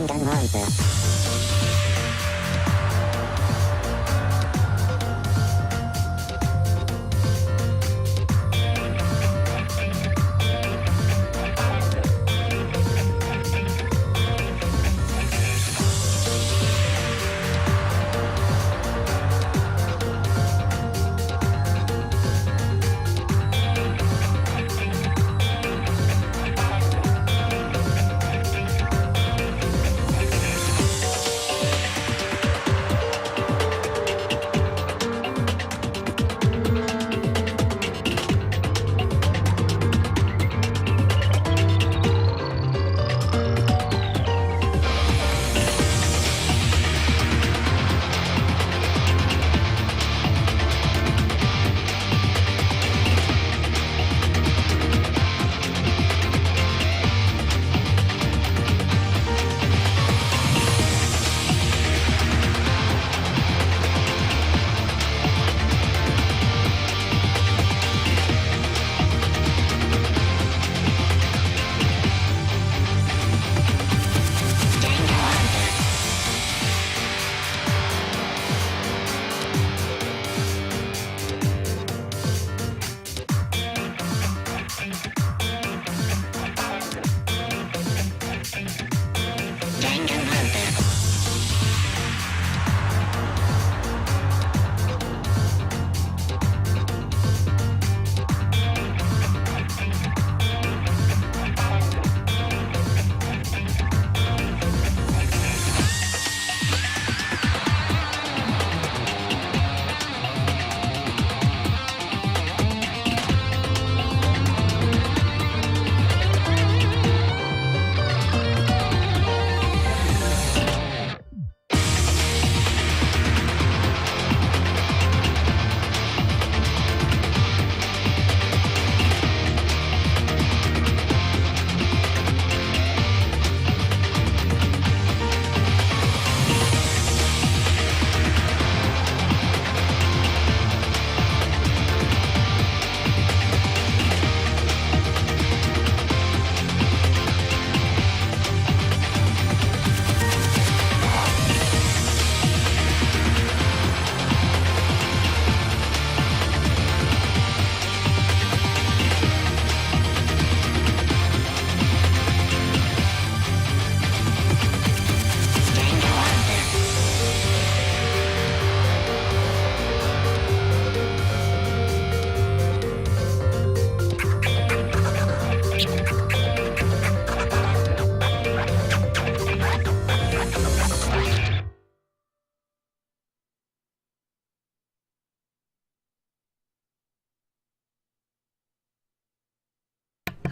Danganronpa.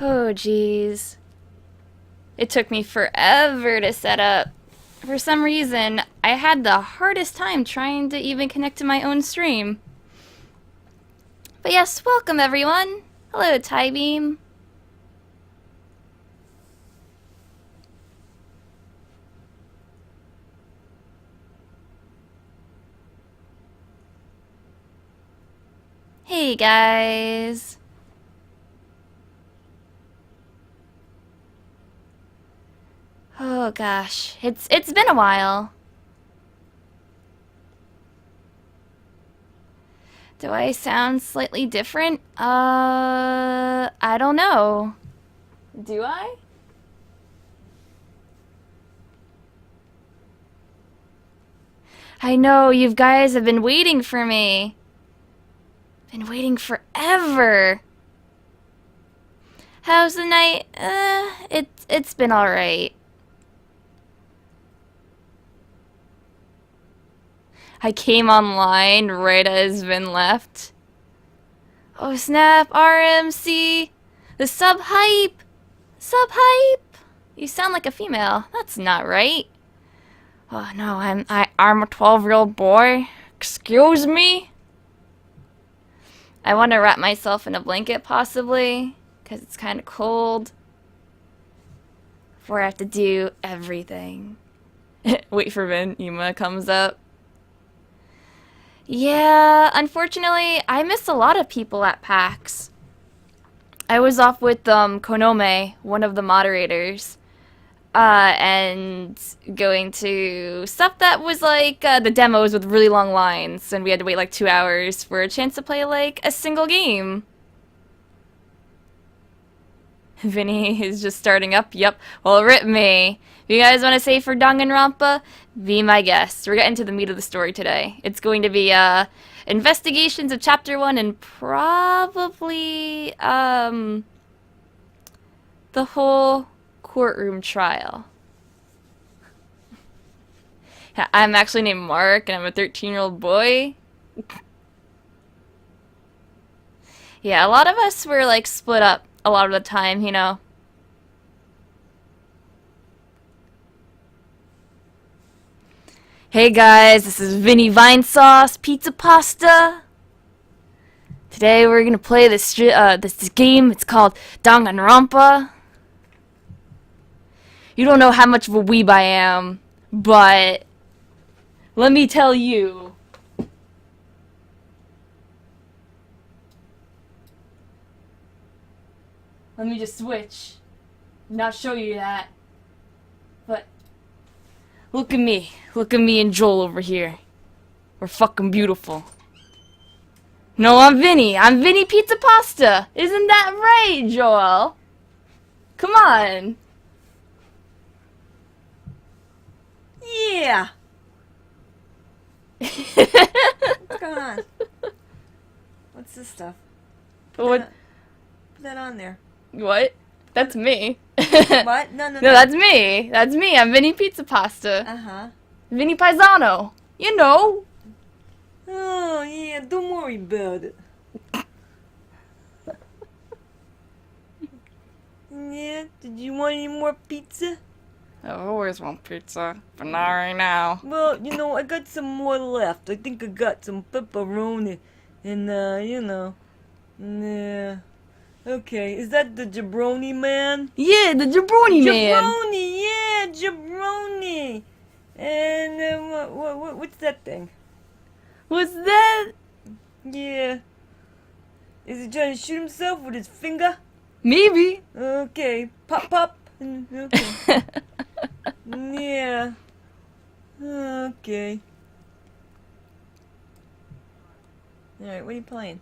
Oh, geez. It took me forever to set up. For some reason, I had the hardest time trying to even connect to my own stream. But yes, welcome everyone. Hello, Tybeam. Hey guys. Oh gosh, it's been a while. Do I sound slightly different? I don't know. Do I? I know, you guys have been waiting for me. Been waiting forever. How's the night? It's been alright. I came online right as Vin left. Oh snap, RMC! The sub hype! Sub hype! You sound like a female. That's not right. Oh no, I'm a 12-year-old boy. Excuse me? I want to wrap myself in a blanket possibly, because it's kind of cold. Before I have to do everything. Wait for Vin, Ima comes up. Yeah, unfortunately, I missed a lot of people at PAX. I was off with Konome, one of the moderators. and going to stuff that was like the demos with really long lines, and we had to wait like 2 hours for a chance to play like a single game. Vinny is just starting up. Yep. Well, rip me. If you guys want to say for Danganronpa, be my guest. We're getting to the meat of the story today. It's going to be investigations of Chapter 1 and probably the whole courtroom trial. I'm actually named Mark, and I'm a 13-year-old boy. Yeah, a lot of us were like split up a lot of the time, you know. Hey guys, this is Vinesauce Pizza Pasta. Today we're gonna play this game. It's called Danganronpa. You don't know how much of a weeb I am, but let me tell you. Let me just switch. Not show you that. But look at me. Look at me and Joel over here. We're fucking beautiful. No, I'm Vinny. I'm Vinny Pizza Pasta. Isn't that right, Joel? Come on. Yeah. What's going on? What's this stuff? What? Put that on there. What? That's me. What? No, No, that's me. That's me. I'm Vinny Pizza Pasta. Uh-huh. Vinny Paisano. You know. Oh, yeah, don't worry about it. Yeah, did you want any more pizza? I always want pizza, but not right now. Well, you know, I got some more left. I think I got some pepperoni and, yeah. Okay, is that the jabroni man? Yeah, the jabroni man. Jabroni, yeah, jabroni. And what's that thing? What's that? Yeah. Is he trying to shoot himself with his finger? Maybe. Okay, pop. Okay. Yeah. Okay. Alright, what are you playing?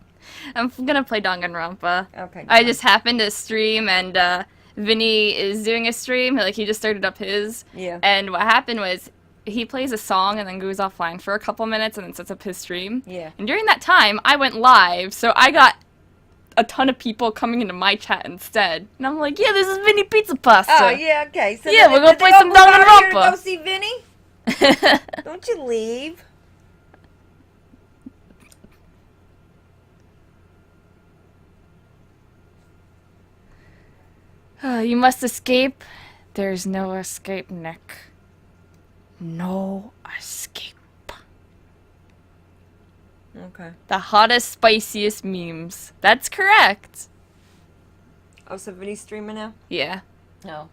I'm gonna play Danganronpa. Okay. I just happened to stream, and Vinny is doing a stream. Like, he just started up his. Yeah. And what happened was, he plays a song and then goes offline for a couple minutes and then sets up his stream. Yeah. And during that time, I went live, so I got a ton of people coming into my chat instead. And I'm like, yeah, this is Vinny Pizza Pasta. Oh, yeah, okay. So yeah, we're gonna play some Danganronpa. Go see Vinny? Don't you leave. You must escape. There's no escape, Nick. No escape. Okay. The hottest, spiciest memes. That's correct. Oh, so Vinny's streaming now? Yeah. No.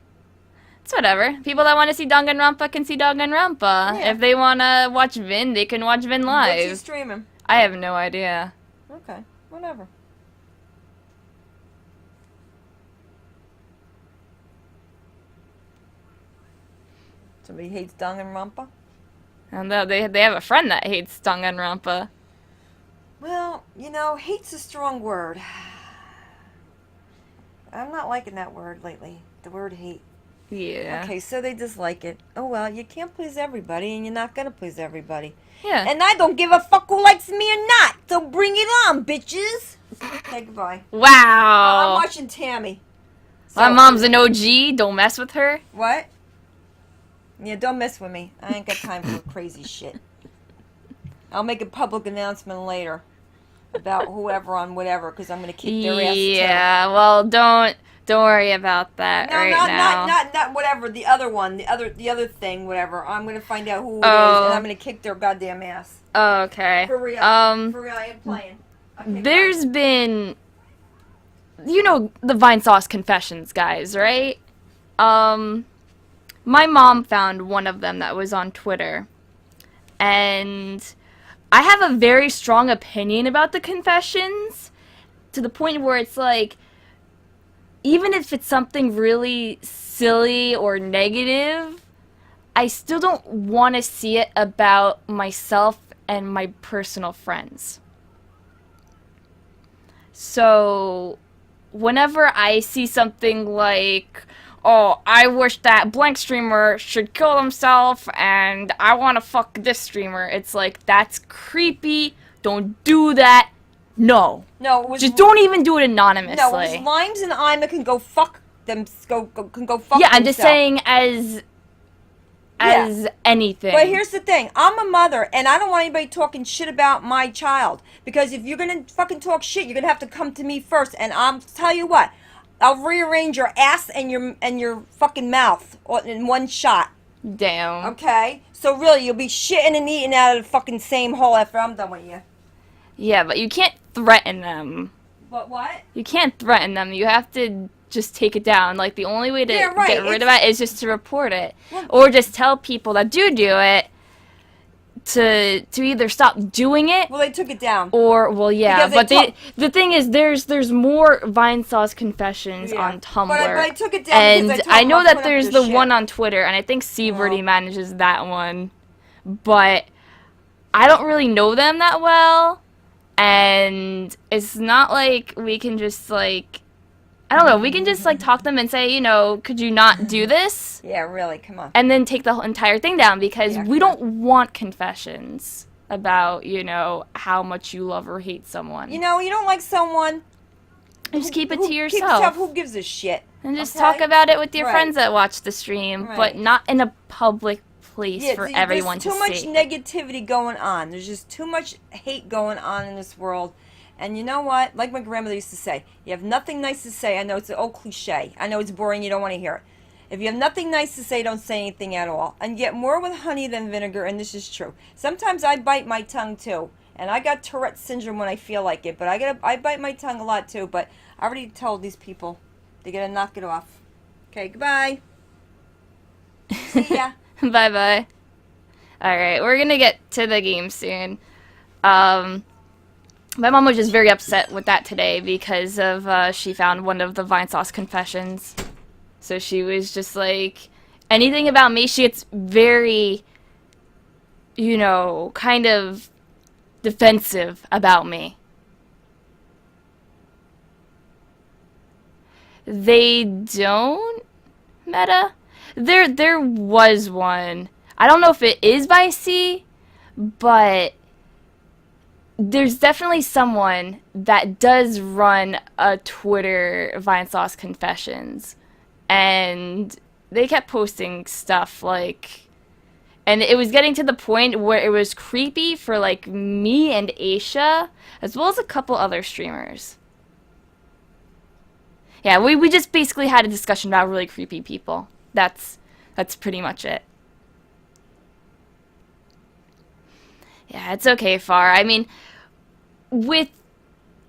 It's whatever. People that want to see Danganronpa can see Danganronpa. Yeah. If they want to watch Vin, they can watch Vin live. What's he streaming? I have no idea. Okay, whatever. Somebody hates Danganronpa? And they have a friend that hates Danganronpa. Well, you know, hate's a strong word. I'm not liking that word lately. The word hate. Yeah. Okay, so they dislike it. Oh well, you can't please everybody, and you're not gonna please everybody. Yeah. And I don't give a fuck who likes me or not. So bring it on, bitches. Okay, goodbye. I'm Wow. watching Tammy. My So- mom's an OG. Don't mess with her. What? Yeah, don't mess with me. I ain't got time for crazy shit. I'll make a public announcement later about whoever on whatever, because I'm gonna kick their ass. Yeah. Well, don't worry about that No, right not, now. not whatever. The other one, the other thing, whatever. I'm gonna find out who it is, Oh. and I'm gonna kick their goddamn ass. Okay. For real. For real, I am playing. There's been, you know, the Vinesauce confessions, guys, right? My mom found one of them that was on Twitter, and I have a very strong opinion about the confessions, to the point where it's like, even if it's something really silly or negative, I still don't want to see it about myself and my personal friends. So whenever I see something like, oh, I wish that blank streamer should kill himself and I want to fuck this streamer, it's like, that's creepy. Don't do that. No. No, it was, just don't even do it anonymously. No, it was Limes and Ima can go fuck them. Can go fuck. Yeah, I'm themselves. just saying as anything. But here's the thing. I'm a mother, and I don't want anybody talking shit about my child. Because if you're going to fucking talk shit, you're going to have to come to me first. And I'll tell you what. I'll rearrange your ass and your fucking mouth in one shot. Damn. Okay? So really, you'll be shitting and eating out of the fucking same hole after I'm done with you. Yeah, but you can't threaten them. But what? You can't threaten them. You have to just take it down. Like, the only way to get rid of it is just to report it. Well, or just tell people that do it to either stop doing it. Well, they took it down. Or, well, yeah. But the thing is, there's more Vinesauce confessions on Tumblr. But I took it down and I know that there's the one on Twitter, and I think Seaverty manages that one. But I don't really know them that well. And it's not like we can just, like, I don't know, we can just, like, talk to them and say, you know, could you not do this? Yeah, really, come on. And then take the entire thing down, because we don't want confessions about, you know, how much you love or hate someone. You know, you don't like someone, just keep it to yourself. Who gives a shit? And just talk about it with your friends that watch the stream, but not in a public place for everyone to see. There's too much negativity going on. There's just too much hate going on in this world. And you know what? Like my grandmother used to say, you have nothing nice to say. I know it's an old cliche. I know it's boring. You don't want to hear it. If you have nothing nice to say, don't say anything at all. And get more with honey than vinegar, and this is true. Sometimes I bite my tongue too. And I got Tourette's syndrome when I feel like it. But I bite my tongue a lot too. But I already told these people they got to knock it off. Okay, goodbye. See ya. Bye-bye. Alright, we're gonna get to the game soon. My mom was just very upset with that today because of, she found one of the Vinesauce confessions. So she was just like, anything about me, she gets very, you know, kind of defensive about me. They don't, Meta? There was one. I don't know if it is by C, but there's definitely someone that does run a Twitter Vinesauce confessions. And they kept posting stuff like, and it was getting to the point where it was creepy for like me and Aisha, as well as a couple other streamers. Yeah, we just basically had a discussion about really creepy people. That's pretty much it. Yeah, it's okay, Far. I mean, with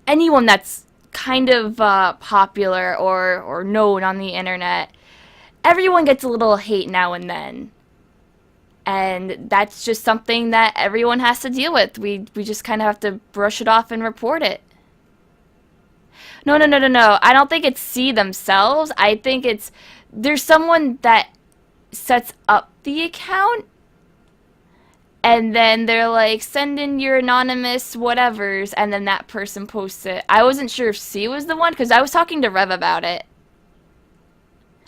anyone that's kind of popular or known on the internet, everyone gets a little hate now and then. And that's just something that everyone has to deal with. We just kind of have to brush it off and report it. No. I don't think it's C themselves. I think there's someone that sets up the account, and then they're like, send in your anonymous whatevers, and then that person posts it. I wasn't sure if C was the one, because I was talking to Rev about it.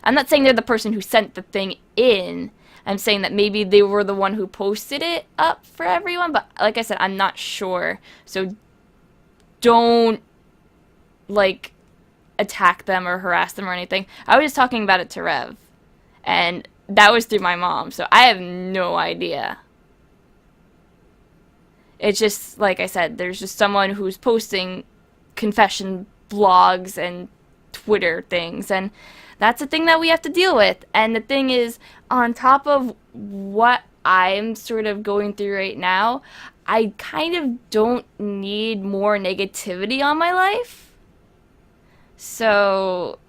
I'm not saying they're the person who sent the thing in. I'm saying that maybe they were the one who posted it up for everyone, but like I said, I'm not sure. So don't, like, attack them or harass them or anything. I was just talking about it to Rev, and that was through my mom, so I have no idea. It's just, like I said, there's just someone who's posting confession blogs and Twitter things, and that's the thing that we have to deal with. And the thing is, on top of what I'm sort of going through right now, I kind of don't need more negativity on my life. So,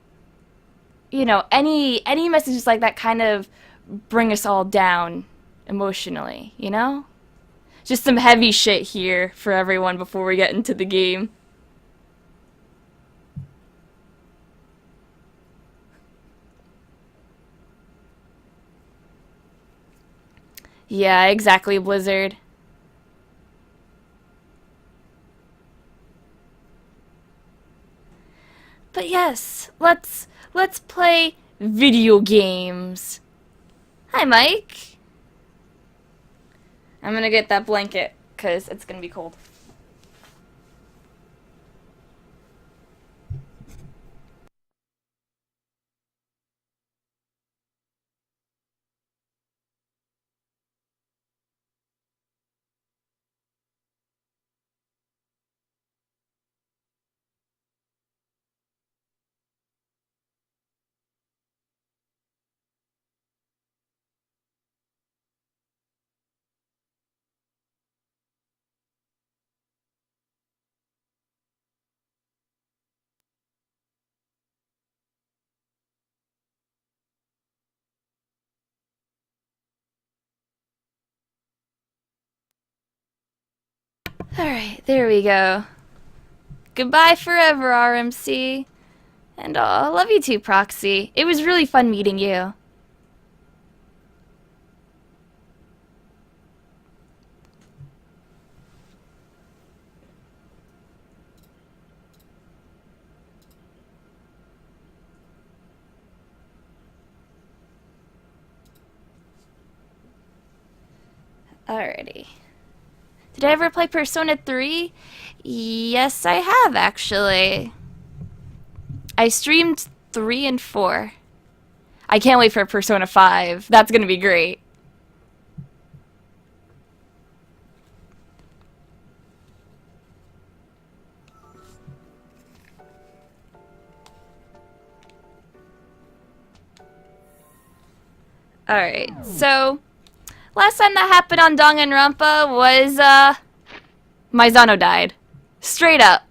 you know, any messages like that kind of bring us all down emotionally, you know? Just some heavy shit here for everyone before we get into the game. Yeah, exactly, Blizzard. But yes, let's play video games. Hi, Mike. I'm gonna get that blanket because it's gonna be cold. Alright, there we go. Goodbye forever, RMC. And love you too, Proxy. It was really fun meeting you. Alrighty. Did I ever play Persona 3? Yes, I have, actually. I streamed 3 and 4. I can't wait for Persona 5. That's gonna be great. Alright, so last time that happened on Danganronpa was, Maizano died. Straight up.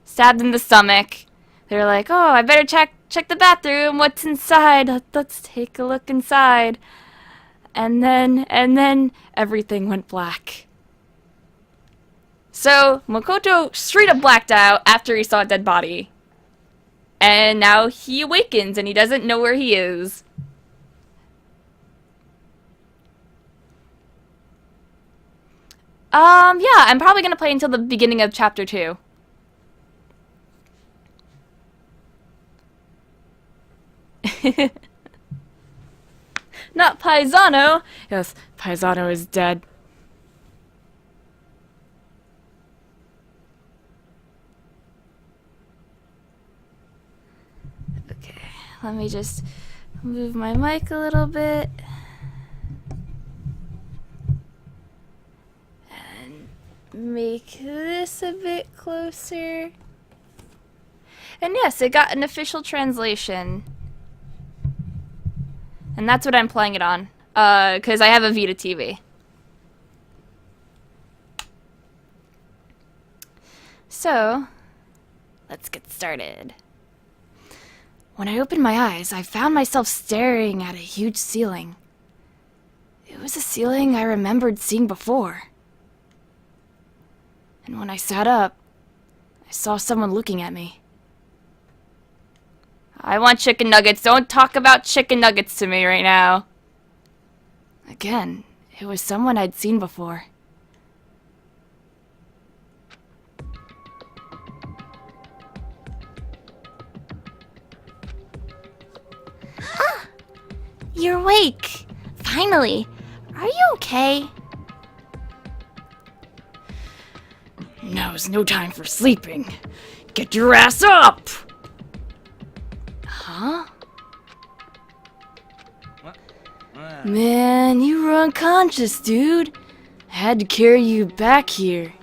Stabbed in the stomach. They're like, oh, I better check the bathroom. What's inside? Let's take a look inside. And then everything went black. So Makoto straight up blacked out after he saw a dead body. And now he awakens and he doesn't know where he is. Yeah, I'm probably gonna play until the beginning of chapter 2. Not Paisano. Yes, Paisano is dead. Okay, let me just move my mic a little bit. And make this a bit closer. And yes, it got an official translation. And that's what I'm playing it on. Because I have a Vita TV. So, let's get started. When I opened my eyes, I found myself staring at a huge ceiling. It was a ceiling I remembered seeing before. And when I sat up, I saw someone looking at me. I want chicken nuggets. Don't talk about chicken nuggets to me right now. Again, it was someone I'd seen before. Ah! You're awake! Finally! Are you okay? Now's no time for sleeping. Get your ass up! Huh? Man, you were unconscious, dude. I had to carry you back here.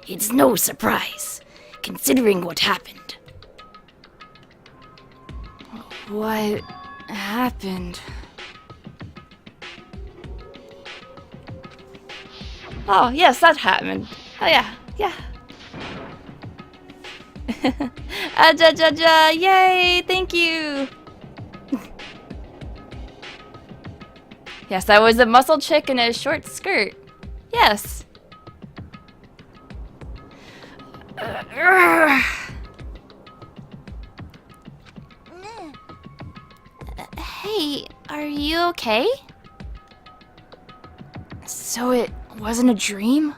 It's no surprise, considering what happened. What happened? Oh, yes, that happened. Oh, yeah, yeah. Yay, thank you. Yes, that was a muscle chick in a short skirt. Yes. Are you okay? So it wasn't a dream?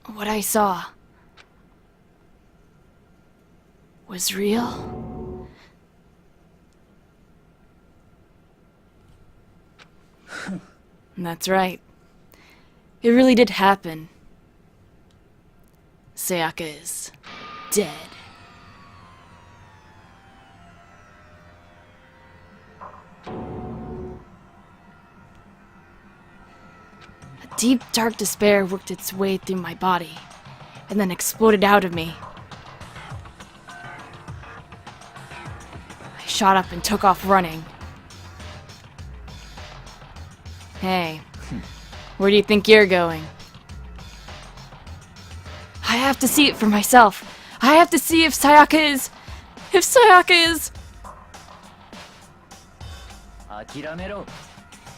What I saw was real? That's right. It really did happen. Sayaka is dead. A deep, dark despair worked its way through my body, and then exploded out of me. I shot up and took off running. Hey, where do you think you're going? I have to see it for myself. I have to see if Sayaka is...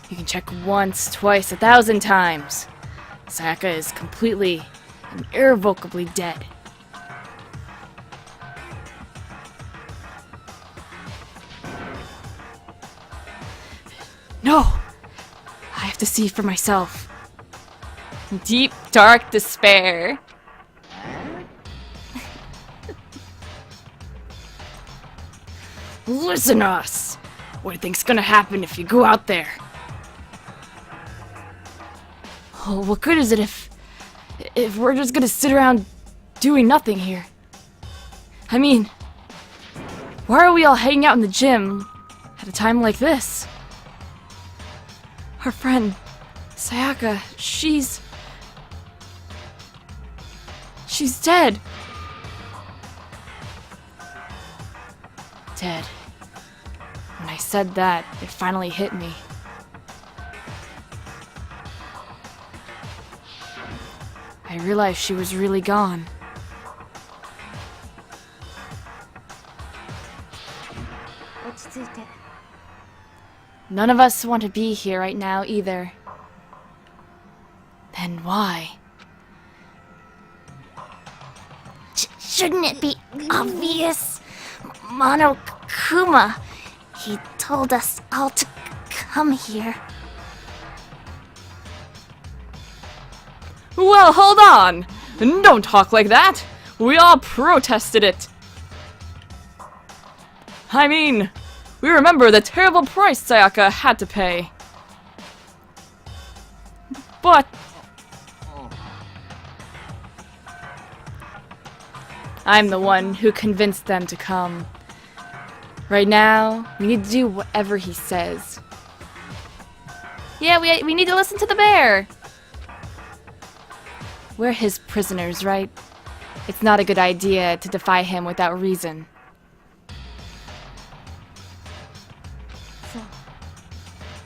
You can check once, twice, 1,000 times. Sayaka is completely and irrevocably dead. No! I have to see for myself. Deep, dark despair. Listen to us! What do you think's gonna happen if you go out there? Oh, what good is it if we're just gonna sit around doing nothing here? I mean, why are we all hanging out in the gym at a time like this? Our friend, Sayaka, she's dead. Dead. When I said that, it finally hit me. I realized she was really gone. None of us want to be here right now either. Then why? Shouldn't it be obvious? Monokuma, he told us all to come here. Well, hold on! Don't talk like that! We all protested it! I mean, we remember the terrible price Sayaka had to pay. But... I'm the one who convinced them to come. Right now, we need to do whatever he says. Yeah, we need to listen to the bear! We're his prisoners, right? It's not a good idea to defy him without reason.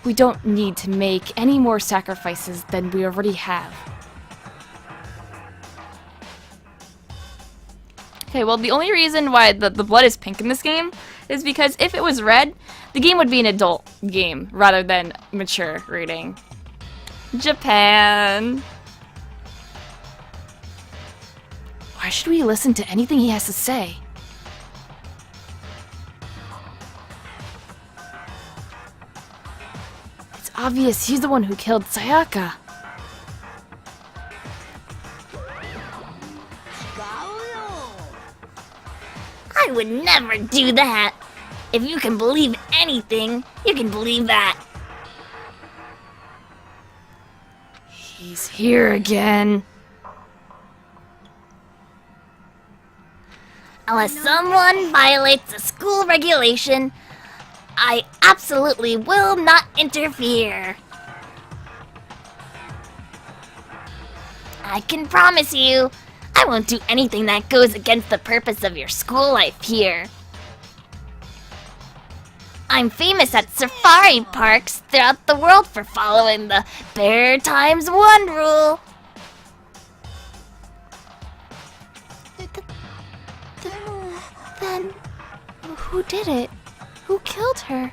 We don't need to make any more sacrifices than we already have. Okay, well, the only reason why the blood is pink in this game is because if it was red, the game would be an adult game rather than mature rating. Japan. Why should we listen to anything he has to say? It's obvious he's the one who killed Sayaka. I would never do that. If you can believe anything, you can believe that. He's here again. Unless someone violates a school regulation, I absolutely will not interfere. I can promise you, I won't do anything that goes against the purpose of your school life here. I'm famous at safari parks throughout the world for following the Bear Times One rule. Then, who did it? Who killed her?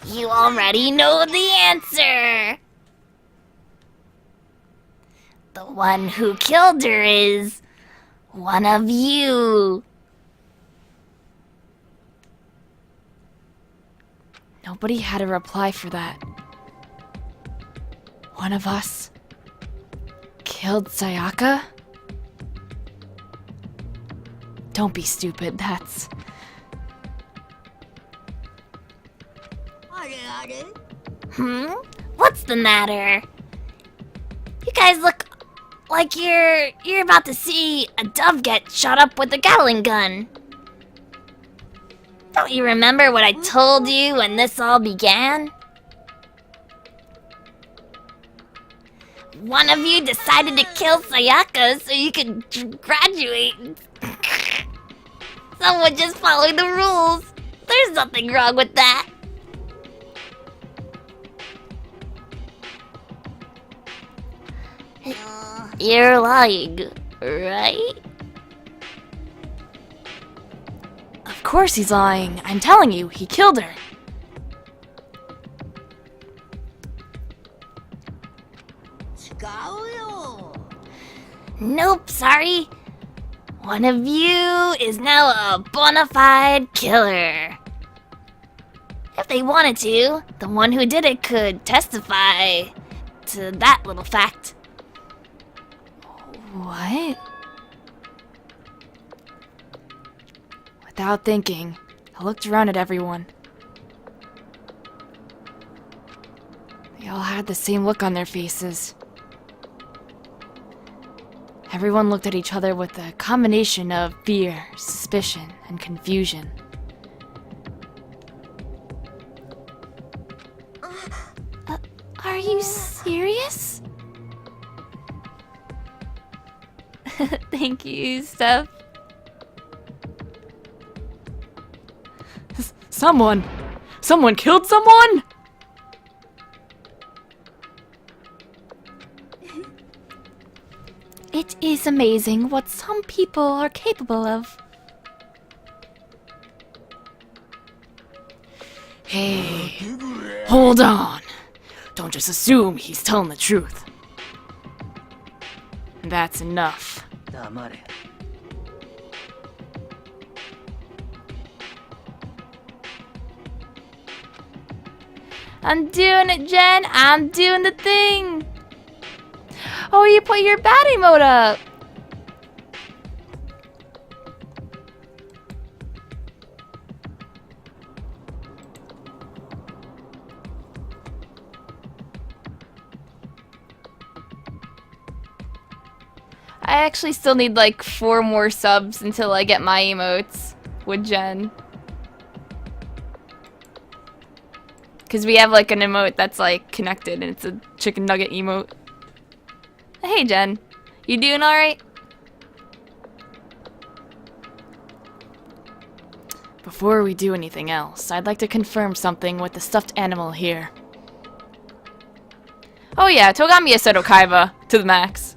You already know the answer. The one who killed her is one of you. Nobody had a reply for that. One of us killed Sayaka? Don't be stupid, that's... What's the matter? You guys look like you're about to see a dove get shot up with a Gatling gun. Don't you remember what I told you when this all began? One of you decided to kill Sayaka so you could graduate. Someone just following the rules. There's nothing wrong with that. You're lying, right? Of course he's lying. I'm telling you, he killed her. Nope, sorry. One of you is now a bona fide killer. If they wanted to, the one who did it could testify to that little fact. What? Without thinking, I looked around at everyone. They all had the same look on their faces. Everyone looked at each other with a combination of fear, suspicion, and confusion. Are you serious? Thank you, Steph. Someone killed someone? It is amazing what some people are capable of. Hey, hold on. Don't just assume he's telling the truth. That's enough. I'm doing it, Jen. I'm doing the thing. Oh, you put your bat emote up. I actually still need like 4 more subs until I get my emotes with Jen. Because we have like an emote that's like connected and it's a chicken nugget emote. Hey Jen, you doing alright? Before we do anything else, I'd like to confirm something with the stuffed animal here. Oh yeah, Togamiya said Okaiba to the max.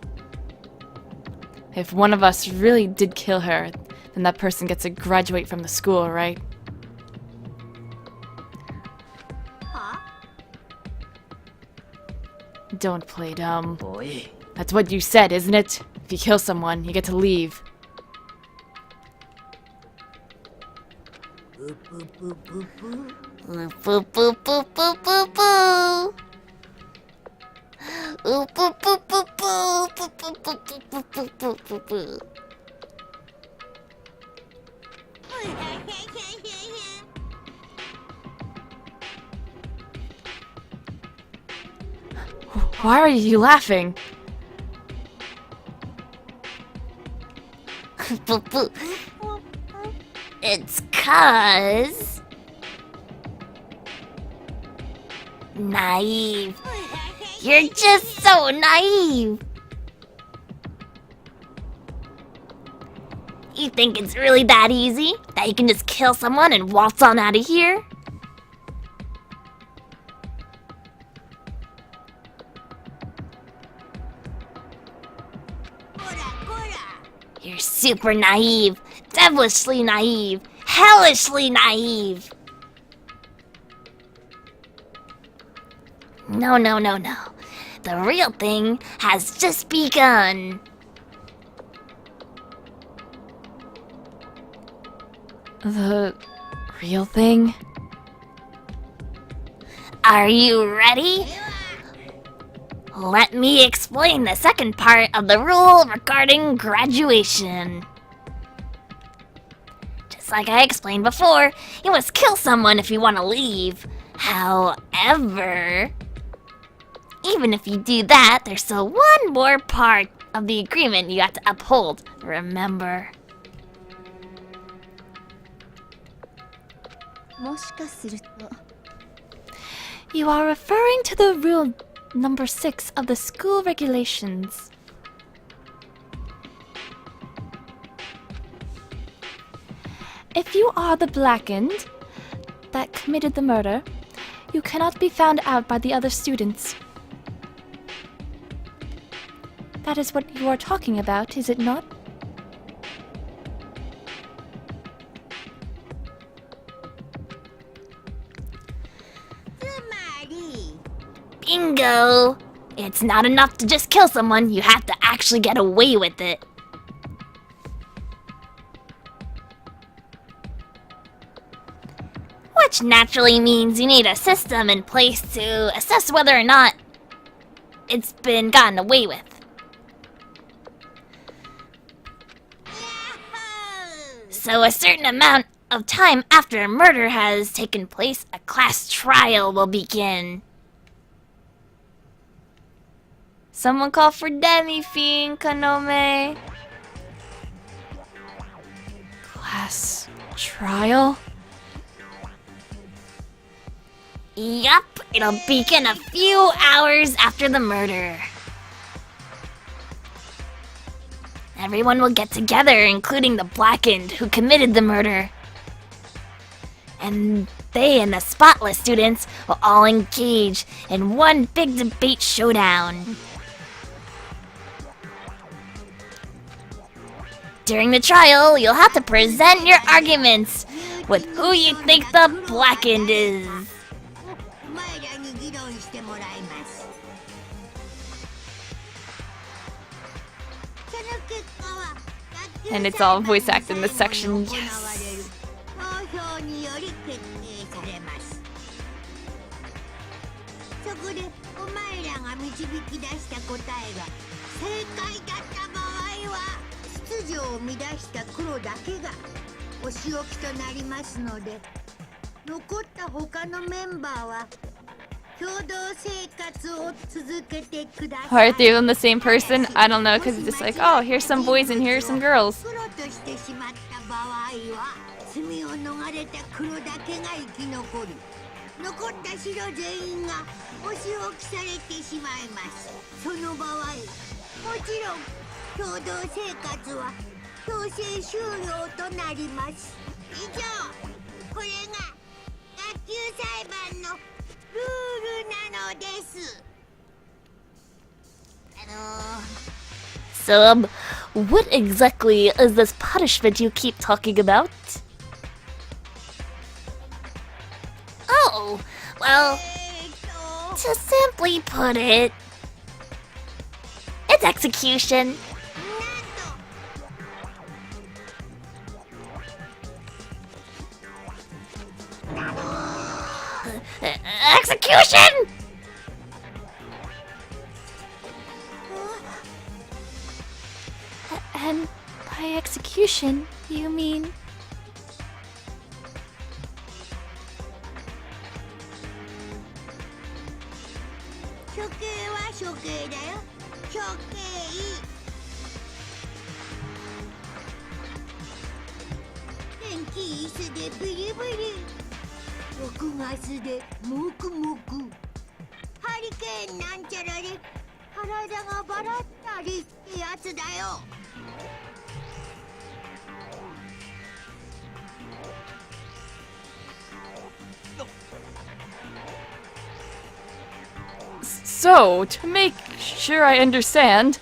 If one of us really did kill her, then that person gets to graduate from the school, right? Don't play dumb. That's what you said, isn't it? If you kill someone, you get to leave. Why are you laughing? It's 'cause... naive. You're just so naive. You think it's really that easy? That you can just kill someone and waltz on out of here? You're super naive, devilishly naive, hellishly naive. No. The real thing has just begun. The real thing? Are you ready? Let me explain the second part of the rule regarding graduation. Just like I explained before, you must kill someone if you want to leave. However, even if you do that, there's still one more part of the agreement you have to uphold. Remember. You are referring to the rule number 6 of the school regulations. If you are the blackened that committed the murder, you cannot be found out by the other students. That is what you are talking about, is it not? Bingo! It's not enough to just kill someone, you have to actually get away with it. Which naturally means you need a system in place to assess whether or not it's been gotten away with. So a certain amount of time after a murder has taken place, a class trial will begin. Someone call for Demi-Fiend, Kanome. Class trial? Yup, it'll begin a few hours after the murder. Everyone will get together, including the blackened who committed the murder. And they and the spotless students will all engage in one big debate showdown. During the trial, you'll have to present your arguments with who you think the blackened is. And it's all voice acted in this section. Yes. Are they even the same person? I don't know, because it's just like, oh, here's some boys and here's some girls. So, what exactly is this punishment you keep talking about? Oh, well, to simply put it, it's execution. Execution! And by execution, you mean... So, to make sure I understand,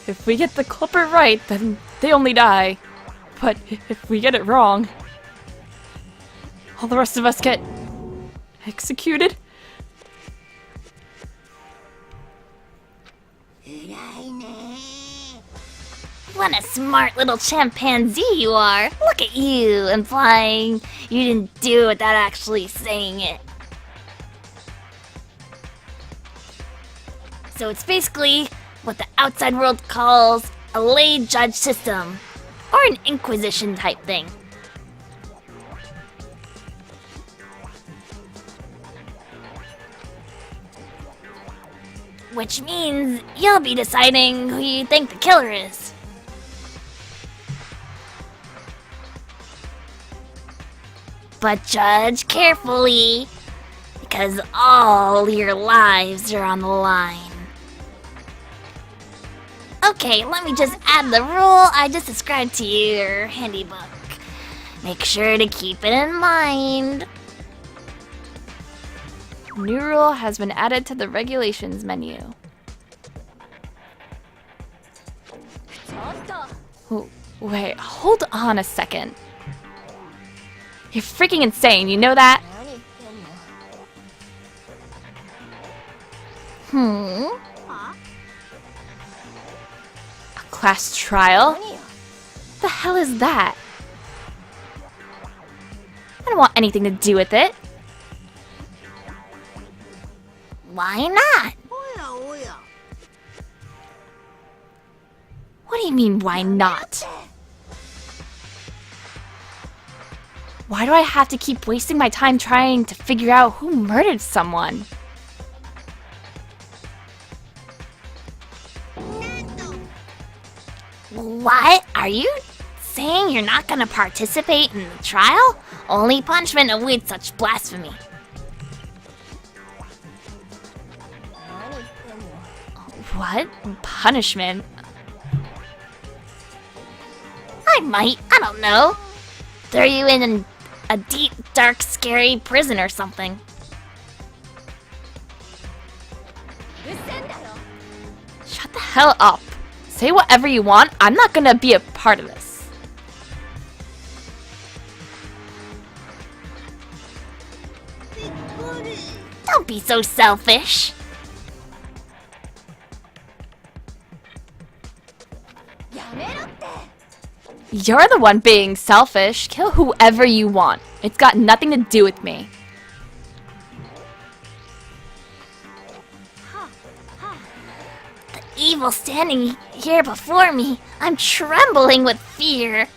if we get the culprit right, then they only die. But if we get it wrong, all the rest of us get executed? What a smart little chimpanzee you are! Look at you, implying you didn't do it without actually saying it. So it's basically what the outside world calls a lay judge system, or an inquisition type thing. Which means you'll be deciding who you think the killer is. But judge carefully, because all your lives are on the line. Okay, let me just add the rule I just described to your handy book. Make sure to keep it in mind. New rule has been added to the regulations menu. Oh, wait, hold on a second. You're freaking insane, you know that? A class trial? What the hell is that? I don't want anything to do with it. Why not? What do you mean, why not? Why do I have to keep wasting my time trying to figure out who murdered someone? What? Are you saying you're not gonna participate in the trial? Only punishment awaits such blasphemy. What? Punishment? I might, I don't know. Throw you in a deep, dark, scary prison or something. Shut the hell up. Say whatever you want, I'm not gonna be a part of this. Don't be so selfish. You're the one being selfish. Kill whoever you want. It's got nothing to do with me. The evil standing here before me. I'm trembling with fear.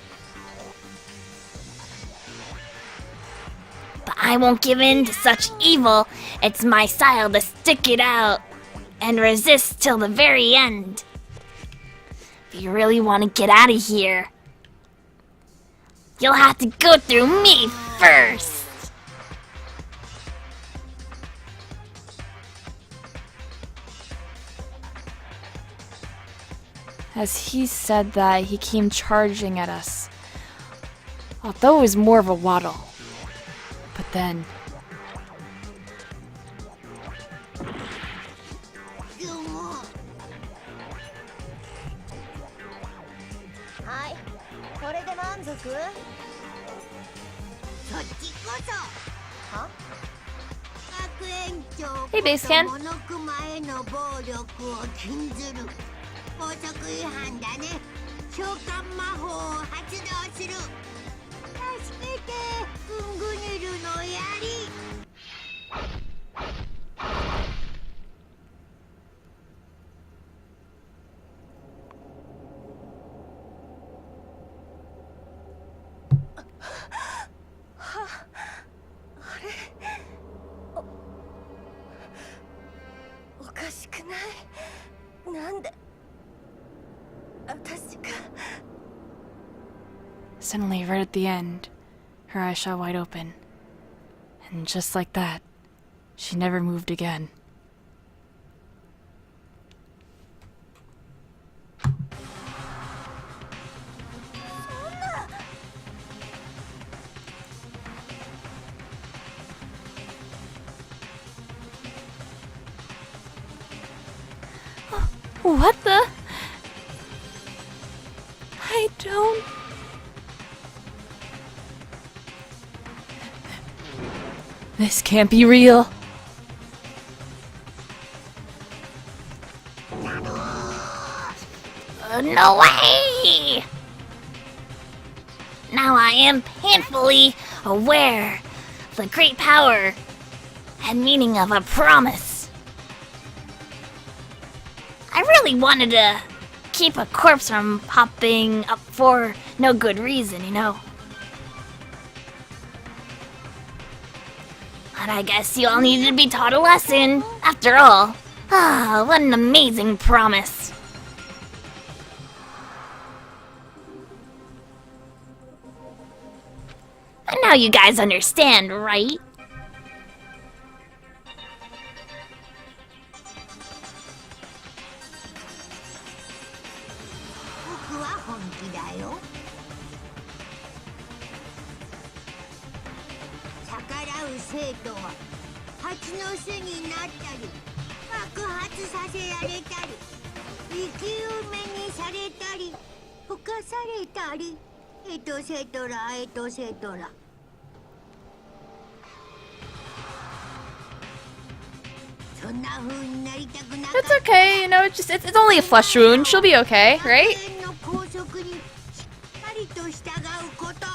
But I won't give in to such evil. It's my style to stick it out and resist till the very end. If you really want to get out of here, you'll have to go through me first. As he said that, he came charging at us. Although it was more of a waddle. But then... Hey, Basecan. 法則違反だね。召喚魔法を発動する。助けて、ウングネルの槍。おかしくない？なんで？ Suddenly, right at the end, her eyes shot wide open. And just like that, she never moved again. What the? I don't... This can't be real. No way! Now I am painfully aware of the great power and meaning of a promise. I really wanted to keep a corpse from popping up for no good reason, you know. But I guess you all needed to be taught a lesson, after all. Ah, what an amazing promise. And now you guys understand, right? 僕は本気だよ。逆らう生徒は蜂の巣になったり爆発させられたり生き埋めにされたり溶かされたりエトセトラエトセトラ。そんな風になりたくなかった。 It's okay, you know, it's only a flesh wound. She'll be okay, right? 学園の校則にしっかりと従うこと。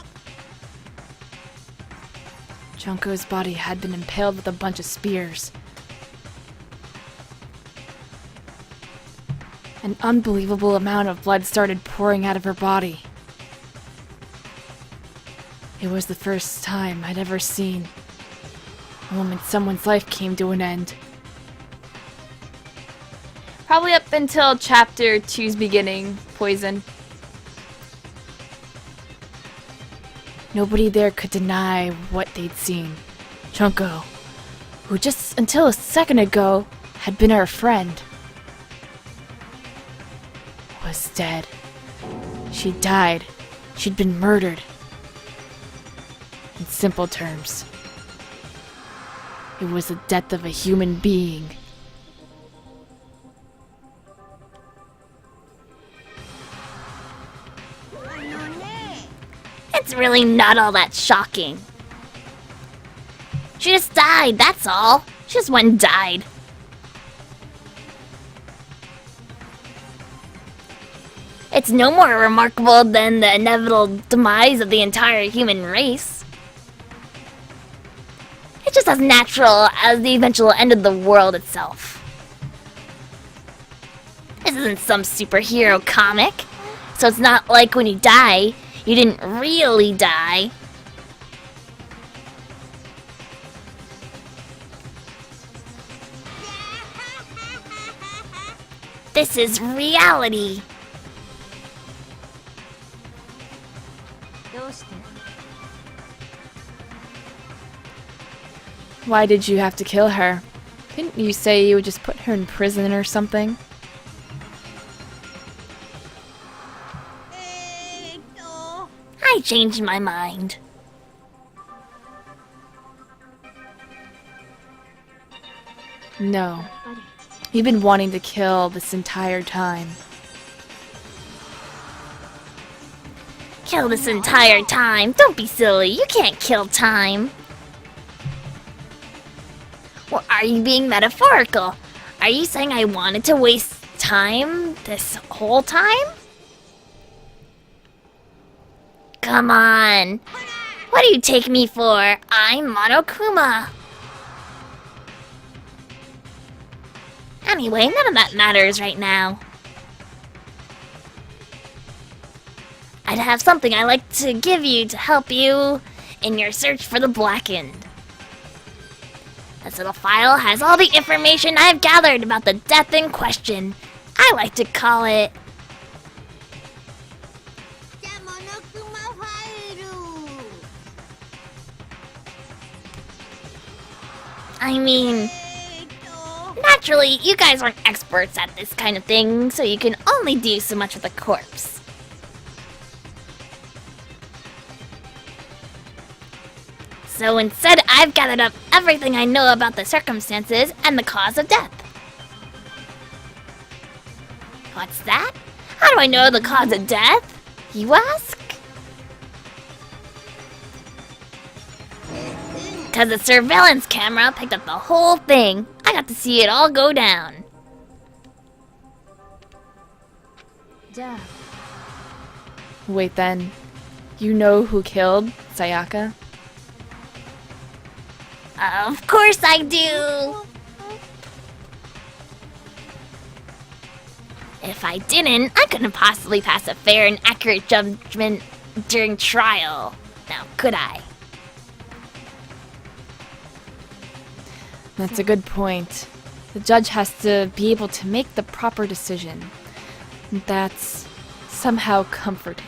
Junko's body had been impaled with a bunch of spears. An unbelievable amount of blood started pouring out of her body. It was the first time I'd ever seen a moment someone's life came to an end. Probably up until chapter 2's beginning, poison. Nobody there could deny what they'd seen. Junko, who just until a second ago had been our friend, was dead. She died. She'd been murdered. In simple terms, it was the death of a human being. It's really not all that shocking. She just died, that's all. She just went and died. It's no more remarkable than the inevitable demise of the entire human race. It's just as natural as the eventual end of the world itself. This isn't some superhero comic, so it's not like when you die, you didn't really die. This is reality. Why did you have to kill her? Didn't you say you would just put her in prison or something? I changed my mind. No. You've been wanting to kill this entire time. Kill this entire time? Don't be silly. You can't kill time. Or are you being metaphorical? Are you saying I wanted to waste time this whole time? Come on. What do you take me for? I'm Monokuma. Anyway, none of that matters right now. I'd have something I'd like to give you to help you in your search for the Blackened. This little file has all the information I've gathered about the death in question. I like to call it... I mean... Naturally, you guys aren't experts at this kind of thing, so you can only do so much with a corpse. So instead, I've gathered up everything I know about the circumstances and the cause of death. What's that? How do I know the cause of death, you ask? Because the surveillance camera picked up the whole thing. I got to see it all go down. Wait then, you know who killed Sayaka? Of course I do! If I didn't, I couldn't possibly pass a fair and accurate judgment during trial. Now, could I? That's a good point. The judge has to be able to make the proper decision. That's somehow comforting.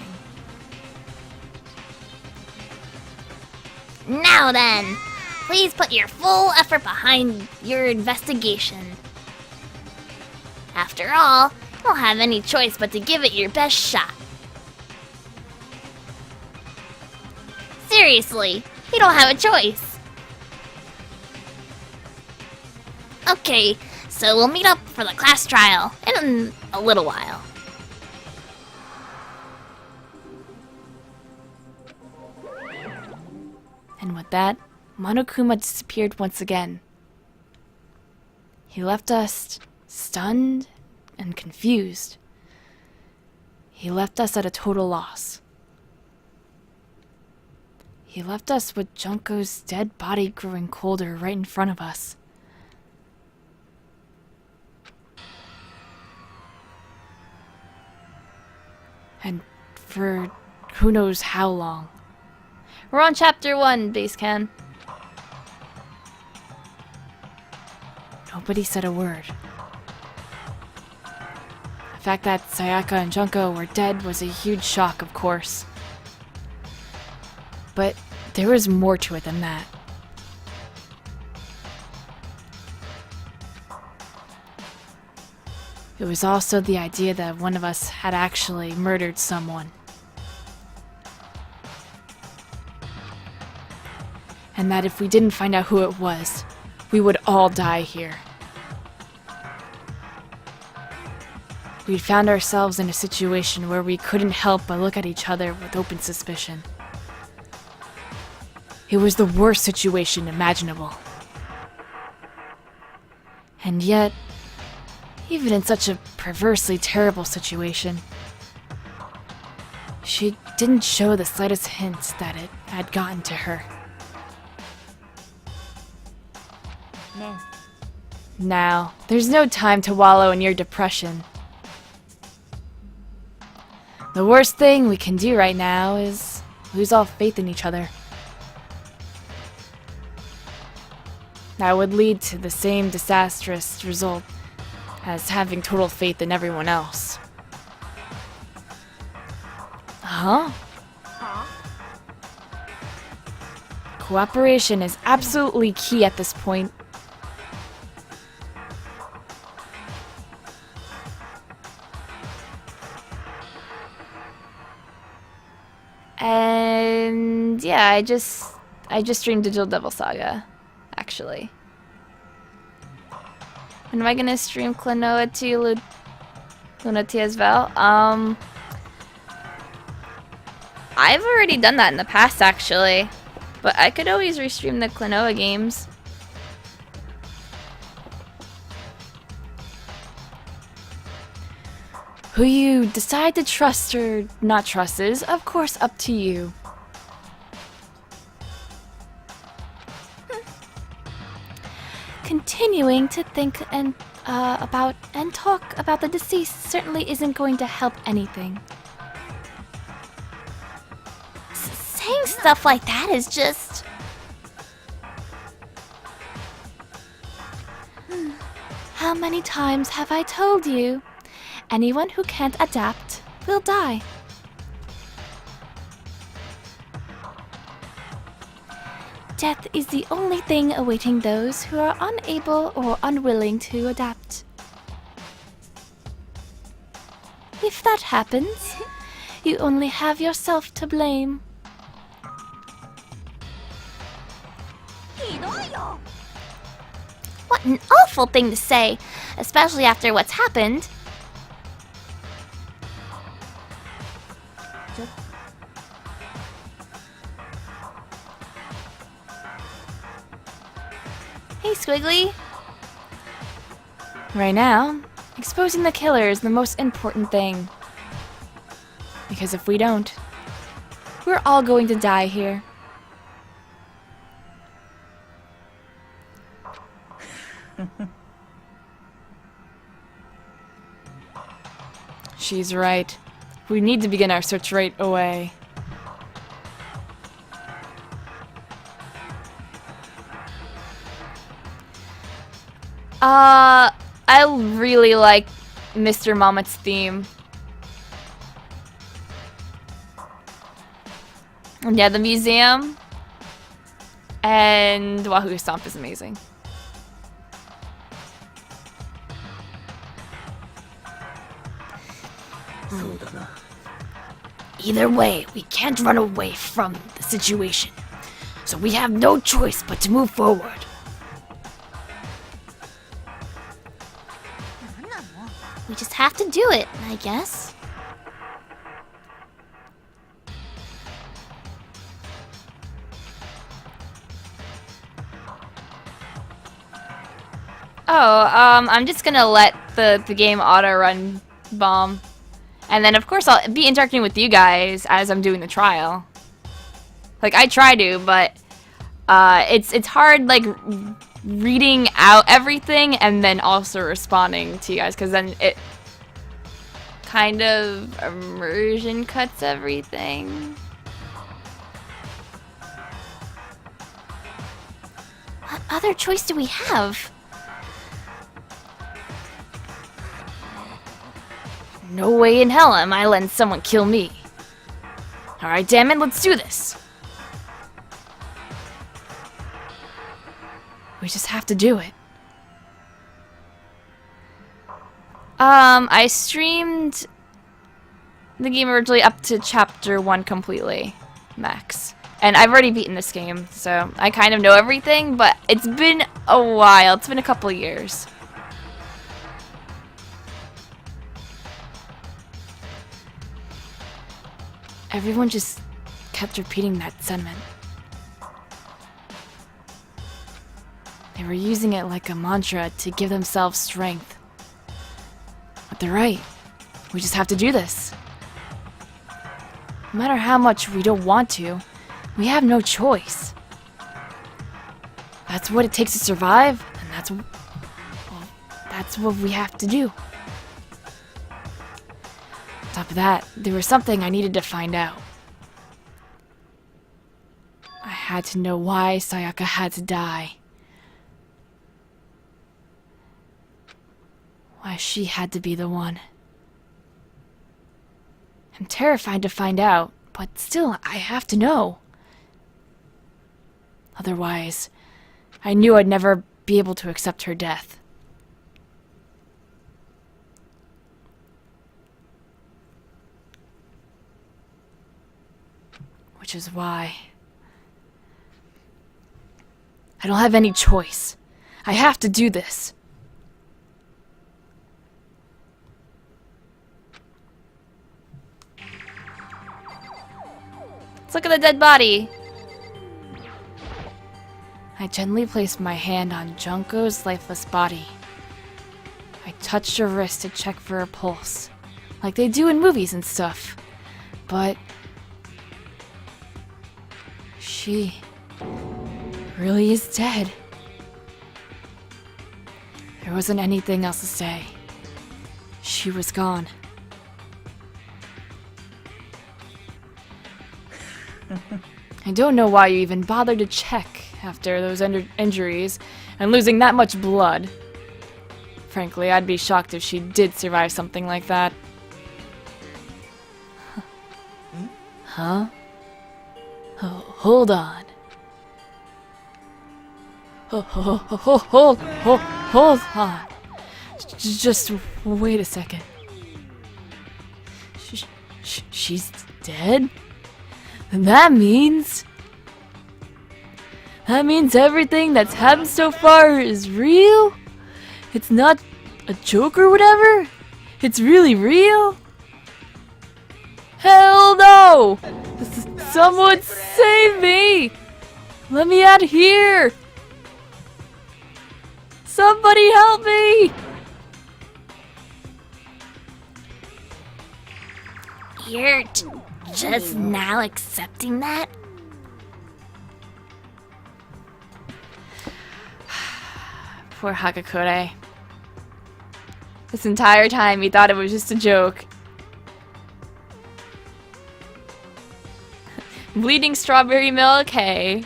Now then, please put your full effort behind your investigation. After all, you don't have any choice but to give it your best shot. Seriously, you don't have a choice. Okay, so we'll meet up for the class trial in a little while. And with that, Monokuma disappeared once again. He left us stunned and confused. He left us at a total loss. He left us with Junko's dead body growing colder right in front of us. And for who knows how long. We're on chapter 1, Basecan. Nobody said a word. The fact that Sayaka and Junko were dead was a huge shock, of course. But there was more to it than that. It was also the idea that one of us had actually murdered someone. And that if we didn't find out who it was, we would all die here. We'd found ourselves in a situation where we couldn't help but look at each other with open suspicion. It was the worst situation imaginable. And yet, even in such a perversely terrible situation, she didn't show the slightest hint that it had gotten to her. Now, there's no time to wallow in your depression. The worst thing we can do right now is lose all faith in each other. That would lead to the same disastrous result as having total faith in everyone else. Huh? Cooperation is absolutely key at this point. And yeah, I just streamed Digital Devil Saga, actually. When am I gonna stream Klonoa to Lunatia as well? I've already done that in the past, actually. But I could always restream the Klonoa games. Who you decide to trust or not trust is, of course, up to you. Continuing to think and talk about the deceased certainly isn't going to help anything. Saying stuff like that is just... How many times have I told you? Anyone who can't adapt will die. Death is the only thing awaiting those who are unable or unwilling to adapt. If that happens, you only have yourself to blame. What an awful thing to say, especially after what's happened. Hey, Squiggly. Right now, exposing the killer is the most important thing. Because if we don't, we're all going to die here. She's right. We need to begin our search right away. I really like Mr. Mamet's theme. And yeah, the museum and Wahoo Stomp is amazing. Either way, we can't run away from the situation. So we have no choice but to move forward. We just have to do it, I guess. I'm just gonna let the game auto-run bomb. And then, of course, I'll be interacting with you guys as I'm doing the trial. Like, I try to, but it's hard, like, reading out everything and then also responding to you guys, because then it kind of immersion cuts everything. What other choice do we have? No way in hell am I letting someone kill me. Alright, damn it, let's do this. We just have to do it. I streamed the game originally up to chapter 1 completely, max. And I've already beaten this game, so I kind of know everything, but it's been a while. It's been a couple of years. Everyone just kept repeating that sentiment. They were using it like a mantra to give themselves strength. But they're right. We just have to do this. No matter how much we don't want to, we have no choice. That's what it takes to survive, and that's what we have to do. On top of that, there was something I needed to find out. I had to know why Sayaka had to die. Why she had to be the one. I'm terrified to find out, but still, I have to know. Otherwise, I knew I'd never be able to accept her death. Which is why I don't have any choice. I have to do this. Let's look at the dead body. I gently placed my hand on Junko's lifeless body. I touched her wrist to check for a pulse, like they do in movies and stuff. But she really is dead. There wasn't anything else to say. She was gone. I don't know why you even bothered to check after those injuries and losing that much blood. Frankly, I'd be shocked if she did survive something like that. Huh? Oh, hold on. Hold on. Just wait a second. She's dead? That means everything that's happened so far is real? It's not a joke or whatever? It's really real? Hell no! Someone save me! Let me out of here! Somebody help me! You're just now accepting that? Poor Hakakure. This entire time he thought it was just a joke. Bleeding strawberry milk, hey.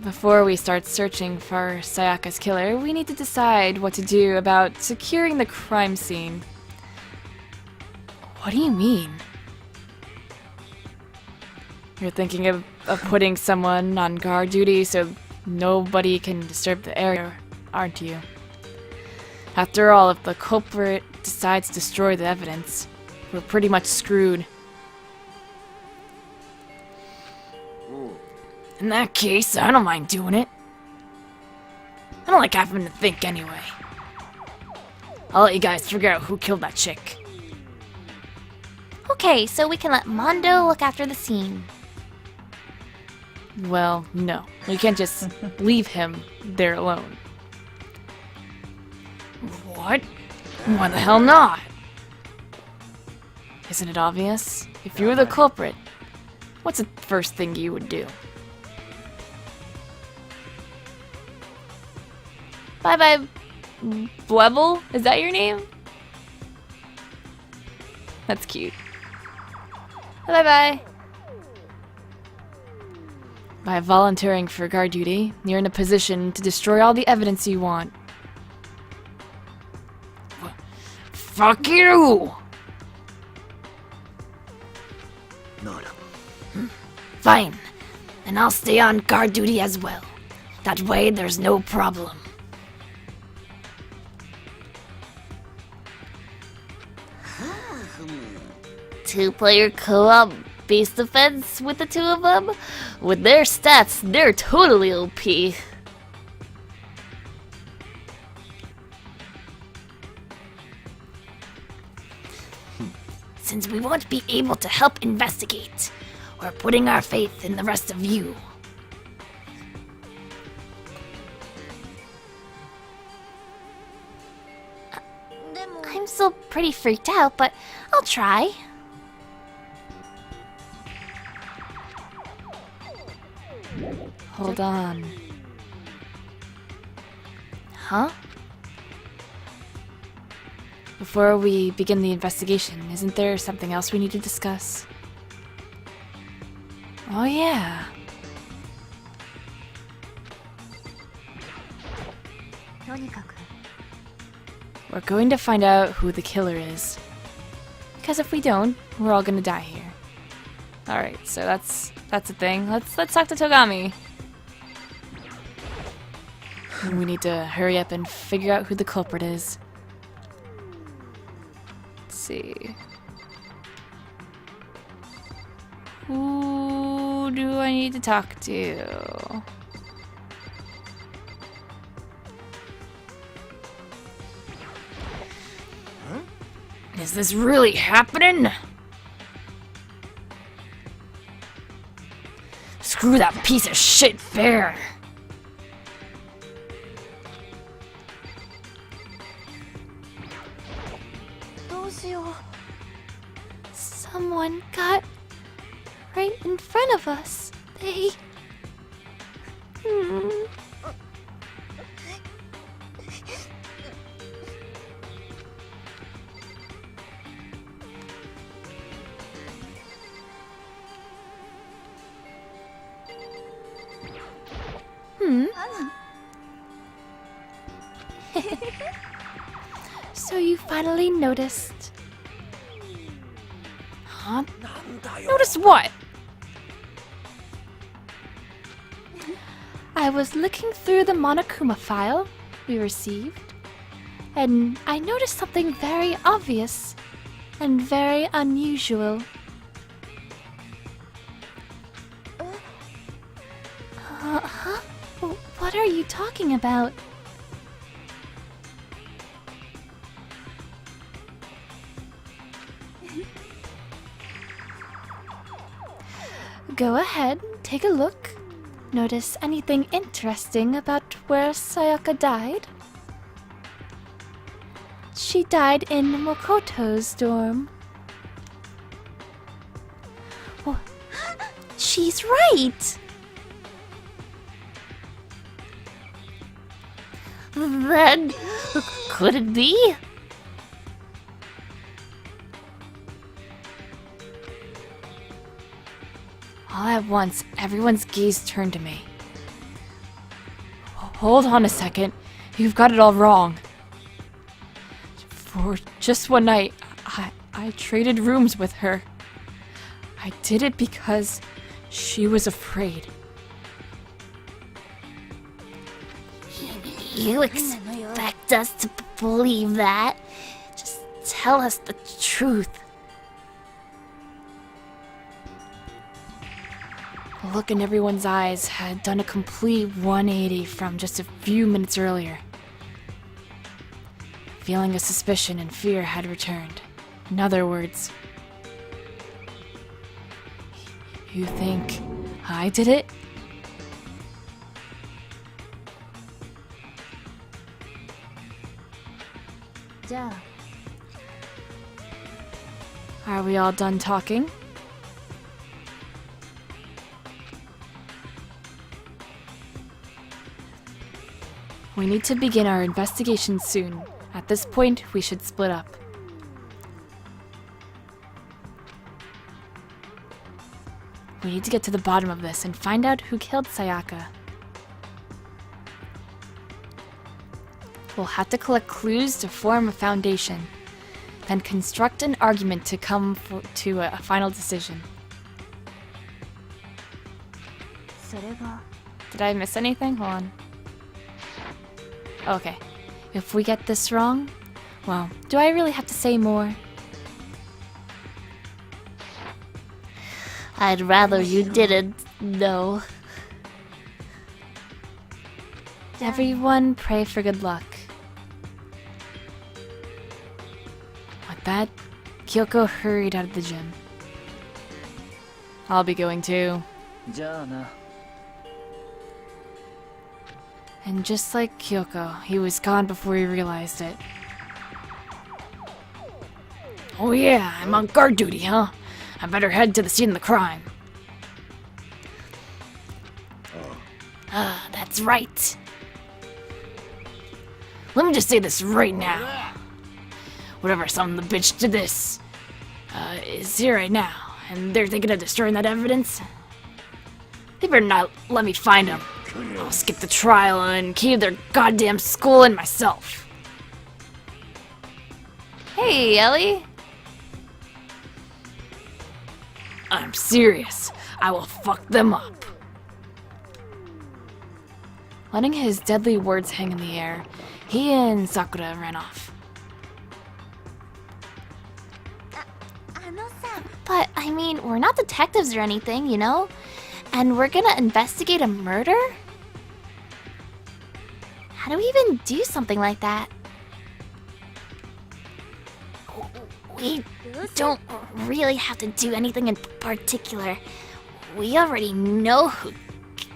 Before we start searching for Sayaka's killer, we need to decide what to do about securing the crime scene. What do you mean? You're thinking of putting someone on guard duty so nobody can disturb the area, aren't you? After all, if the culprit decides to destroy the evidence, we're pretty much screwed. In that case, I don't mind doing it. I don't like having to think anyway. I'll let you guys figure out who killed that chick. Okay, so we can let Mondo look after the scene. Well, no. We can't just leave him there alone. What? Why the hell not? Isn't it obvious? If you were the culprit, what's the first thing you would do? Bye-bye, Blevel? Is that your name? That's cute. Bye-bye. By volunteering for guard duty, you're in a position to destroy all the evidence you want. Fuck you! Fine. And I'll stay on guard duty as well. That way there's no problem. Two-player co-op base defense with the two of them? With their stats, they're totally OP. Since we won't be able to help investigate, we're putting our faith in the rest of you. I'm still pretty freaked out, but I'll try. Hold on. Huh? Before we begin the investigation, isn't there something else we need to discuss? Oh yeah. We're going to find out who the killer is. Because if we don't, we're all gonna die here. Alright, so that's a thing. Let's talk to Togami. We need to hurry up and figure out who the culprit is. Let's see. Who do I need to talk to? Is this really happening? Screw that piece of shit bear! Someone got right in front of us. They... So you finally noticed. Huh? Notice what? I was looking through the Monokuma file we received, and I noticed something very obvious and very unusual. Huh? What are you talking about? Go ahead, take a look. Notice anything interesting about where Sayaka died? She died in Makoto's dorm. Oh, she's right! Then, Could it be? All at once, everyone's gaze turned to me. Hold on a second. You've got it all wrong. For just one night, I traded rooms with her. I did it because she was afraid. You expect us to believe that? Just tell us the truth. The look in everyone's eyes had done a complete 180 from just a few minutes earlier. A feeling of suspicion and fear had returned. In other words, you think I did it? Are we all done talking? We need to begin our investigation soon. At this point, we should split up. We need to get to the bottom of this and find out who killed Sayaka. We'll have to collect clues to form a foundation, then construct an argument to come to a final decision. Did I miss anything? Hold on. Okay. If we get this wrong, well, do I really have to say more? I'd rather you didn't know. Everyone pray for good luck. With that, Kyoko hurried out of the gym. I'll be going too. And just like Kyoko, he was gone before he realized it. Oh yeah, I'm on guard duty, huh? I better head to the scene of the crime. That's right. Let me just say this right now. Whatever son of the bitch did this, is here right now, and they're thinking of destroying that evidence. They better not let me find him. I'll skip the trial and cave their goddamn school in myself. Hey, Ellie. I'm serious. I will fuck them up. Letting his deadly words hang in the air, he and Sakura ran off. But, I mean, we're not detectives or anything, you know? And we're gonna investigate a murder? How do we even do something like that? We don't really have to do anything in particular. We already know who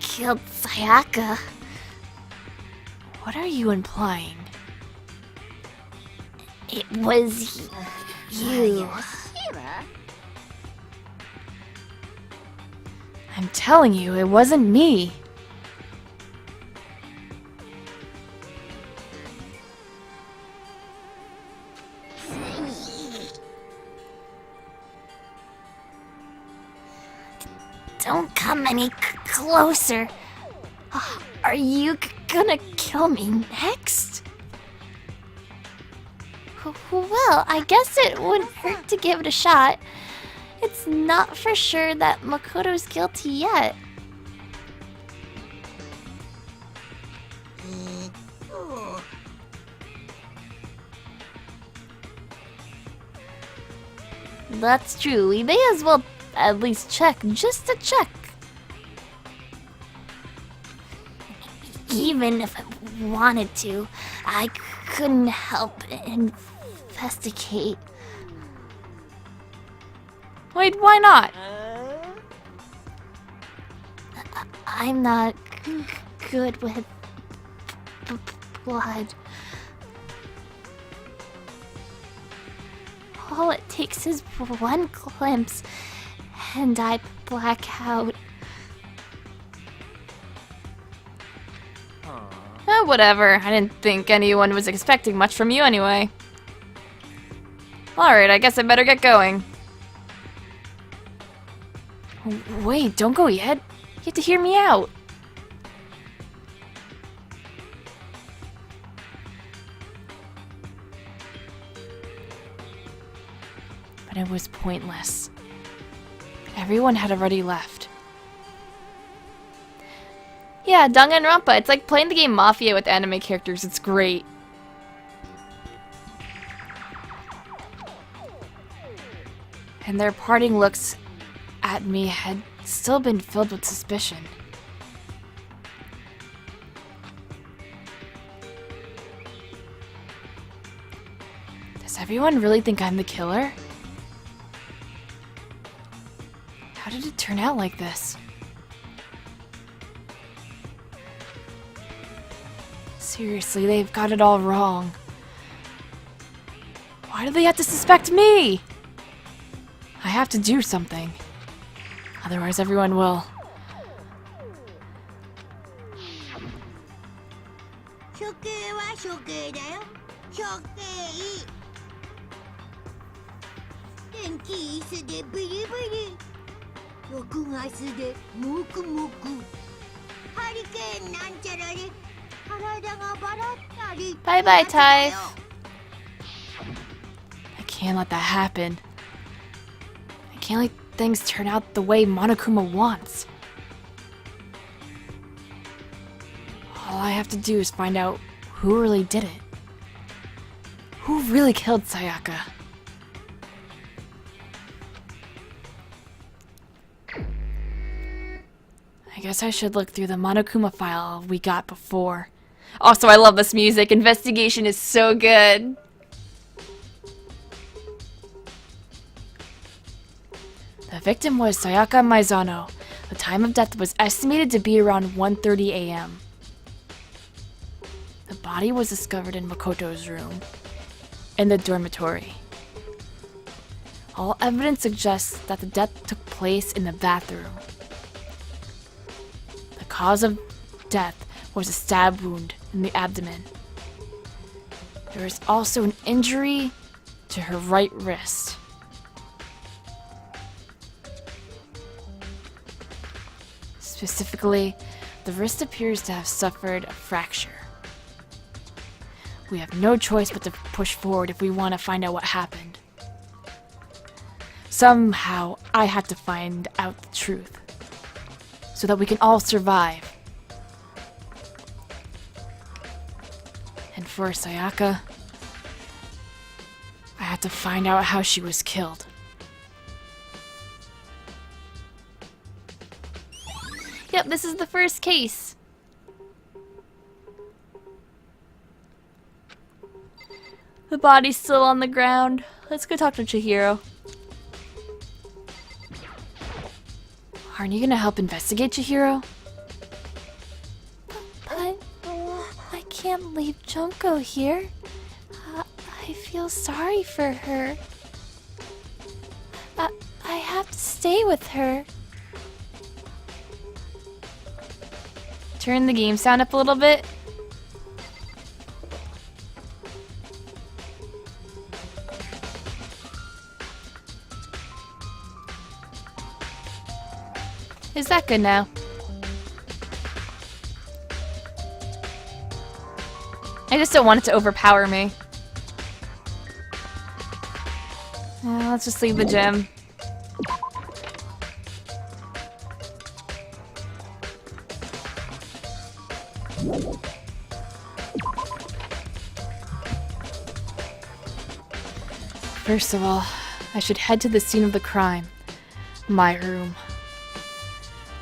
killed Sayaka. What are you implying? It was you. I'm telling you, it wasn't me. Don't come any closer. Are you gonna kill me next? Well, I guess it wouldn't hurt to give it a shot. It's not for sure that Makoto's guilty yet. That's true. We may as well at least check, just to check. Even if I wanted to, I couldn't help investigate. Wait, why not? I'm not good with blood. All it takes is one glimpse, and I black out. Whatever. I didn't think anyone was expecting much from you anyway. Alright, I guess I better get going. Wait, don't go yet. You have to hear me out. But it was pointless. Everyone had already left. Yeah, Danganronpa. It's like playing the game Mafia with anime characters. It's great. And their parting looks at me had still been filled with suspicion. Does everyone really think I'm the killer? How did it turn out like this? Seriously, they've got it all wrong. Why do they have to suspect me? I have to do something. Otherwise everyone will. 処刑は処刑だよ。処刑。天気椅子でビリビリ。6月でもくもく。ハリケーンなんちゃらで体がバラったり。Bye bye, Typh. I can't let that happen. I can't let things turn out the way Monokuma wants. All I have to do is find out who really did it. Who really killed Sayaka? I guess I should look through the Monokuma file we got before. Also, I love this music. Investigation is so good. The victim was Sayaka Maizano. The time of death was estimated to be around 1:30 a.m. The body was discovered in Makoto's room, in the dormitory. All evidence suggests that the death took place in the bathroom. The cause of death was a stab wound in the abdomen. There was also an injury to her right wrist. Specifically, the wrist appears to have suffered a fracture. We have no choice but to push forward if we want to find out what happened. Somehow, I have to find out the truth, so that we can all survive. And for Sayaka, I have to find out how she was killed. Yep, this is the first case. The body's still on the ground. Let's go talk to Chihiro. Aren't you gonna help investigate, Chihiro? But I can't leave Junko here. I feel sorry for her. I have to stay with her. Turn the game sound up a little bit. Is that good now? I just don't want it to overpower me. Let's just leave the gym. First of all, I should head to the scene of the crime. My room.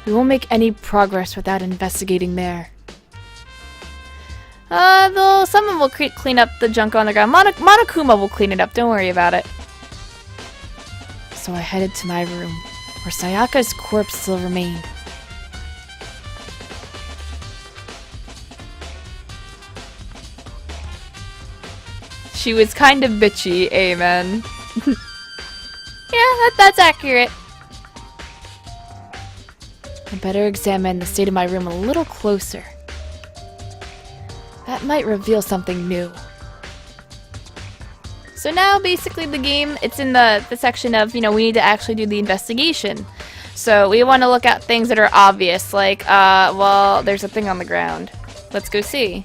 We won't make any progress without investigating there. Though someone will clean up the junk on the ground. Monokuma will clean it up, don't worry about it. So I headed to my room, where Sayaka's corpse still remained. She was kind of bitchy, amen. Yeah, that's accurate. I better examine the state of my room a little closer. That might reveal something new. So now, basically, the game, it's in the section of, we need to actually do the investigation. So we want to look at things that are obvious, like, well, there's a thing on the ground. Let's go see.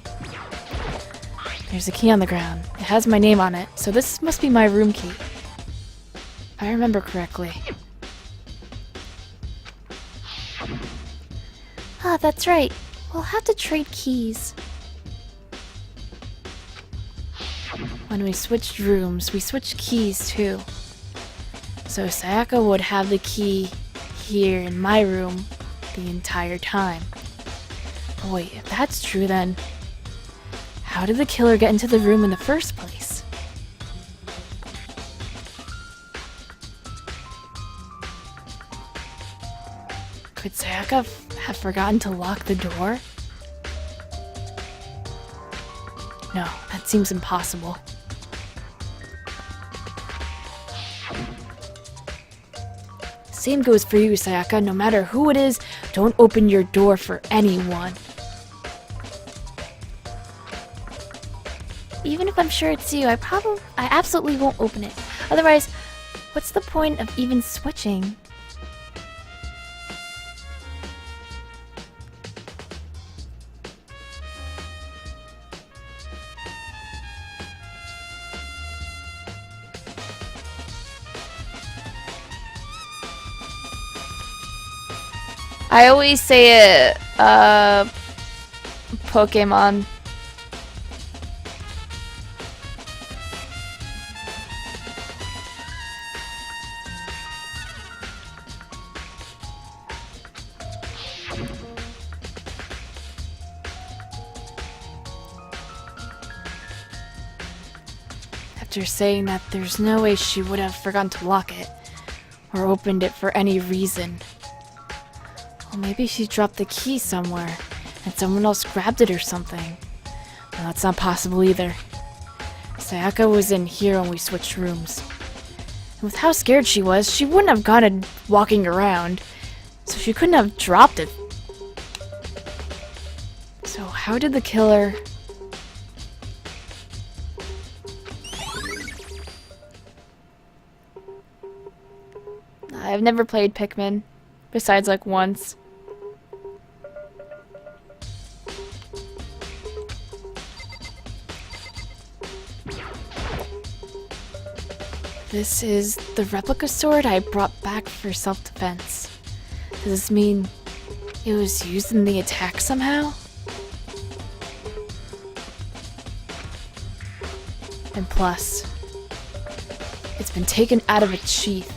There's a key on the ground. It has my name on it, so this must be my room key. If I remember correctly. Ah, that's right. We'll have to trade keys. When we switched rooms, we switched keys too. So Sayaka would have the key here in my room the entire time. But wait, if that's true, then how did the killer get into the room in the first place? Could Sayaka have forgotten to lock the door? No, that seems impossible. Same goes for you, Sayaka. No matter who it is, don't open your door for anyone. Even if I'm sure it's you, I absolutely won't open it. Otherwise, what's the point of even switching? I always say it, Pokemon. After saying that, there's no way she would have forgotten to lock it, or opened it for any reason. Well, maybe she dropped the key somewhere, and someone else grabbed it or something. No, that's not possible either. Sayaka was in here when we switched rooms. And with how scared she was, she wouldn't have gone walking around, so she couldn't have dropped it. So how did the killer... I've never played Pikmin, besides like once. This is the replica sword I brought back for self-defense. Does this mean it was used in the attack somehow? And plus, it's been taken out of its sheath.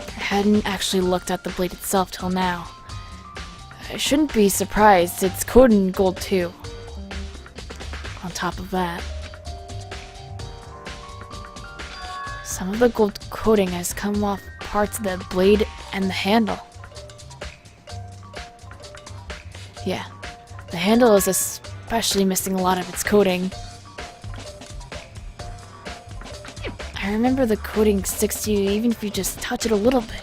I hadn't actually looked at the blade itself till now. I shouldn't be surprised, it's coated in gold too. On top of that, some of the gold coating has come off parts of the blade and the handle. Yeah, the handle is especially missing a lot of its coating. I remember the coating sticks to you even if you just touch it a little bit.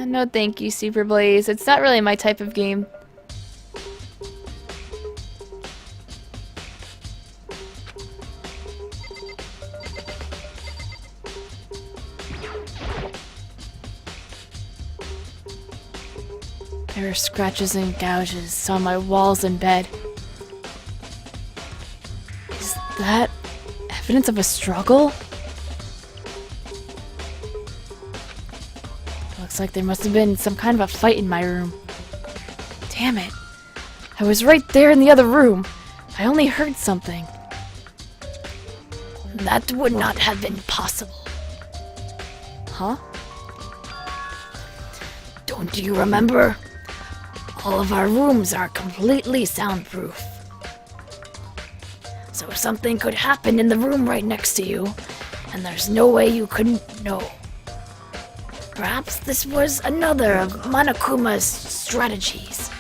No thank you, Super Blaze. It's not really my type of game. There are scratches and gouges on my walls and bed. Is that evidence of a struggle? Looks like there must have been some kind of a fight in my room. Damn it. I was right there in the other room. I only heard something. That would not have been possible. Huh? Don't you remember? All of our rooms are completely soundproof. So something could happen in the room right next to you, and there's no way you couldn't know. Perhaps this was another of Monokuma's strategies,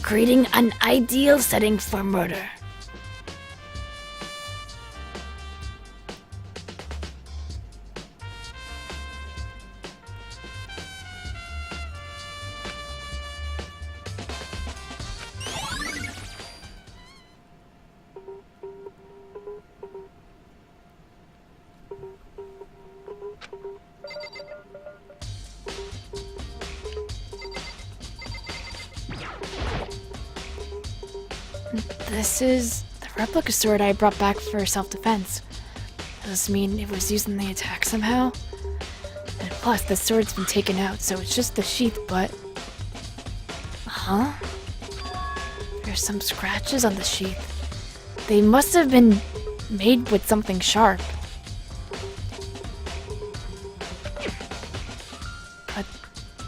creating an ideal setting for murder. this is the replica sword I brought back for self-defense. Does this mean it was used in the attack somehow? And plus, the sword's been taken out, so it's just the sheath, but... Huh? There's some scratches on the sheath. They must have been made with something sharp. But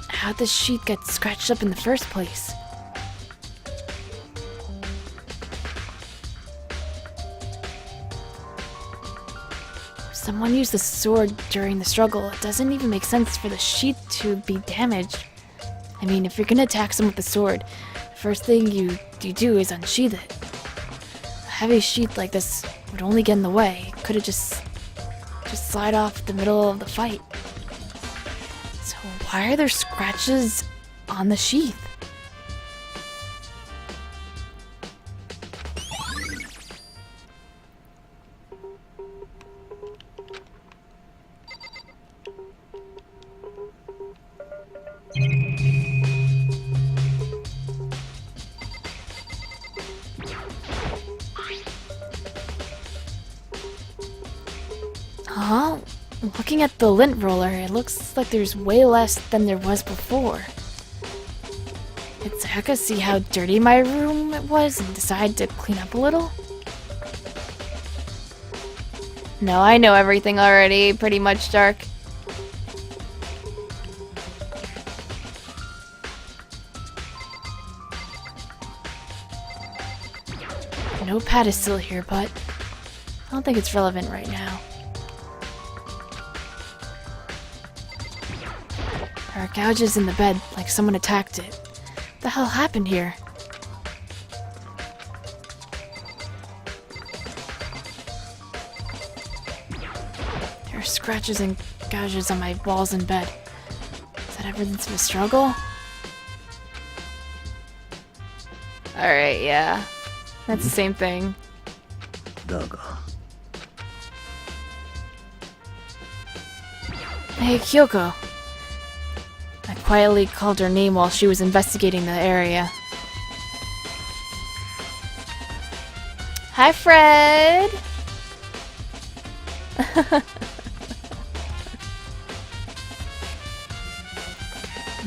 how'd the sheath get scratched up in the first place? Someone used the sword during the struggle. It doesn't even make sense for the sheath to be damaged. I mean, if you're gonna attack someone with the sword, the first thing you do is unsheath it. A heavy sheath like this would only get in the way. It could have just slide off the middle of the fight. So why are there scratches on the sheath? Huh? Looking at the lint roller, it looks like there's way less than there was before. Did Sayaka see how dirty my room was and decide to clean up a little? No, I know everything already. Pretty much, Dark. The notepad is still here, but I don't think it's relevant right now. There are gouges in the bed, like someone attacked it. What the hell happened here? There are scratches and gouges on my walls in bed. Is that evidence of a struggle? Alright, yeah. That's the same thing. だが Hey, Kyoko. I quietly called her name while she was investigating the area. Hi, Fred!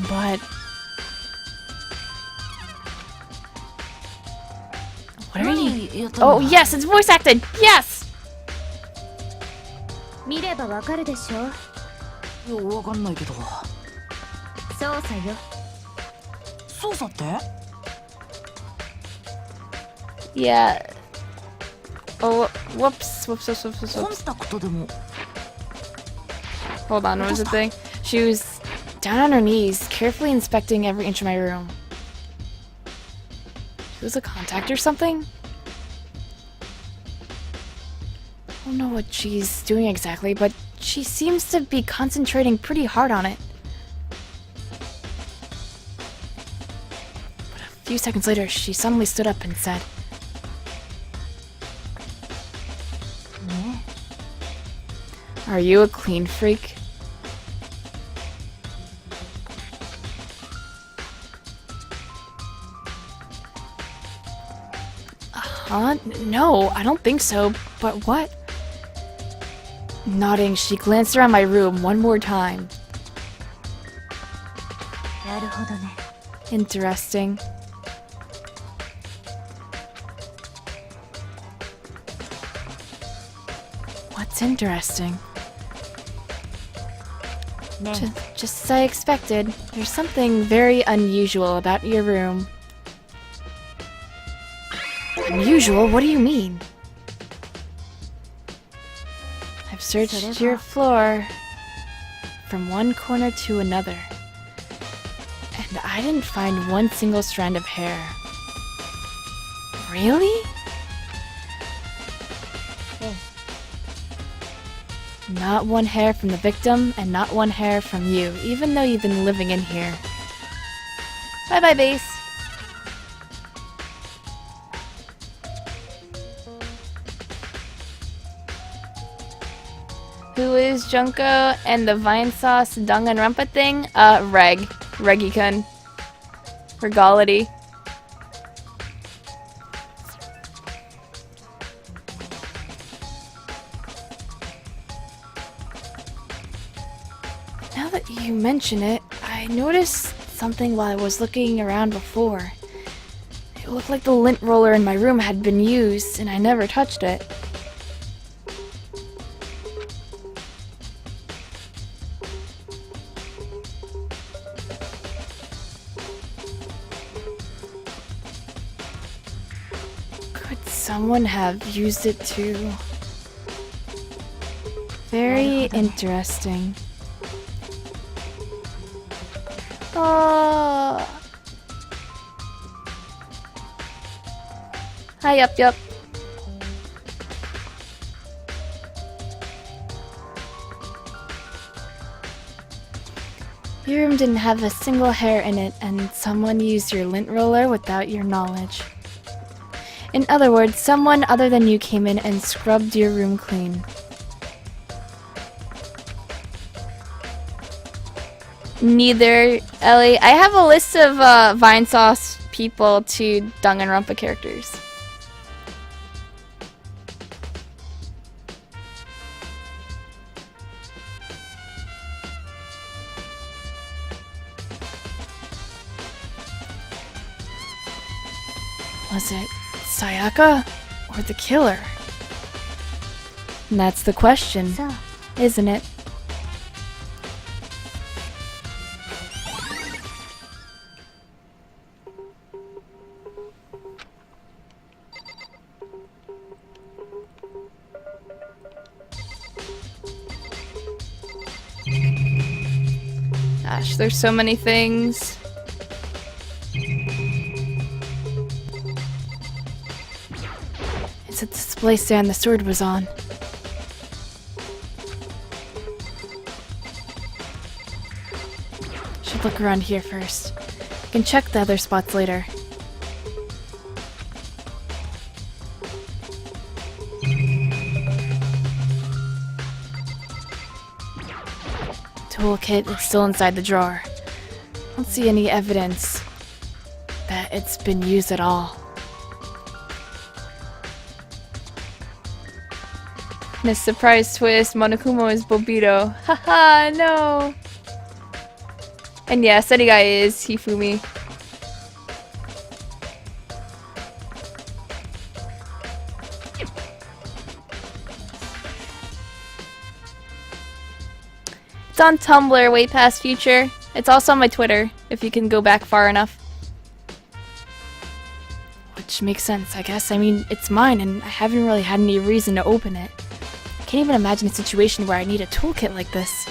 But... what are you... Oh, yes! It's voice acted! Yes! 見ればわかるでしょ。いや、わかんないけど。操作よ。操作って？ Yeah. Oh, whoops. コンタクトでも。 Hold on, what was the thing? She was down on her knees, carefully inspecting every inch of my room. She was a contact or something? I don't know what she's doing exactly, but she seems to be concentrating pretty hard on it. But a few seconds later, she suddenly stood up and said, Are you a clean freak? Huh? No, I don't think so. But what? Nodding, she glanced around my room one more time. なるほどね。 Interesting. What's interesting? ね。 Just as I expected, there's something very unusual about your room. Unusual? What do you mean? I've searched your floor from one corner to another, and I didn't find one single strand of hair. Really? Not one hair from the victim, and not one hair from you, even though you've been living in here. Bye-bye, base. Who is Junko and the Vinesauce Danganronpa thing? Reggie-kun. Regality. Now that you mention it, I noticed something while I was looking around before. It looked like the lint roller in my room had been used, and I never touched it. Could someone have used it too? Very interesting. Oh. Hi, yup. Your room didn't have a single hair in it, and someone used your lint roller without your knowledge. In other words, someone other than you came in and scrubbed your room clean. Neither, Ellie. I have a list of Vinesauce people to Danganronpa characters. Was it Sayaka or the killer? And that's the question, isn't it? Gosh, there's so many things. It's a display stand the sword was on. Should look around here first. I can check the other spots later. Toolkit is still inside the drawer. I don't see any evidence that it's been used at all. And a surprise twist, Monokumo is Bobito. Haha, no! And yeah, Senigai is Hifumi. It's on Tumblr, way past future. It's also on my Twitter, if you can go back far enough. Which makes sense, I guess. I mean, it's mine, and I haven't really had any reason to open it. I can't even imagine a situation where I need a toolkit like this.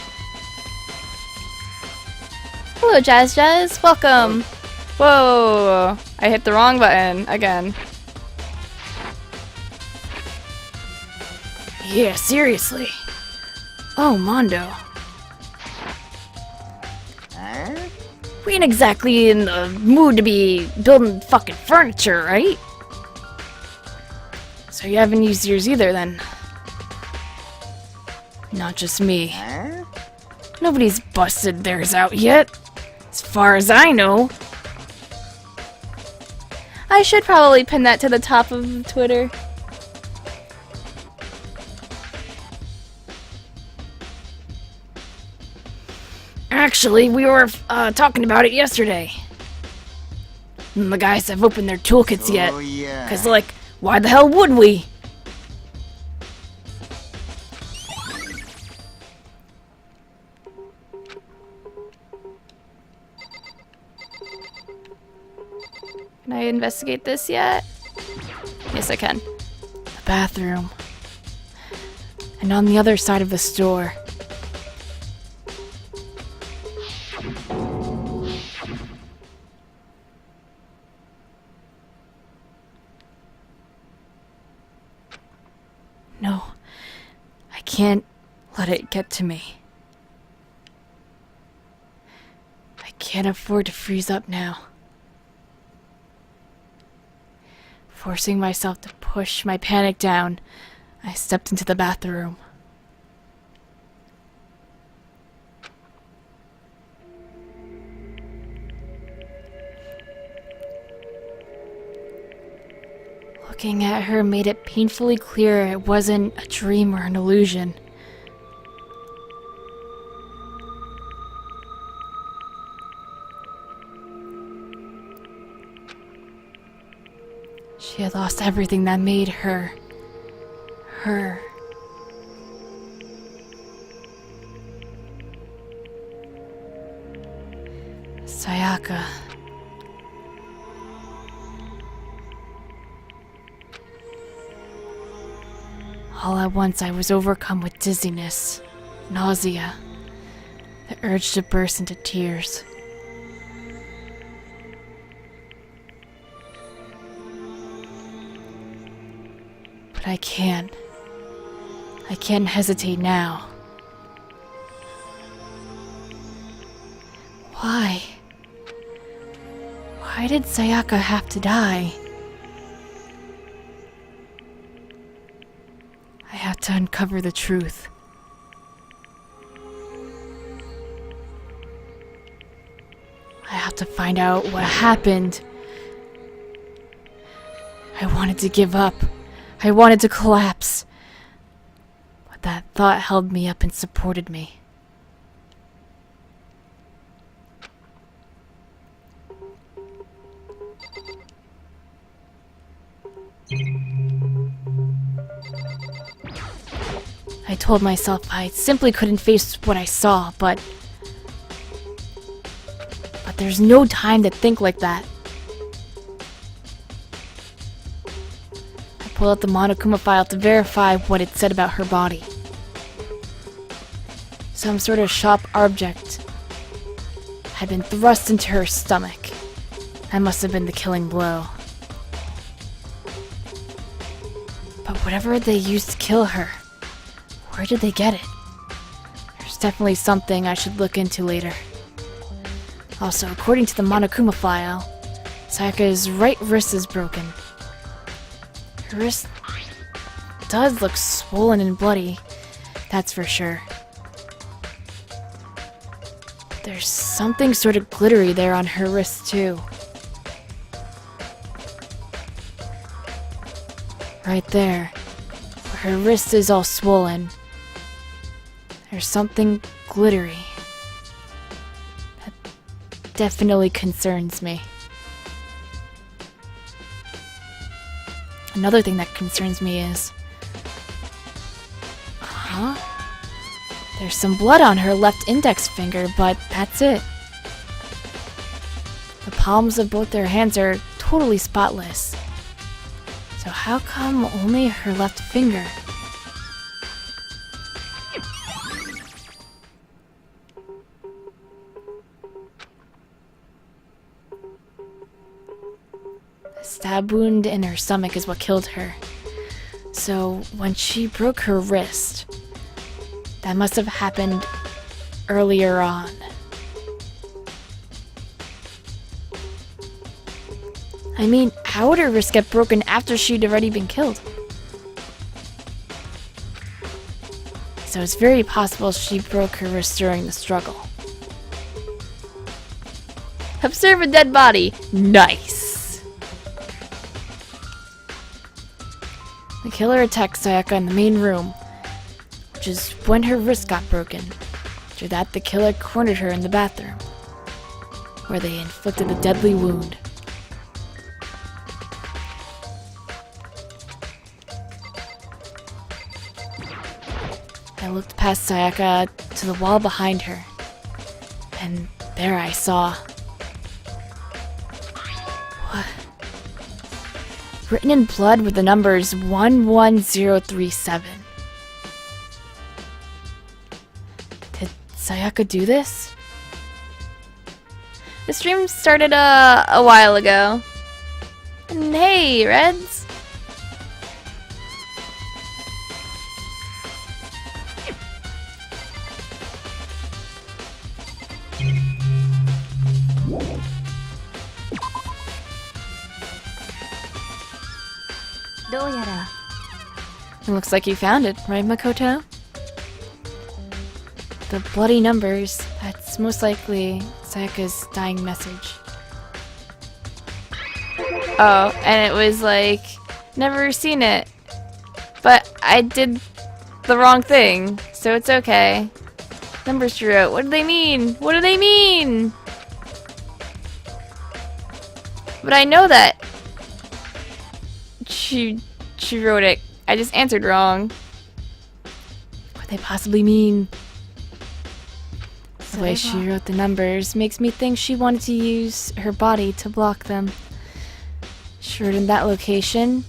Hello, Jazz. Welcome! Whoa! I hit the wrong button, again. Yeah, seriously. Oh, Mondo. We ain't exactly in the mood to be building fucking furniture, right? So you haven't used yours either, then? Not just me. Nobody's busted theirs out yet. As far as I know. I should probably pin that to the top of Twitter. Actually, we were talking about it yesterday. And the guys have opened their toolkits yet. Cause like, why the hell would we? Can I investigate this yet? Yes, I can. The bathroom. And on the other side of the store. No, I can't let it get to me. I can't afford to freeze up now. Forcing myself to push my panic down, I stepped into the bathroom. Looking at her made it painfully clear it wasn't a dream or an illusion. She had lost everything that made her. Her. Sayaka. All at once I was overcome with dizziness, nausea, the urge to burst into tears. But I can't. I can't hesitate now. Why? Why did Sayaka have to die? I have to uncover the truth. I have to find out what happened. I wanted to give up. I wanted to collapse. But that thought held me up and supported me. I told myself I simply couldn't face what I saw, but there's no time to think like that. I pulled out the Monokuma file to verify what it said about her body. Some sort of sharp object had been thrust into her stomach. That must have been the killing blow. But whatever they used to kill her, where did they get it? There's definitely something I should look into later. Also, according to the Monokuma file, Sayaka's right wrist is broken. Her wrist does look swollen and bloody, that's for sure. There's something sort of glittery there on her wrist too. Right there, where her wrist is all swollen. There's something glittery. That definitely concerns me. Another thing that concerns me is... There's some blood on her left index finger, but that's it. The palms of both their hands are totally spotless. So how come only her left finger? A stab wound in her stomach is what killed her. So when she broke her wrist, that must have happened earlier on. I mean, how would her wrist get broken after she'd already been killed? So it's very possible she broke her wrist during the struggle. Observe a dead body. Nice. The killer attacked Sayaka in the main room, which is when her wrist got broken. After that, the killer cornered her in the bathroom, where they inflicted a deadly wound. I looked past Sayaka to the wall behind her, and there I saw... What? Written in blood with the numbers 11037. Did Sayaka do this? The stream started a while ago. And hey, Reds. It looks like you found it, right, Makoto? The bloody numbers, that's most likely Sayaka's dying message. Oh, and it was like, never seen it. But I did the wrong thing, so it's okay. Numbers drew out. What do they mean? What do they mean? But I know that She wrote it. I just answered wrong. What they possibly mean? The way she wrote the numbers makes me think she wanted to use her body to block them. She wrote in that location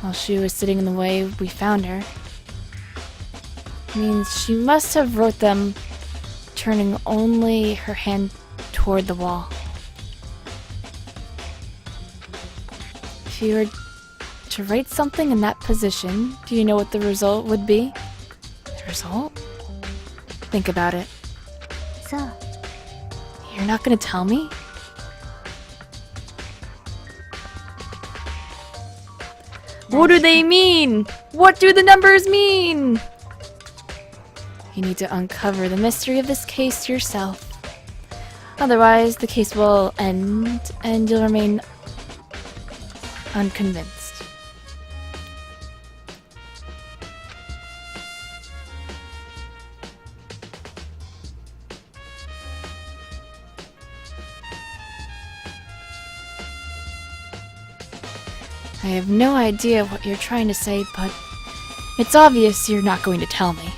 while she was sitting in the way we found her. Means she must have wrote them turning only her hand toward the wall. If you were to write something in that position, do you know what the result would be? The result? Think about it. そう You're not gonna tell me? What do they mean? What do the numbers mean? You need to uncover the mystery of this case yourself. Otherwise, the case will end and you'll remain unconvinced. I have no idea what you're trying to say, but it's obvious you're not going to tell me.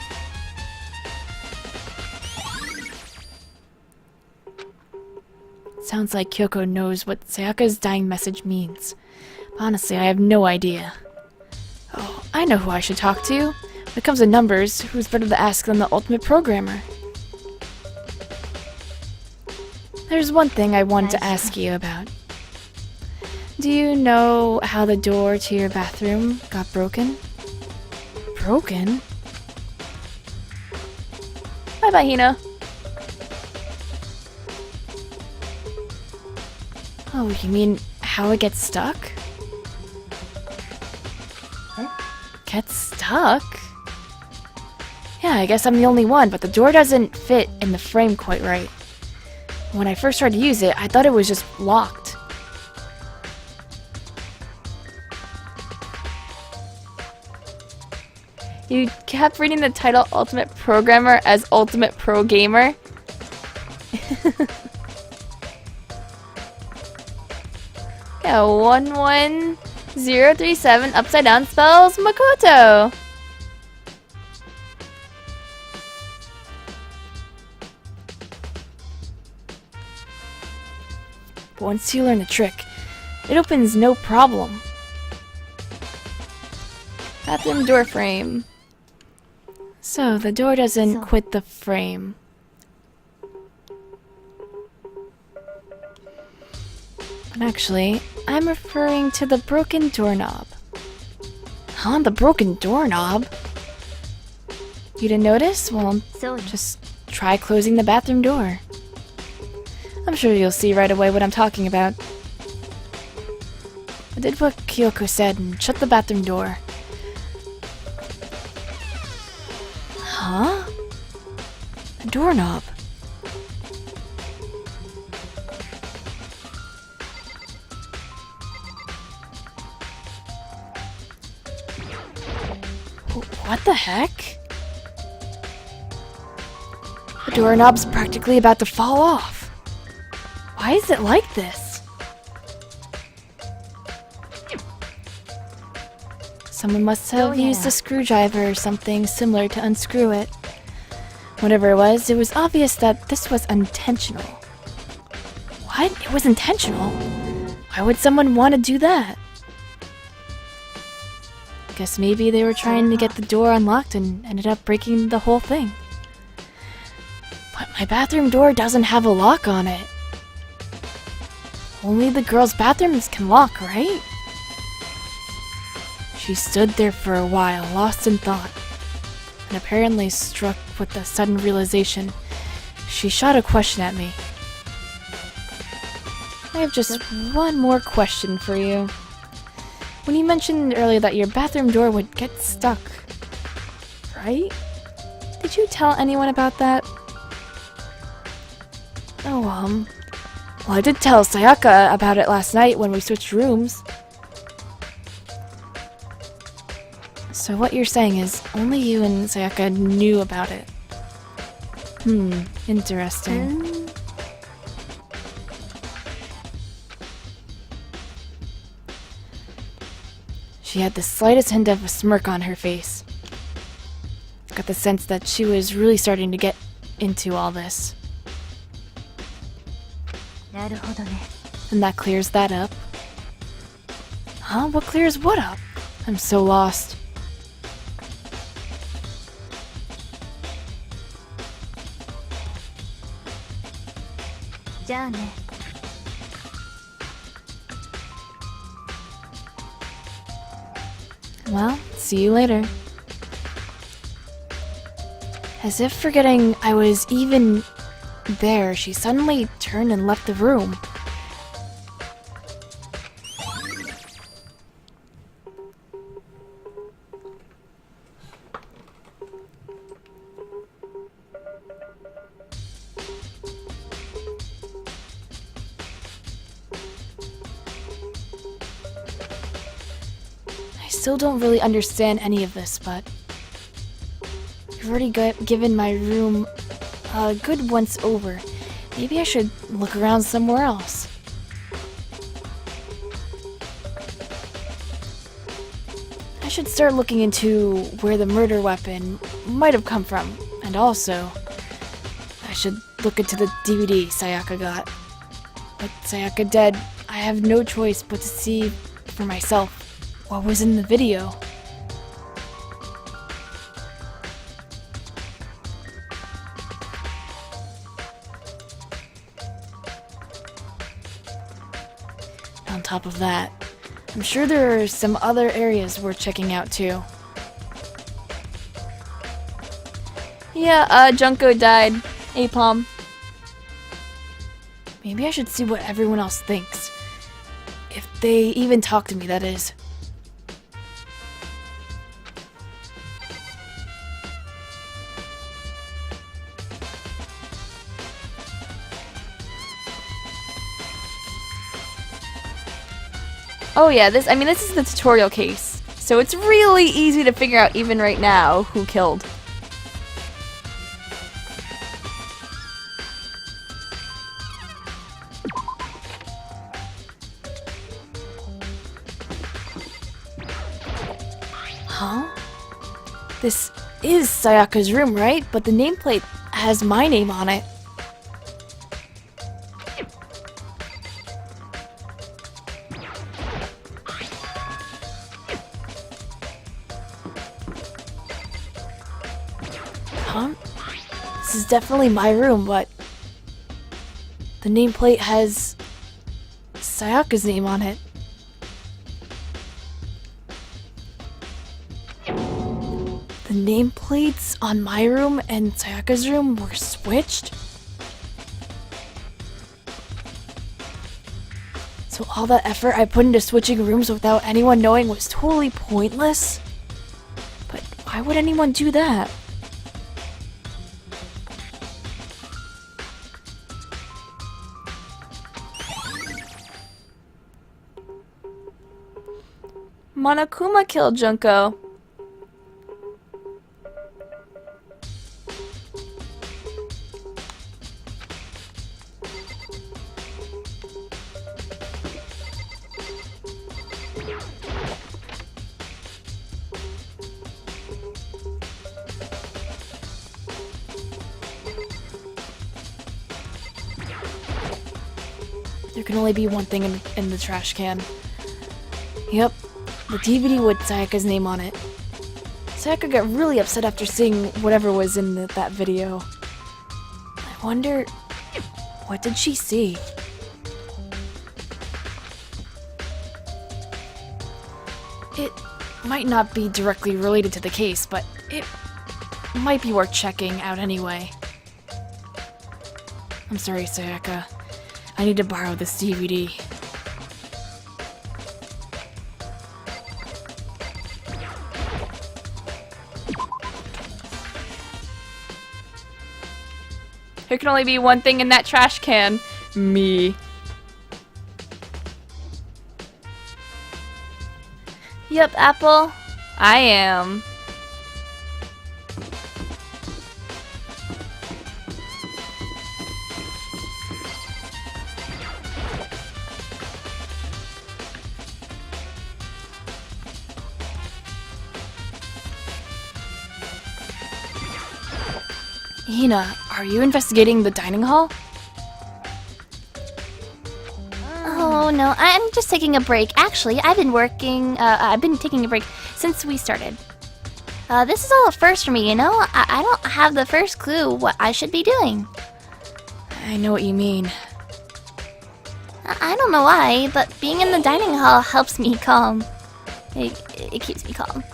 Sounds like Kyoko knows what Sayaka's dying message means. Honestly, I have no idea. Oh, I know who I should talk to. When it comes to numbers, who's better to ask than the ultimate programmer? There's one thing I wanted to ask you about. Do you know how the door to your bathroom got broken? Broken? Bye-bye, Hina. Oh, you mean how it gets stuck? Gets stuck? Yeah, I guess I'm the only one, but the door doesn't fit in the frame quite right. When I first tried to use it, I thought it was just locked. You kept reading the title Ultimate Programmer as Ultimate Pro Gamer. Yeah, 11037 upside down spells Makoto. But once you learn the trick, it opens no problem. Bathroom door frame. So, the door doesn't quit the frame. But actually, I'm referring to the broken doorknob. Huh? The broken doorknob? You didn't notice? Well, そうね just try closing the bathroom door. I'm sure you'll see right away what I'm talking about. I did what Kyoko said and shut the bathroom door. Huh? A doorknob. What the heck? The doorknob's practically about to fall off. Why is it like this? Someone must have used a screwdriver or something similar to unscrew it. Whatever it was obvious that this was intentional. What? It was intentional? Why would someone want to do that? Guess maybe they were trying to get the door unlocked and ended up breaking the whole thing. But my bathroom door doesn't have a lock on it. Only the girls' bathrooms can lock, right? She stood there for a while, lost in thought, and apparently struck with a sudden realization. She shot a question at me. I have just one more question for you. When you mentioned earlier that your bathroom door would get stuck, right? Did you tell anyone about that? Oh, well, I did tell Sayaka about it last night when we switched rooms. So what you're saying is only you and Sayaka knew about it. Interesting. She had the slightest hint of a smirk on her face. Got the sense that she was really starting to get into all this. なるほどね。 And that clears that up. Huh? What clears what up? I'm so lost. Well, see you later. As if forgetting I was even there, she suddenly turned and left the room. I still don't really understand any of this, but I've already given my room a good once over. Maybe I should look around somewhere else. I should start looking into where the murder weapon might have come from, and also I should look into the DVD Sayaka got. With Sayaka dead, I have no choice but to see for myself what was in the video. On top of that, I'm sure there are some other areas worth checking out too. Yeah, Junko died. Apom. Maybe I should see what everyone else thinks. If they even talk to me, that is. Oh yeah, this is the tutorial case. So it's really easy to figure out even right now who killed. Huh? This is Sayaka's room, right? But the nameplate has my name on it. Huh? This is definitely my room, but the nameplate has Sayaka's name on it. The nameplates on my room and Sayaka's room were switched? So all that effort I put into switching rooms without anyone knowing was totally pointless? But why would anyone do that? Monokuma killed Junko. There can only be one thing in the trash can. Yep, the DVD with Sayaka's name on it. Sayaka got really upset after seeing whatever was in that video. I wonder, what did she see? It might not be directly related to the case, but it might be worth checking out anyway. I'm sorry, Sayaka. I need to borrow this DVD. There can only be one thing in that trash can. Me. Yep, Apple. I am. Hina, are you investigating the dining hall? Oh no, I'm just taking a break. Actually, I've been taking a break since we started. This is all a first for me, you know? I don't have the first clue what I should be doing. I know what you mean. I don't know why, but being in the dining hall helps me calm. It keeps me calm.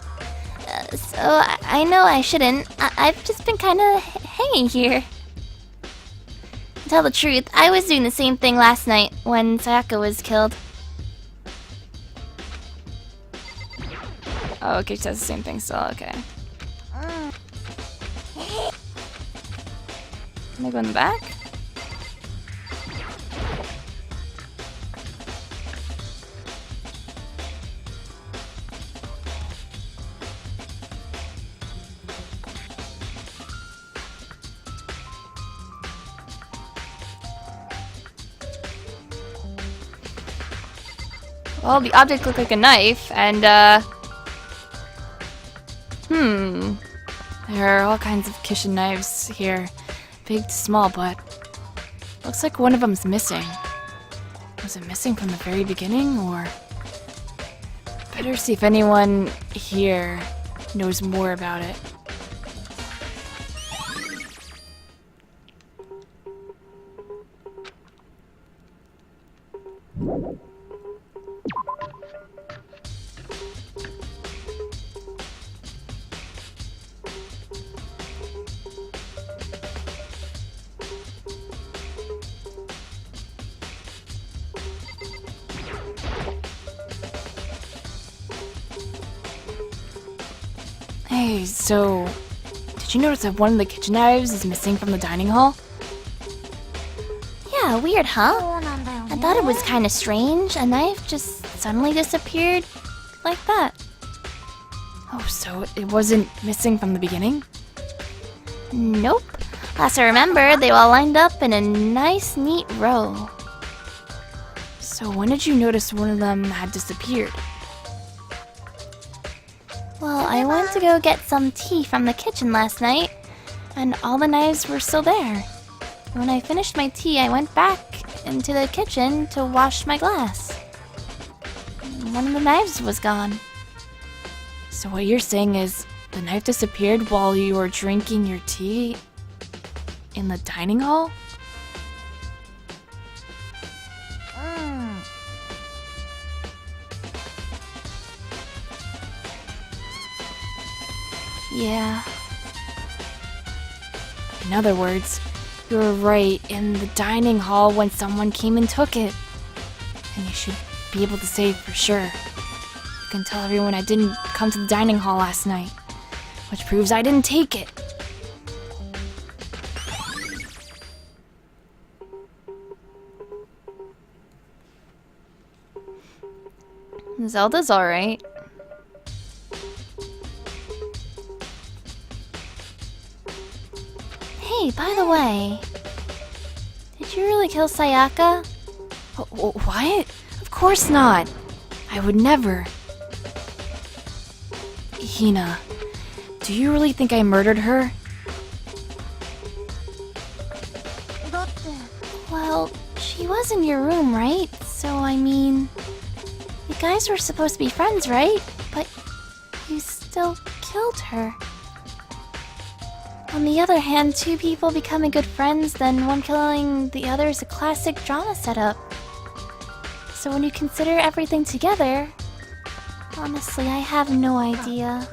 So I know I shouldn't. I've just been kind of hanging here. To tell the truth, I was doing the same thing last night when Sayaka was killed. Oh, okay, she says the same thing still, okay. Can I go in the back? Well, the object looked like a knife, and, there are all kinds of kitchen knives here. Big to small, but looks like one of them's missing. Was it missing from the very beginning, or? Better see if anyone here knows more about it. Hey, so, did you notice that one of the kitchen knives is missing from the dining hall? Yeah, weird, huh? I thought it was kind of strange. A knife just suddenly disappeared like that. Oh, so it wasn't missing from the beginning? Nope. Last I remember, they all lined up in a nice, neat row. So when did you notice one of them had disappeared? Well, I went to go get some tea from the kitchen last night, and all the knives were still there. When I finished my tea, I went back into the kitchen to wash my glass. One of the knives was gone. So what you're saying is the knife disappeared while you were drinking your tea in the dining hall? Yeah. In other words, you were right in the dining hall when someone came and took it. And you should be able to say for sure. You can tell everyone I didn't come to the dining hall last night, which proves I didn't take it. Zelda's alright. Hey, by the way, did you really kill Sayaka? What? Of course not. I would never. Hina, do you really think I murdered her? Well, she was in your room, right? So, I mean, you guys were supposed to be friends, right? But you still killed her. On the other hand, two people becoming good friends, then one killing the other is a classic drama setup. So when you consider everything together, honestly, I have no idea.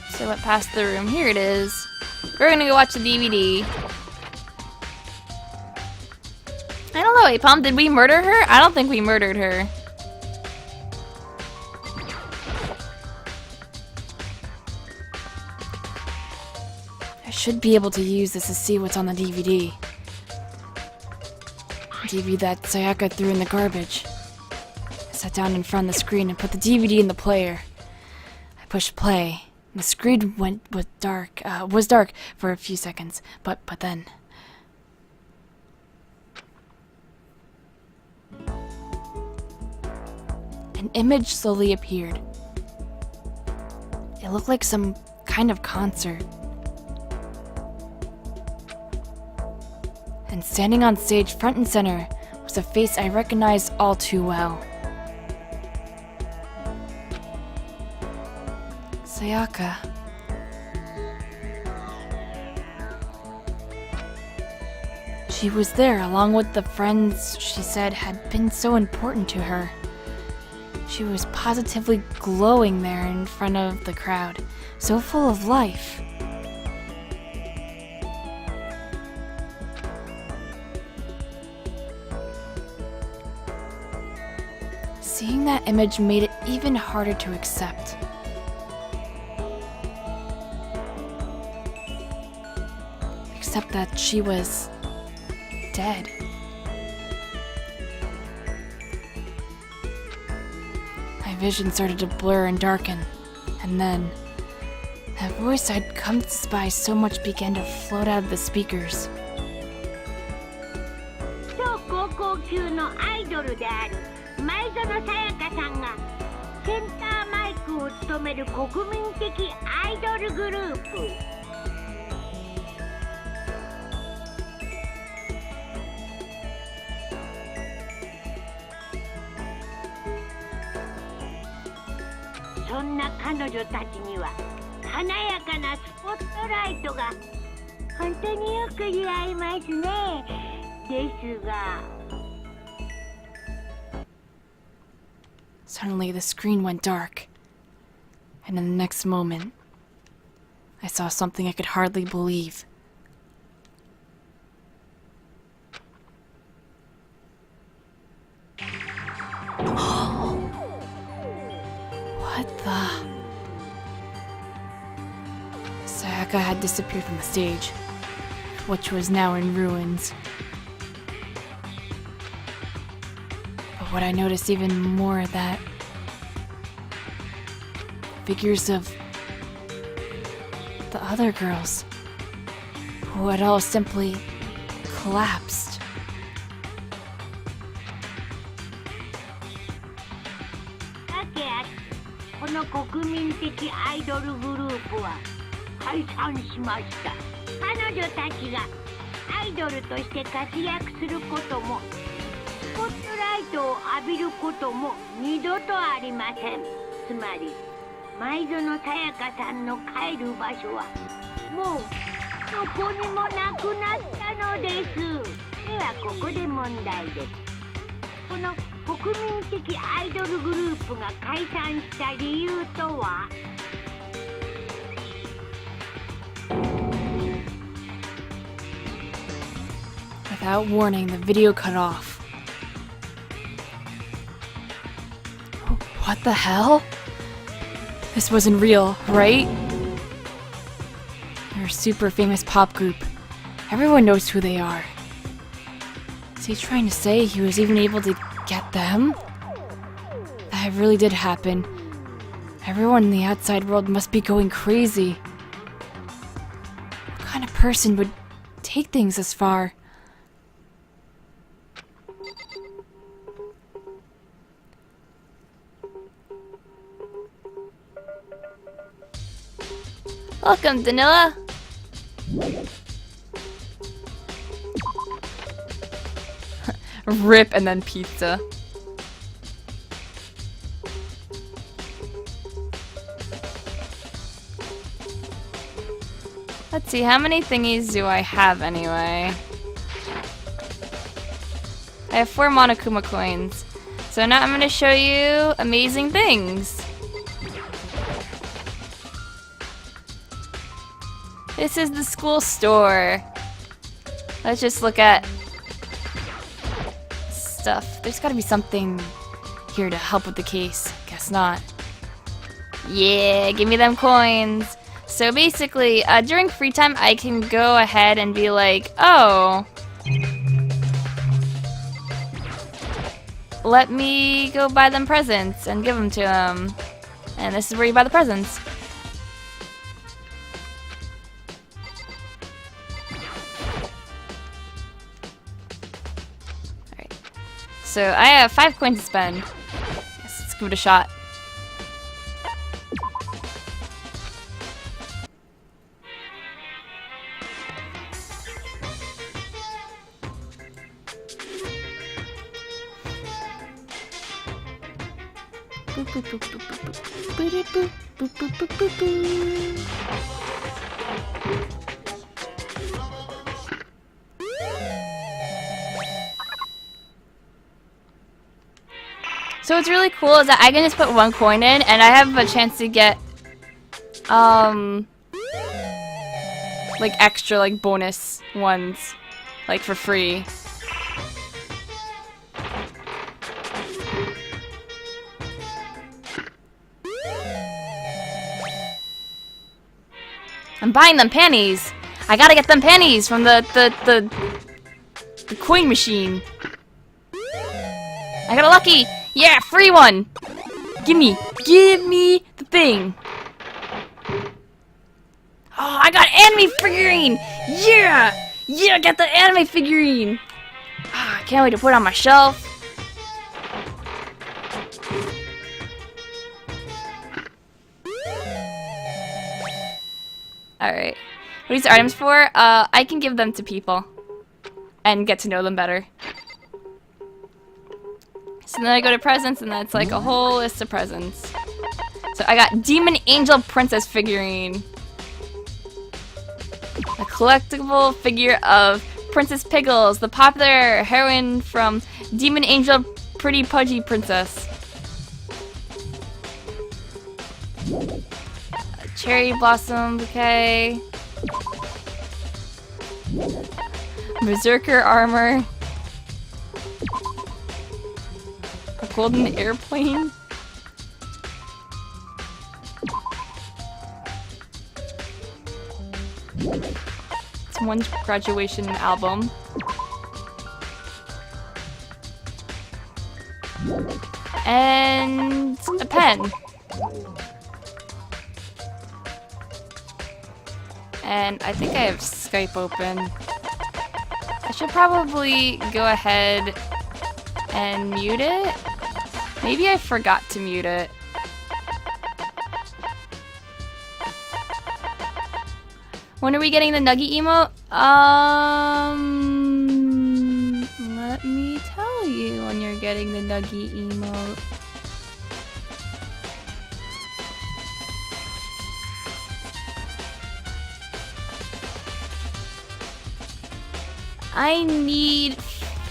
So I went past the room. Here it is. We're gonna go watch the DVD. wait, Palm, did we murder her? I don't think we murdered her. I should be able to use this to see what's on the DVD. DVD that Sayaka threw in the garbage. I sat down in front of the screen and put the DVD in the player. I pushed play. The screen was dark for a few seconds, but then an image slowly appeared. It looked like some kind of concert. And standing on stage front and center was a face I recognized all too well. Sayaka. She was there along with the friends she said had been so important to her. She was positively glowing there in front of the crowd, so full of life. Seeing that image made it even harder to accept. Except that she was dead. My vision started to blur and darken, and then that voice I'd come to despise so much began to float out of the speakers. 超高校級のアイドルである前園さやかさんがセンターマイクを務める国民的アイドルグループ。そんな彼女たちには華やかなスポットライトが本当によく似合いますね。ですが。Suddenly, the screen went dark, and in the next moment, I saw something I could hardly believe. What the? Sayaka had disappeared from the stage, which was now in ruins. But what I noticed even more that figures of the other girls who had all simply collapsed. But この国民的アイドルグループは解散しました。彼女たちがアイドルとして活躍することもスポットライトを浴びることも二度とありません。つまり前園さやかさんの帰る場所はもうどこにもなくなったのです。ではここで問題です。この国民的アイドルグループが解散した理由とは？ Without warning, the video cut off. What the hell? This wasn't real, right? They're a super famous pop group. Everyone knows who they are. Is he trying to say he was even able to get them? That really did happen. Everyone in the outside world must be going crazy. What kind of person would take things this far? Welcome, Danila. Rip and then pizza. Let's see, how many thingies do I have anyway? I have 4 Monokuma coins. So now I'm gonna show you amazing things. This is the school store. Let's just look at stuff. There's gotta be something here to help with the case. Guess not. Yeah, give me them coins. So basically, during free time, I can go ahead and be like, oh, let me go buy them presents and give them to them. And this is where you buy the presents. Alright. So I have 5 coins to spend. Let's give it a shot. So what's really cool is that I can just put 1 coin in and I have a chance to get like extra like bonus ones like for free. I'm buying them panties. I gotta get them panties from the coin machine. I got a lucky. Yeah, free one. Give me the thing. Oh, I got anime figurine. Yeah, I got the anime figurine. Ah, I can't wait to put it on my shelf. Alright. What are these items for? I can give them to people. And get to know them better. So then I go to presents and that's like a whole list of presents. So I got Demon Angel Princess figurine. A collectible figure of Princess Pickles, the popular heroine from Demon Angel Pretty Pudgy Princess. Cherry Blossom Bouquet. Berserker Armor. A golden airplane. It's one graduation album. And a pen. And I think I have Skype open. I should probably go ahead and mute it. Maybe I forgot to mute it. When are we getting the Nugget emote? Let me tell you when you're getting the Nugget emote. I need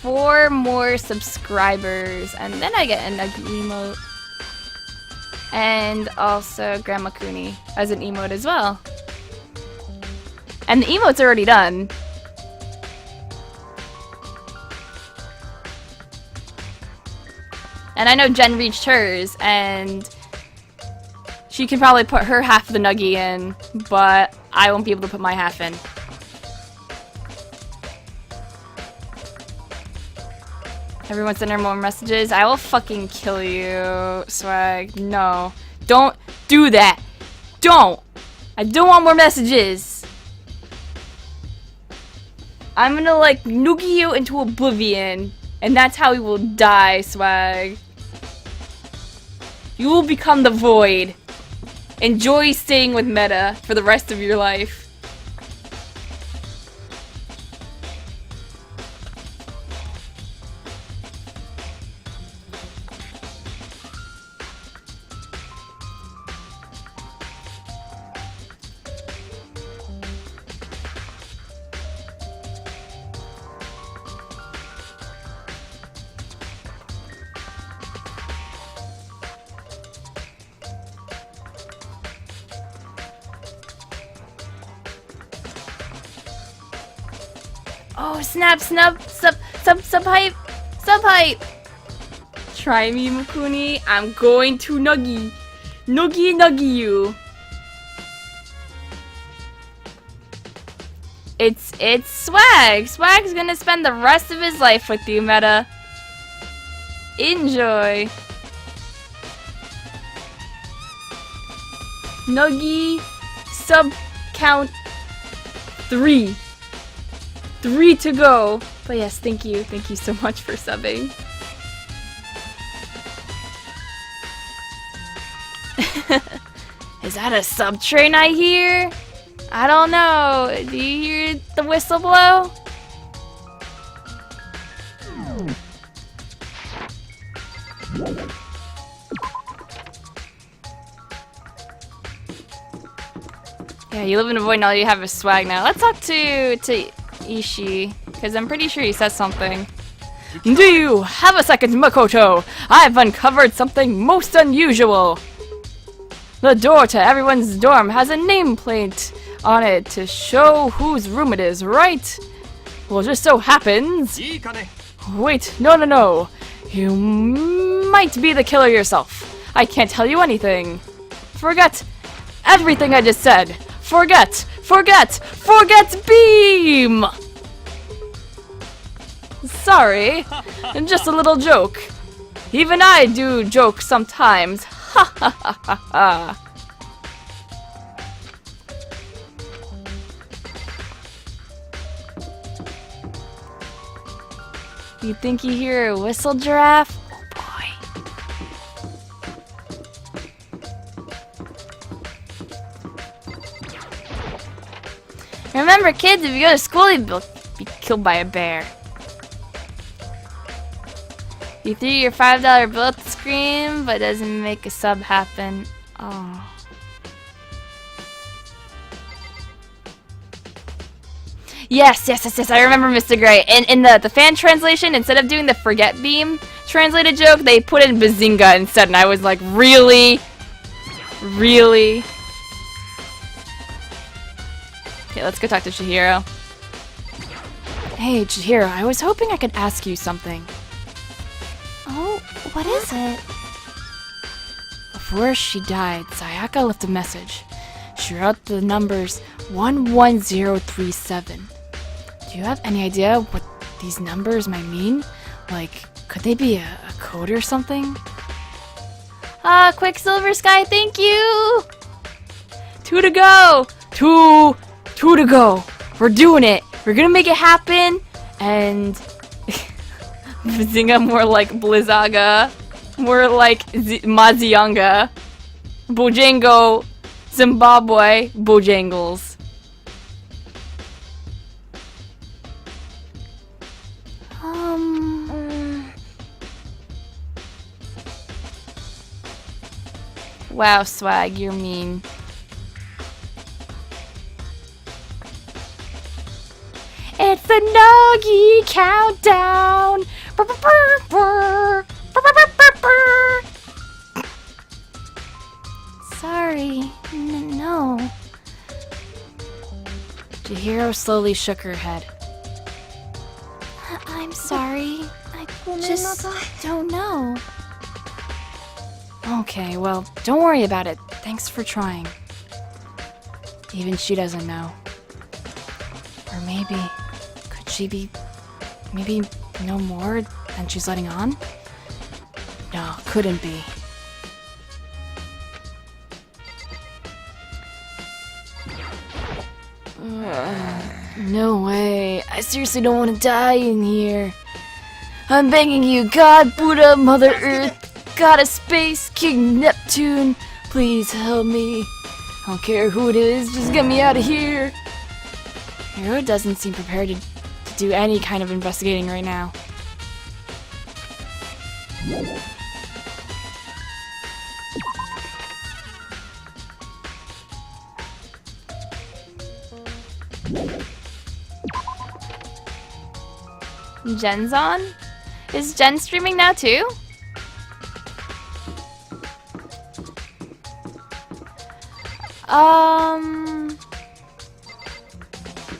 4 more subscribers, and then I get a Nugget emote. And also Grandma Cooney as an emote as well. And the emote's already done. And I know Jen reached hers, and she can probably put her half of the Nugget in, but I won't be able to put my half in. Everyone send her more messages. I will fucking kill you, Swag. No. Don't do that. Don't. I don't want more messages. I'm gonna, like, nuke you into oblivion. And that's how you will die, Swag. You will become the void. Enjoy staying with Meta for the rest of your life. Oh, snap, snap, sub hype, Sub hype! Try me, Imakuni. I'm going to nuggy. Nuggy you. It's Swag. Swag's gonna spend the rest of his life with you, Meta. Enjoy. Nuggy sub count 3. 3 to go. But yes, thank you. Thank you so much for subbing. Is that a sub train I hear? I don't know. Do you hear the whistle blow? Yeah, you live in a void and all you have is swag now. Let's talk to Ishii, because I'm pretty sure he says something. Do you have a second, Makoto? I've uncovered something most unusual. The door to everyone's dorm has a nameplate on it to show whose room it is, right? Well, just so happens... Wait, no. You might be the killer yourself. I can't tell you anything. Forget everything I just said. Forget beam! Sorry, just a little joke. Even I do joke sometimes. Ha ha ha ha ha. You think you hear a whistle, Giraffe? Oh boy. Remember, kids, if you go to school, you'll be killed by a bear. You threw your $5 bill at the screen, but doesn't make a sub happen. Oh. Yes, I remember Mr. Gray. In the fan translation, instead of doing the forget beam translated joke, they put in Bazinga instead, and I was like, really? Really? Okay, let's go talk to Chihiro. Hey, Chihiro, I was hoping I could ask you something. Oh, what is it? Before she died, Sayaka left a message. She wrote the numbers 11037. Do you have any idea what these numbers might mean? Like, could they be a code or something? Quicksilver Sky, thank you! 2 to go! Two to go! We're doing it! We're gonna make it happen! And... Bazinga more like Blizzaga. More like Mazianga. Bojango, Zimbabwe, Bojangles. Wow, Swag, you're mean. It's the Nuggy countdown. Sorry, no. Chihiro slowly shook her head. I'm sorry. I just don't know. Okay, well, don't worry about it. Thanks for trying. Even she doesn't know. Or maybe, could she be, maybe no more than she's letting on? No, couldn't be. No way. I seriously don't want to die in here. I'm begging you, God, Buddha, Mother Earth, Goddess Space, King Neptune, please help me. I don't care who it is, just get me out of here. Hiro doesn't seem prepared to do any kind of investigating right now. Jen's on? Is Jen streaming now too?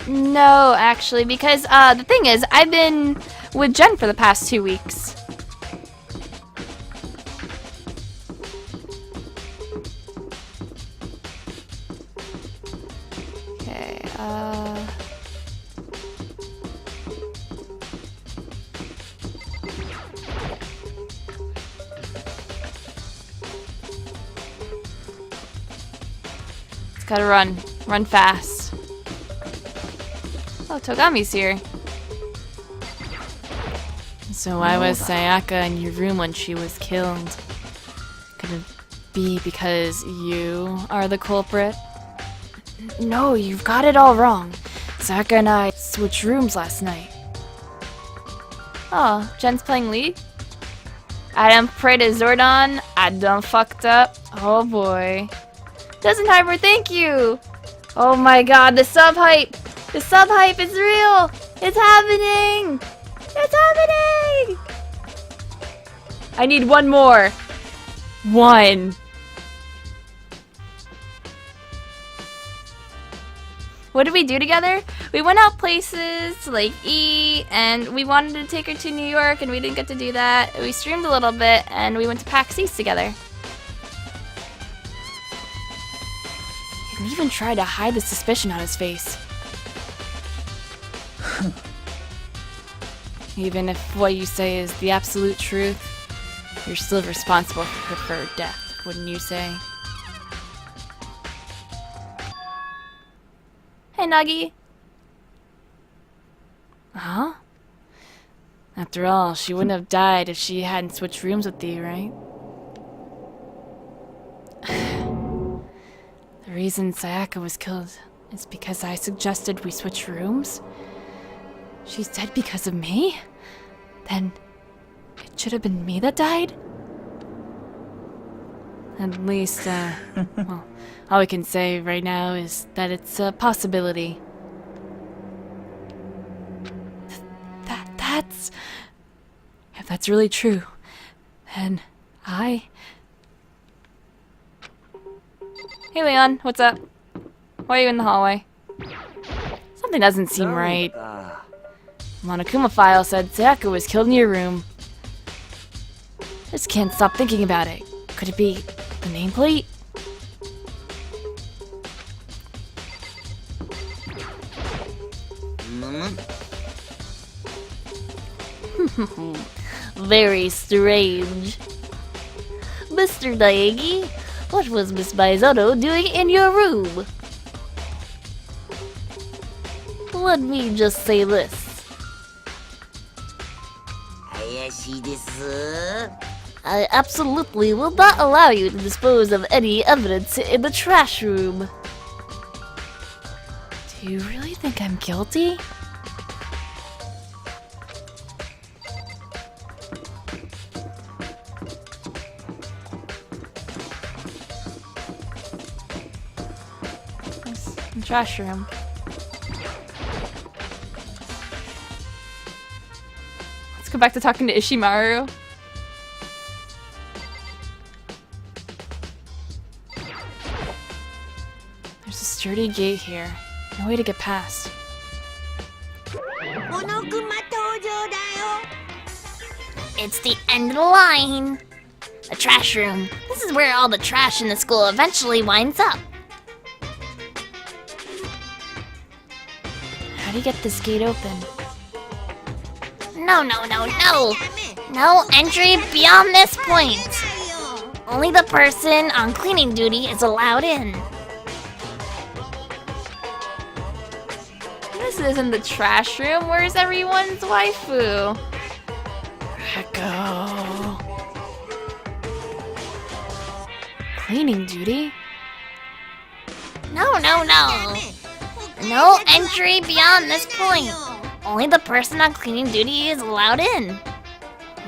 No, actually, because the thing is, I've been with Jen for the past 2 weeks. Okay, gotta run. Run fast. Oh, Togami's here. So why was Sayaka in your room when she was killed? Could it be because you are the culprit? No, you've got it all wrong. Sayaka and I switched rooms last night. Oh, Jen's playing League? I done prayed to Zordon. I done fucked up. Oh boy. Doesn't Hyper, thank you! Oh my god, the sub hype! The sub hype is real! It's happening! It's happening! I need one more. One. What did we do together? We went out places to like eat, and we wanted to take her to New York, and we didn't get to do that. We streamed a little bit, and we went to PAX East together. And even tried to hide the suspicion on his face. Even if what you say is the absolute truth, you're still responsible for her death, wouldn't you say? Hey, Nagi. Huh? After all, she wouldn't have died if she hadn't switched rooms with you, right? The reason Sayaka was killed is because I suggested we switch rooms? She's dead because of me? Then it should have been me that died? At least, well, all we can say right now is that it's a possibility. That's... If that's really true, then I... Hey, Leon. What's up? Why are you in the hallway? Something doesn't seem right. Monokuma file said Sayaka was killed in your room. Just can't stop thinking about it. Could it be the nameplate? Very strange. Mr. Naegi, what was Miss Maizono doing in your room? Let me just say this. I absolutely will not allow you to dispose of any evidence in the trash room. Do you really think I'm guilty? In the trash room. Let's go back to talking to Ishimaru. There's a sturdy gate here. No way to get past. It's the end of the line. The trash room. This is where all the trash in the school eventually winds up. How do you get this gate open? No. No entry beyond this point. Only the person on cleaning duty is allowed in. This isn't the trash room. Where's everyone's waifu? Echo. Cleaning duty? No. No entry beyond this point. Only the person on cleaning duty is allowed in.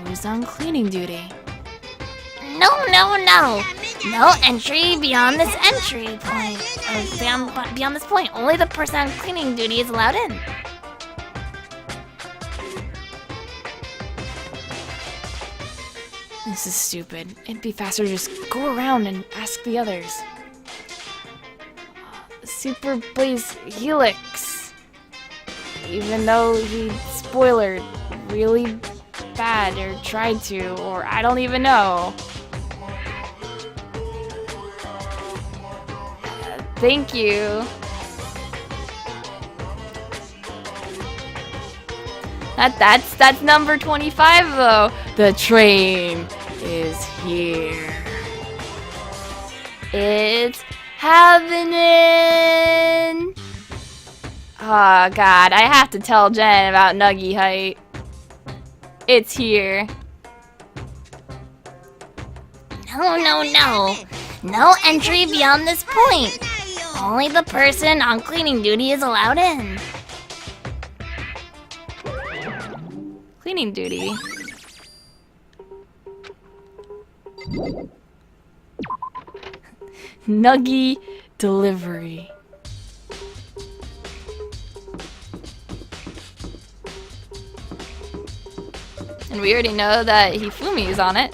Who's on cleaning duty? No. No entry beyond this entry point. Beyond this point. Only the person on cleaning duty is allowed in. This is stupid. It'd be faster to just go around and ask the others. Super Blaze Helix. even though he spoilered really bad or tried to, or I don't even know. Thank you. That's number 25 though. The train is here. It's happening. Oh god, I have to tell Jen about Nuggy Height. It's here. No. No entry beyond this point. Only the person on cleaning duty is allowed in. Cleaning duty. Nuggy delivery. And we already know that Hifumi is on it.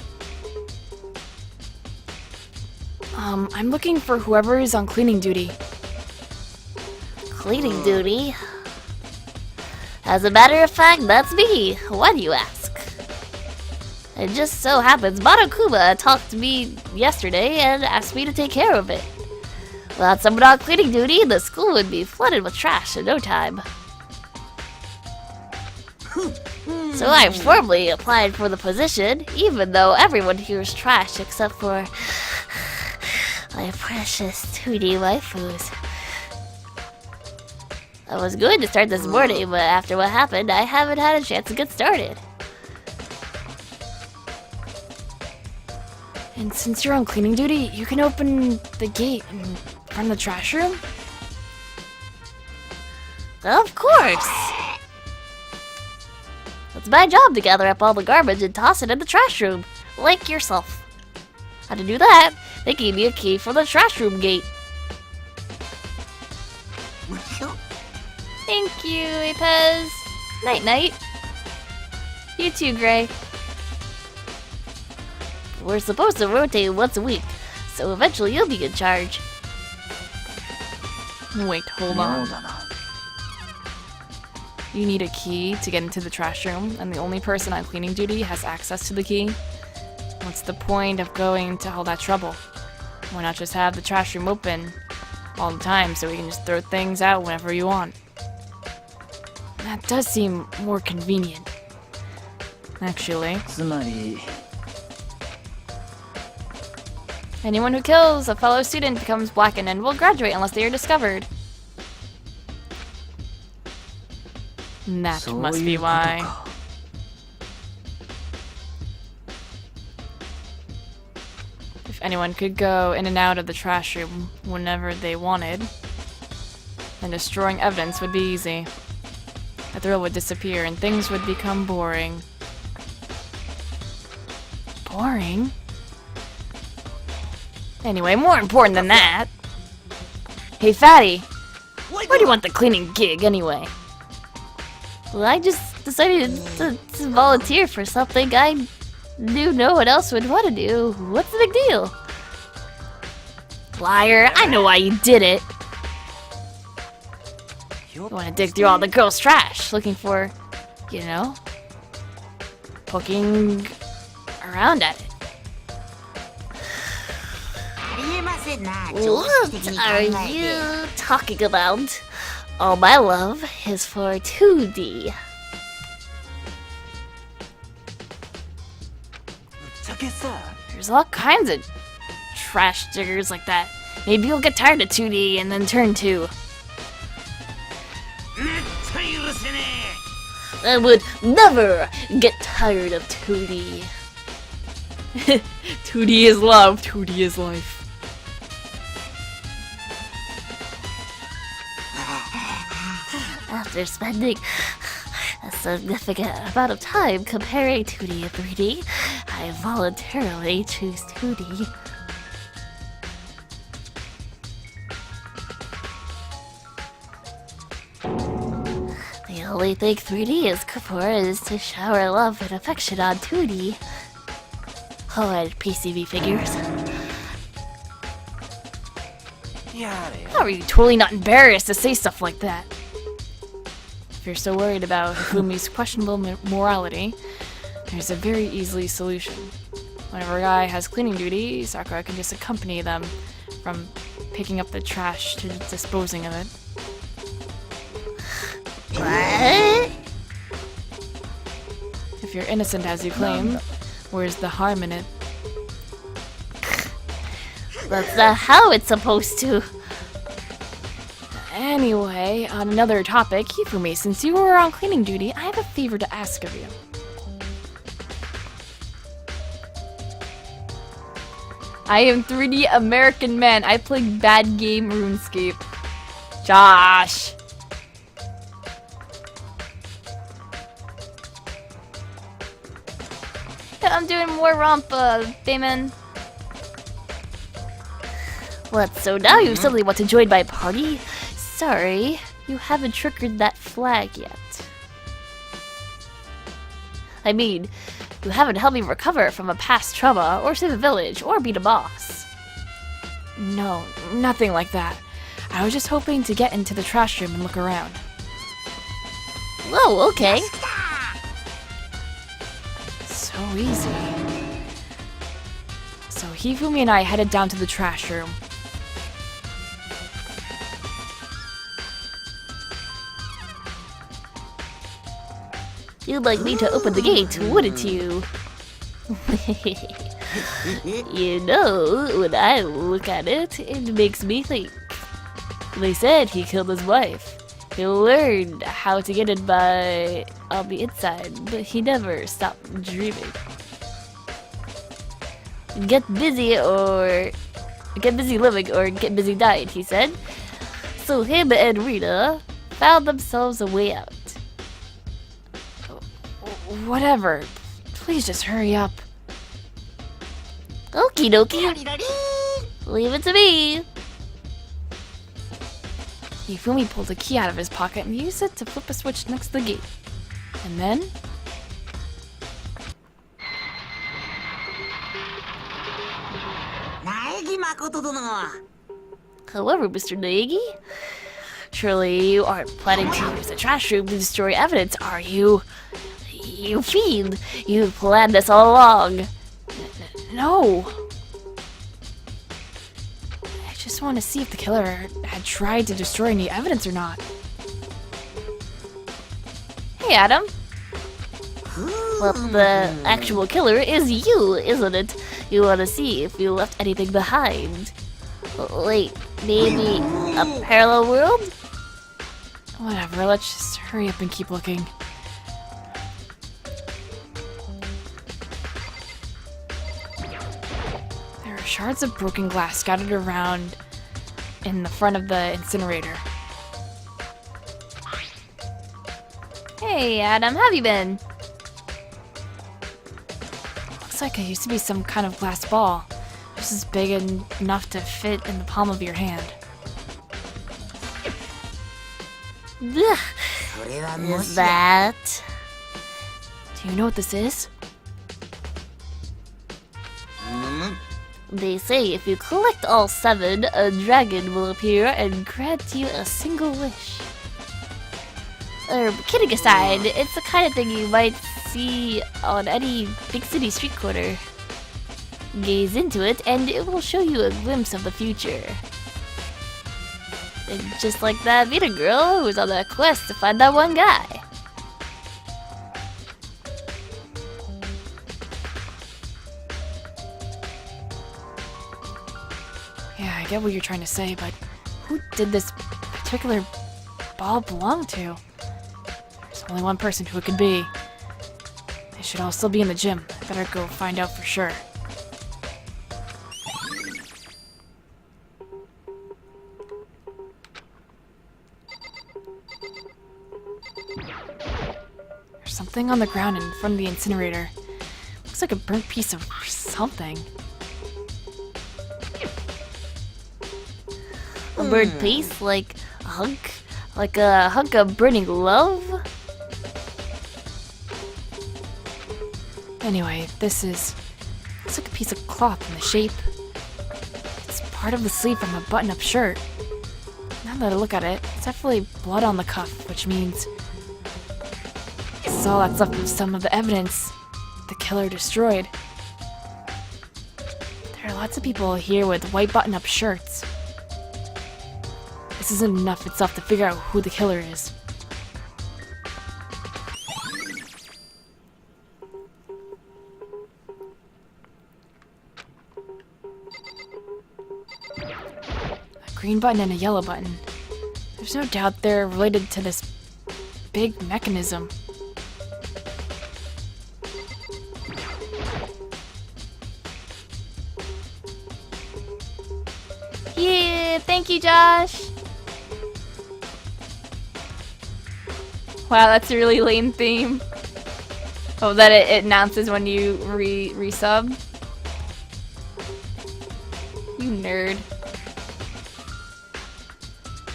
I'm looking for whoever is on cleaning duty. Cleaning duty? As a matter of fact, that's me. Why do you ask? It just so happens Monokuma talked to me yesterday and asked me to take care of it. Without someone on cleaning duty, the school would be flooded with trash in no time. So I formally applied for the position, even though everyone here is trash except for my precious 2D waifus. I was going to start this morning, but after what happened, I haven't had a chance to get started. And since you're on cleaning duty, you can open the gate and run the trash room? Of course! It's my job to gather up all the garbage and toss it in the trash room, like yourself. How to do that? They gave me a key for the trash room gate. Thank you, Apez. Night night. You too, Gray. We're supposed to rotate once a week, so eventually you'll be in charge. Wait, hold on. You need a key to get into the trash room, and the only person on cleaning duty has access to the key. What's the point of going to all that trouble? Why not just have the trash room open all the time so we can just throw things out whenever you want? That does seem more convenient. Actually. つまり Anyone who kills a fellow student becomes blackened and will graduate unless they are discovered. And that must be why. If anyone could go in and out of the trash room whenever they wanted, then destroying evidence would be easy. The thrill would disappear and things would become boring. Boring? Anyway, more important than that. Hey, Fatty! Why do you want the cleaning gig anyway? Well, I just decided to volunteer for something I knew no one else would want to do. What's the big deal? Liar, I know why you did it. You want to dig through all the girls' trash, looking for, you know, poking around at it. What are you talking about? All my love is for 2D. There's all kinds of trash diggers like that. Maybe you'll get tired of 2D and then turn to. I would never get tired of 2D. 2D is love, 2D is life. After spending a significant amount of time comparing 2D and 3D, I voluntarily choose 2D. The only thing 3D is good for is to shower love and affection on 2D. Oh, and PCB figures. How are you totally not embarrassed to say stuff like that? If you're so worried about Hifumi's questionable morality, there's a very easy solution. Whenever a guy has cleaning duty, Sakura can just accompany them from picking up the trash to disposing of it. What? If you're innocent as you claim, where's the harm in it? That's not how it's supposed to. Anyway, on another topic, Hifumi, since you were on cleaning duty, I have a favor to ask of you. I am 3D American man. I play bad game RuneScape. Josh! I'm doing more Rompa, Damon. What, so now you suddenly want to join my party? Sorry, you haven't triggered that flag yet. I mean, you haven't helped me recover from a past trauma, or save a village, or beat a boss. No, nothing like that. I was just hoping to get into the trash room and look around. Oh, okay. So easy. So Hifumi and I headed down to the trash room. You'd like me to open the gate, wouldn't you? You know, when I look at it, it makes me think. They said he killed his wife. He learned how to get it on the inside, but he never stopped dreaming. Get busy living or get busy dying, he said. So him and Rita found themselves a way out. Whatever. Please just hurry up. Okie dokie. Leave it to me. Hifumi pulled a key out of his pocket and used it to flip a switch next to the gate. And then... However, Mr. Naegi, surely you aren't planning to use the trash room to destroy evidence, are you? You fiend! You planned this all along. No! I just want to see if the killer had tried to destroy any evidence or not. Hey, Adam. Well, the actual killer is you, isn't it? You want to see if you left anything behind. Wait, maybe a parallel world? Whatever, let's just hurry up and keep looking. There are shards of broken glass scattered around in the front of the incinerator. Hey, Adam, how have you been? Looks like it used to be some kind of glass ball. Just as big and enough to fit in the palm of your hand. Ugh. Is that? Do you know what this is? They say if you collect all 7, a dragon will appear and grant you a single wish. Kidding aside, it's the kind of thing you might see on any big city street corner. Gaze into it and it will show you a glimpse of the future. And just like that Vita girl who was on that quest to find that one guy. Yeah, I get what you're trying to say, but who did this particular ball belong to? There's only one person who it could be. They should all still be in the gym. I better go find out for sure. There's something on the ground in front of the incinerator. Looks like a burnt piece of something. A burnt piece? Like a hunk? Like a hunk of burning love? Anyway, this looks like a piece of cloth in the shape. It's part of the sleeve from a button-up shirt. Now that I look at it, it's definitely blood on the cuff, which means Guess all that's left is some of the evidence the killer destroyed. There are lots of people here with white button-up shirts. This isn't enough itself to figure out who the killer is. A green button and a yellow button. There's no doubt they're related to this big mechanism. Yeah, thank you, Josh. Wow, that's a really lame theme. Oh, that it announces when you resub. You nerd.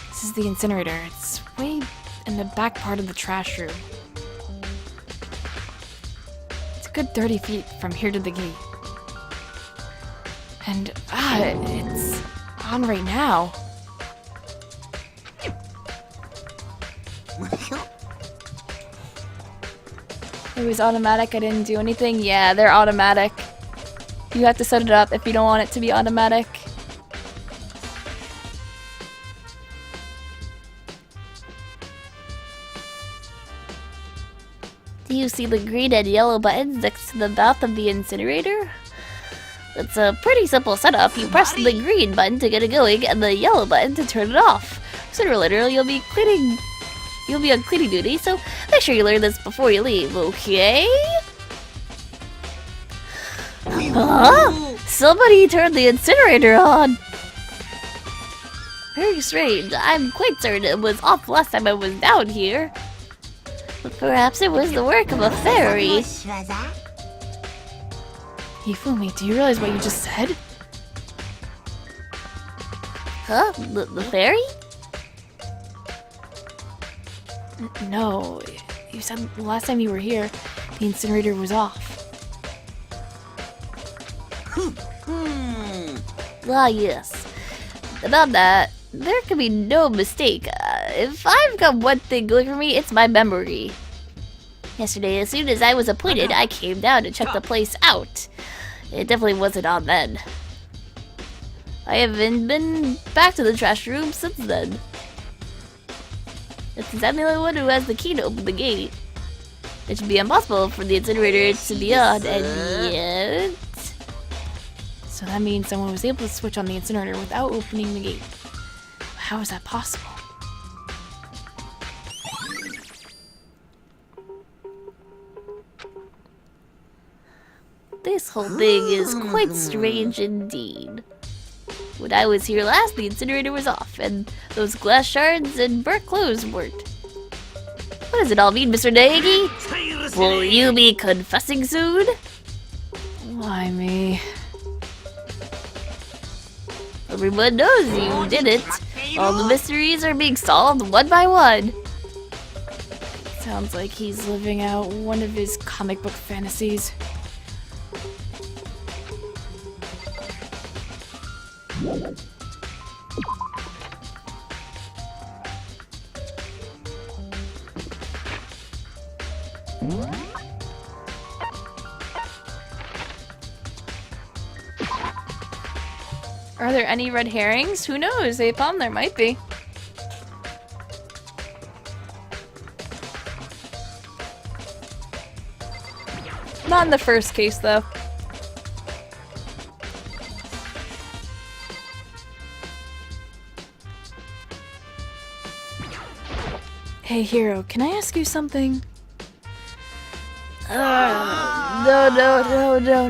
This is the incinerator. It's way in the back part of the trash room. It's a good 30 feet from here to the gate. And, it's on right now. It was automatic, I didn't do anything. Yeah, they're automatic. You have to set it up if you don't want it to be automatic. Do you see the green and yellow buttons next to the mouth of the incinerator? It's a pretty simple setup. You press the green button to get it going and the yellow button to turn it off. Sooner or later, you'll be on cleaning duty, so make sure you learn this before you leave, okay? Huh? Somebody turned the incinerator on! Very strange. I'm quite certain it was off last time I was down here. But perhaps it was the work of a fairy. Hifumi, do you realize what you just said? Huh? The fairy? No. You said the last time you were here, the incinerator was off. Ah, yes. About that, there can be no mistake. If I've got one thing going for me, it's my memory. Yesterday, as soon as I was appointed, I came down to check the place out. It definitely wasn't on then. I haven't been back to the trash room since then. Since I'm the only one who has the key to open the gate, it should be impossible for the incinerator to be on, and yet... So that means someone was able to switch on the incinerator without opening the gate. How is that possible? This whole thing is quite strange indeed. When I was here last, the incinerator was off, and those glass shards and burnt clothes weren't. What does it all mean, Mr. Naegi? Will you be confessing soon? Why me? Everyone knows you did it. All the mysteries are being solved one by one. Sounds like he's living out one of his comic book fantasies. Are there any red herrings? Who knows? Apom, there might be. Not in the first case, though. Hey, Hero, can I ask you something?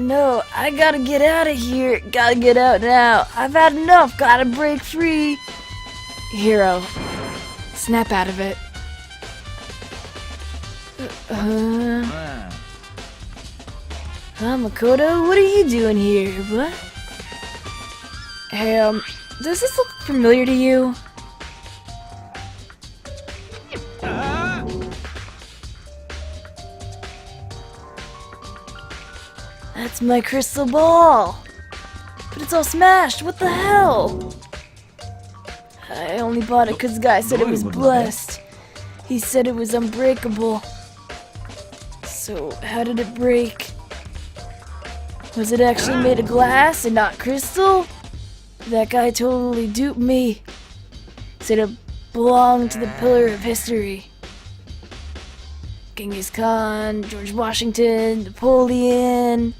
No. I gotta get out of here. Gotta get out now. I've had enough. Gotta break free. Hero, snap out of it. Makoto, what are you doing here? What? Hey, does this look familiar to you? That's my crystal ball. But it's all smashed. What the hell? I only bought it because the guy said it was blessed. He said it was unbreakable. So, how did it break? Was it actually made of glass and not crystal? That guy totally duped me. Said it belonged to the pillar of history. Genghis Khan, George Washington, Napoleon.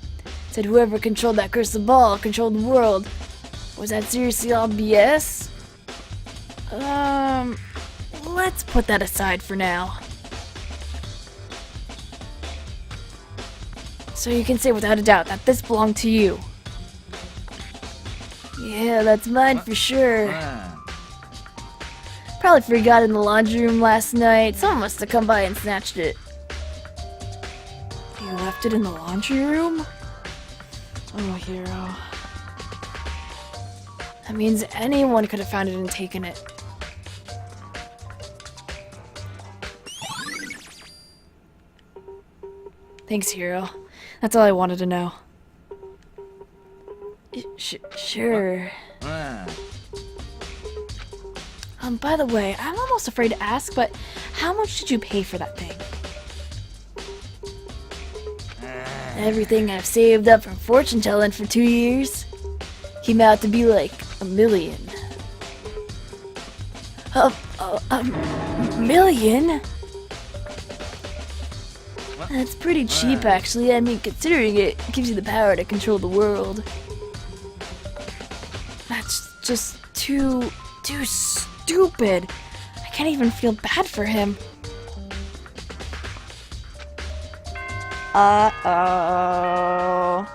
Said whoever controlled that crystal ball controlled the world. Was that seriously all BS? Let's put that aside for now. So you can say without a doubt that this belonged to you. Yeah, that's mine for sure. Probably forgot in the laundry room last night. Someone must have come by and snatched it. You left it in the laundry room? Oh, hero. That means anyone could have found it and taken it. Thanks, hero. That's all I wanted to know. Sure. By the way, I'm almost afraid to ask, but how much did you pay for that thing? Everything I've saved up from fortune telling for 2 years came out to be like $1 million. A million? That's pretty cheap, actually. I mean, considering it gives you the power to control the world. That's just too stupid. I can't even feel bad for him. Uh-oh.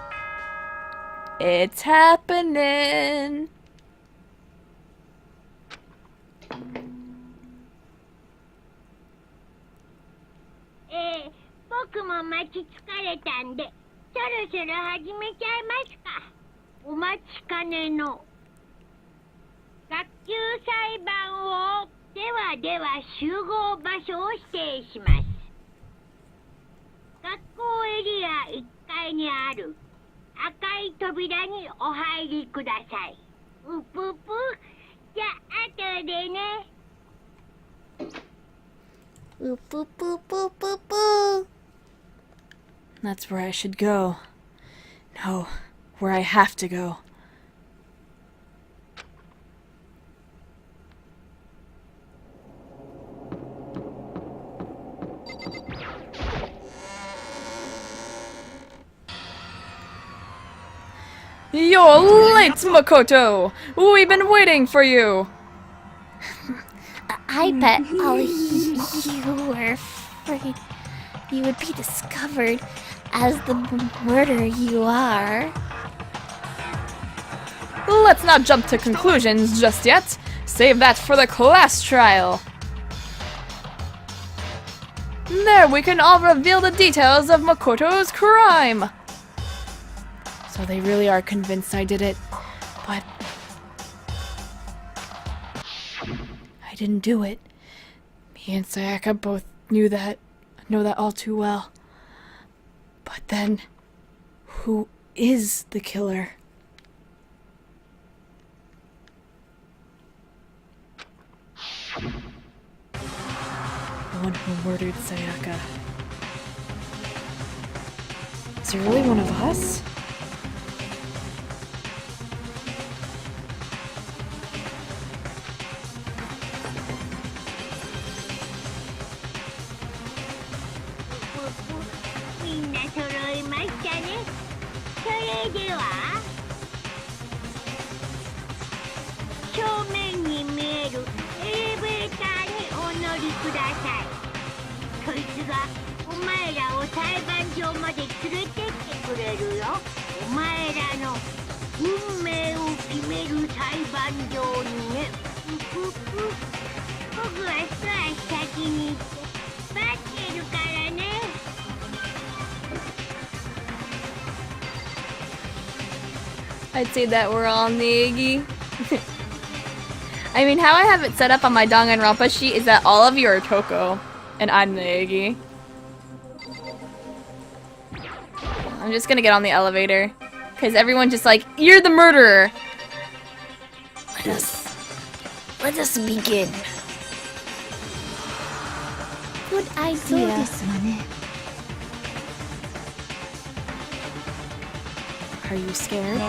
It's happening. 僕も待ち疲れたんで、そろそろ始めちゃいますか。お待ちかねの学級裁判をでは集合場所を指定します。学校エリア1階にある赤い扉にお入りください。うぷぷ。じゃあ後でね。うぷぷぷぷぷ。 That's where I should go. No, where I have to go. You're late, Makoto! We've been waiting for you! I bet all you were afraid you would be discovered as the murderer you are. Let's not jump to conclusions just yet. Save that for the class trial. There we can all reveal the details of Makoto's crime. So they really are convinced I did it, but I didn't do it. Me and Sayaka both know that all too well. But then, who is the killer? The one who murdered Sayaka. Is he really one of us? I'd say that we're all Negi. I mean, how I have it set up on my Danganronpa sheet is that all of you are Toko, and I'm Negi. I'm just gonna get on the elevator, because everyone's just like, you're the murderer! Let us begin. Good idea. Are you scared?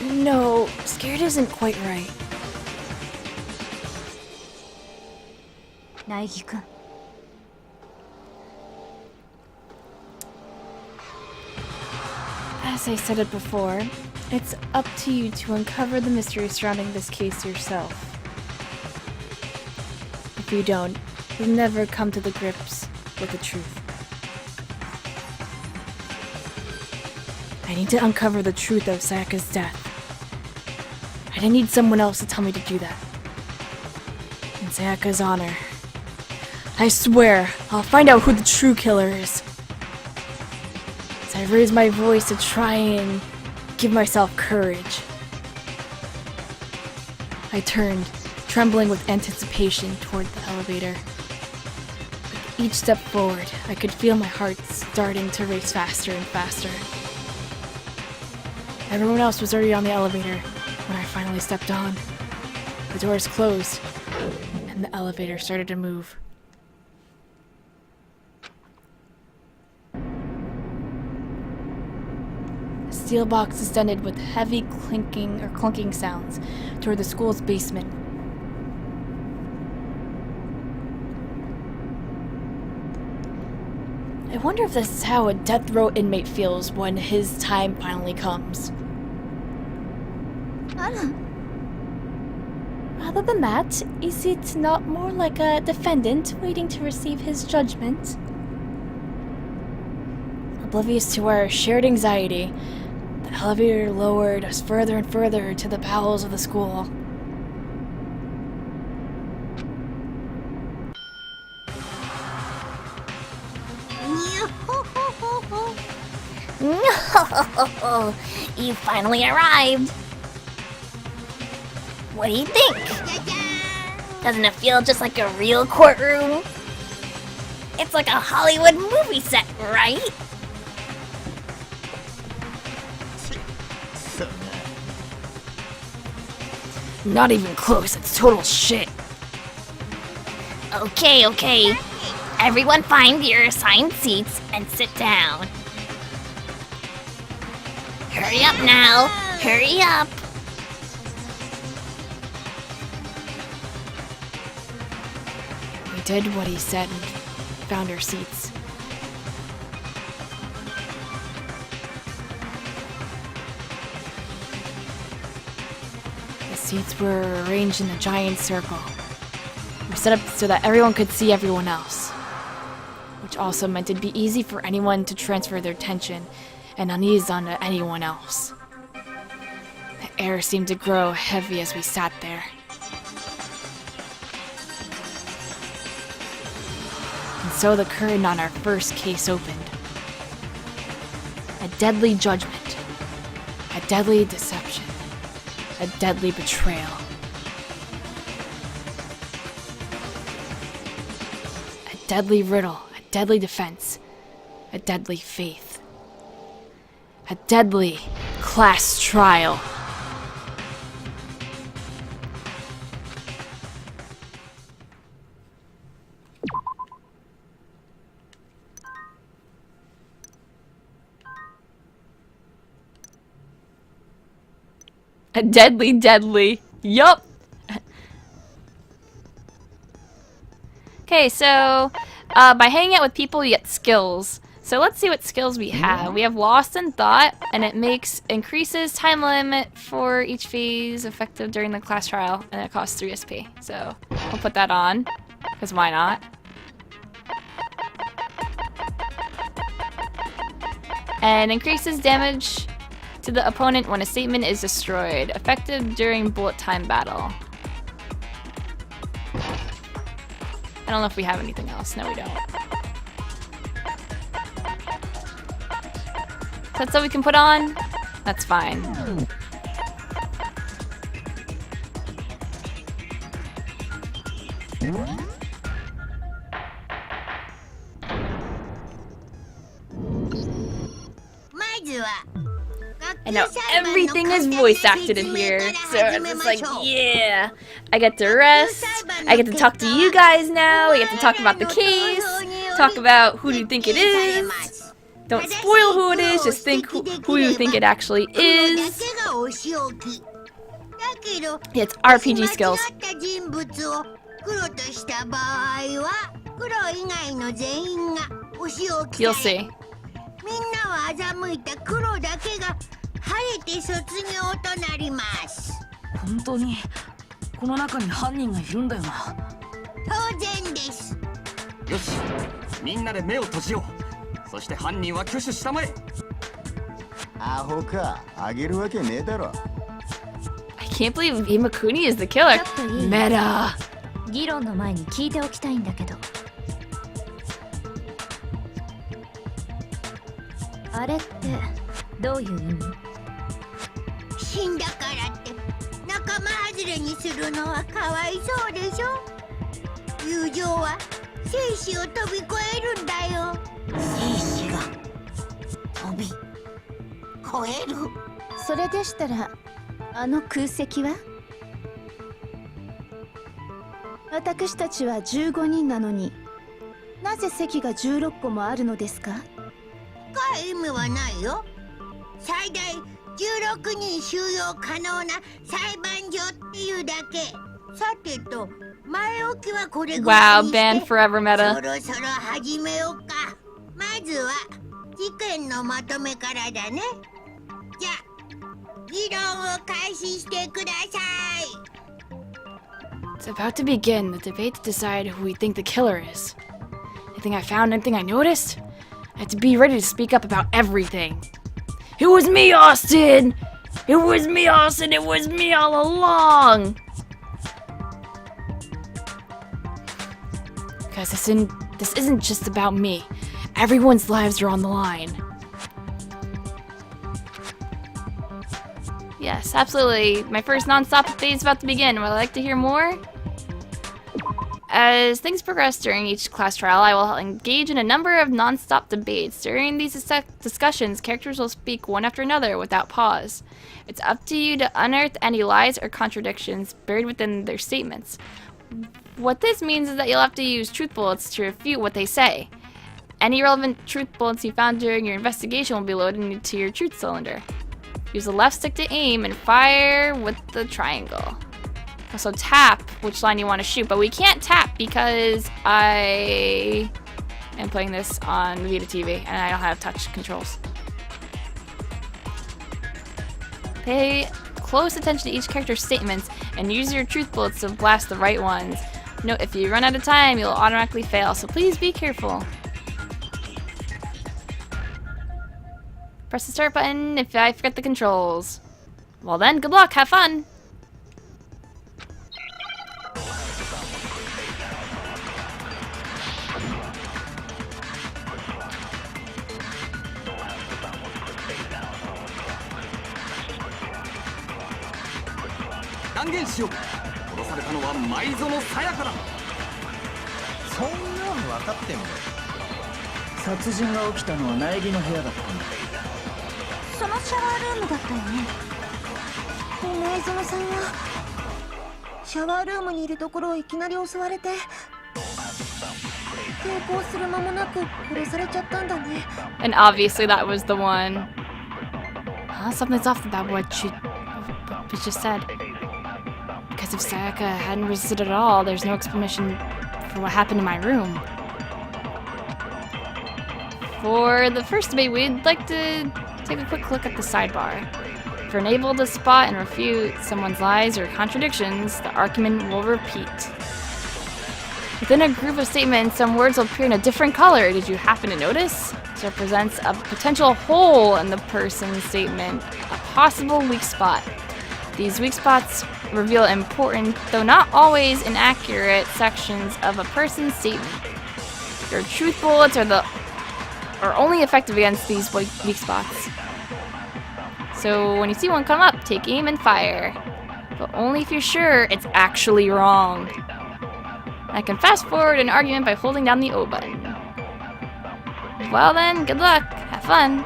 No, scared isn't quite right. 苗木君 As I said it before, it's up to you to uncover the mystery surrounding this case yourself. If you don't, you'll never come to the grips with the truth. I need to uncover the truth of Sayaka's death. I didn't need someone else to tell me to do that. In Sayaka's honor, I swear I'll find out who the true killer is. As I raise my voice to try and give myself courage, I turned, trembling with anticipation, toward the elevator. With each step forward, I could feel my heart starting to race faster and faster. Everyone else was already on the elevator when I finally stepped on. The doors closed, and the elevator started to move. The steel box descended with heavy clunking sounds toward the school's basement. I wonder if this is how a death row inmate feels when his time finally comes. Other than that, is it not more like a defendant waiting to receive his judgment? Oblivious to our shared anxiety, the elevator lowered us further and further to the bowels of the school. You finally arrived. What do you think? Doesn't it feel just like a real courtroom? It's like a Hollywood movie set, right? Not even close, it's total shit. Okay. Everyone find your assigned seats and sit down. Hurry up now. Hurry up. We did what he said and found our seats. The seats were arranged in a giant circle. We set up so that everyone could see everyone else, which also meant it'd be easy for anyone to transfer their tension and unease onto anyone else. The air seemed to grow heavy as we sat there. And so the curtain on our first case opened. A deadly judgment. A deadly deception. A deadly betrayal. A deadly riddle. A deadly defense. A deadly faith. A deadly class trial. A deadly. Yup. Okay, so by hanging out with people, you get skills. So let's see what skills we have. We have Lost in Thought, and it increases time limit for each phase effective during the class trial, and it costs 3 SP. So we'll put that on, because why not? And increases damage to the opponent when a statement is destroyed, effective during bullet time battle. I don't know if we have anything else. No, we don't. That's all we can put on? That's fine. And now everything is voice acted in here, so it's just like, yeah, I get to rest, I get to talk to you guys now, we get to talk about the case, talk about who do you think it is, Don't spoil who it is, just think who you think it actually is. Yeah, it's RPG skills. You'll see. みんなは欺いた黒だけが晴れて卒業となります。本当にこの中に犯人がいるんだよな。当然です。よし、みんなで目を閉じよう。そして犯人は挙手したまえ。アホか、あげるわけねえだろ。I can't believe Imakuni is the killer. Meta. 議論の前に聞いておきたいんだけど。あれってどういう意味？死んだからって仲間外れにするのはかわいそうでしょ。友情は生死を飛び越えるんだよ。生死が飛び越える。それでしたらあの空席は？私たちは15人なのになぜ席が16個もあるのですか？意味はないよ。最大16人収容可能な裁判所っていうだけ。さてと前置きはこれぐらいにして Wow, banned forever meta. そろそろ始めようか。まずは事件のまとめからだね。じゃあ議論を開始してください。 It's about to begin the debate to decide who we think the killer is. Anything I found, anything I noticed? I had to be ready to speak up about everything. It was me, Austin! It was me, Austin! It was me all along! Guys, this isn't just about me. Everyone's lives are on the line. Yes, absolutely. My first non-stop debate is about to begin. Would I like to hear more? As things progress during each class trial, I will engage in a number of non-stop debates. During these discussions, characters will speak one after another without pause. It's up to you to unearth any lies or contradictions buried within their statements. What this means is that you'll have to use truth bullets to refute what they say. Any relevant truth bullets you found during your investigation will be loaded into your truth cylinder. Use the left stick to aim and fire with the triangle. Also tap which line you want to shoot, but we can't tap because I am playing this on Vita TV and I don't have touch controls. Pay close attention to each character's statements and use your truth bullets to blast the right ones. Note, if you run out of time, you'll automatically fail, so please be careful. Press the start button if I forget the controls. Well then, good luck, have fun! And obviously that was the one. Something's off about what she just said. Because if Sayaka hadn't resisted at all, there's no explanation for what happened in my room. For the first debate, we'd like to take a quick look at the sidebar. If you're unable to spot and refute someone's lies or contradictions, the argument will repeat. Within a group of statements, some words will appear in a different color. Did you happen to notice? This represents a potential hole in the person's statement, a possible weak spot. These weak spots reveal important, though not always inaccurate, sections of a person's statement. Your truth bullets are only effective against these weak spots. So when you see one come up, take aim and fire. But only if you're sure it's actually wrong. I can fast forward an argument by holding down the O button. Well then, good luck. Have fun.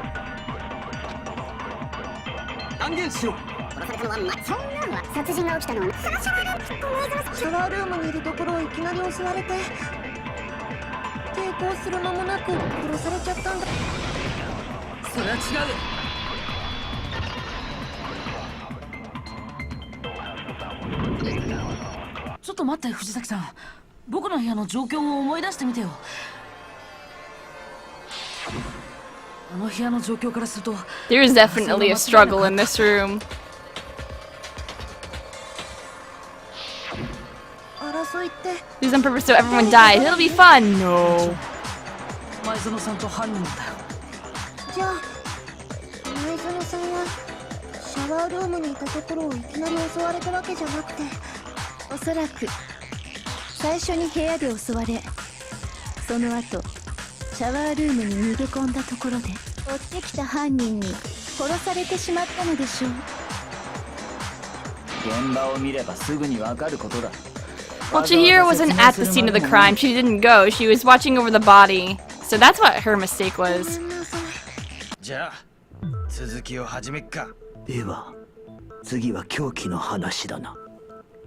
それは違う。ちょっと待って、藤崎さん。僕の部屋の状況を思い出してみてよ。あの部屋の状況からすると There's definitely a struggle in this room. 争いって It was on purpose so everyone dies. It'll be fun. No. 前園さんと犯人だよ。じゃあ前園さんはシャワールームにいたところをいきなり襲われたわけじゃなくて、おそらく最初に部屋で襲われ、その後シャワールームに逃げ込んだところで追ってきた犯人に殺されてしまったのでしょう。現場を見ればすぐにわかることだ。 Well, Chihiro wasn't at the scene of the crime. She didn't go. She was watching over the body. So that's what her mistake was. じゃあ続きを始めっか。では次は凶器の話だな。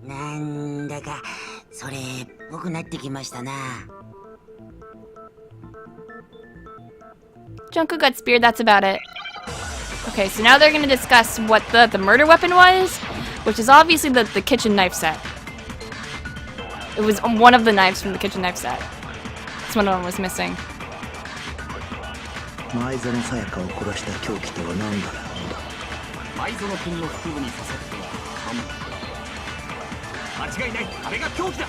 なんだかそれっぽくなってきましたな。 Junko got speared, that's about it. Okay, so now they're gonna discuss what the murder weapon was, which is obviously the kitchen knife set. It was one of the knives from the kitchen knife set. This one of them was missing. 前園さやかを殺した凶器とは何だろう。前園君の腹部に刺さっては刃物。間違いない、あれが凶器だ。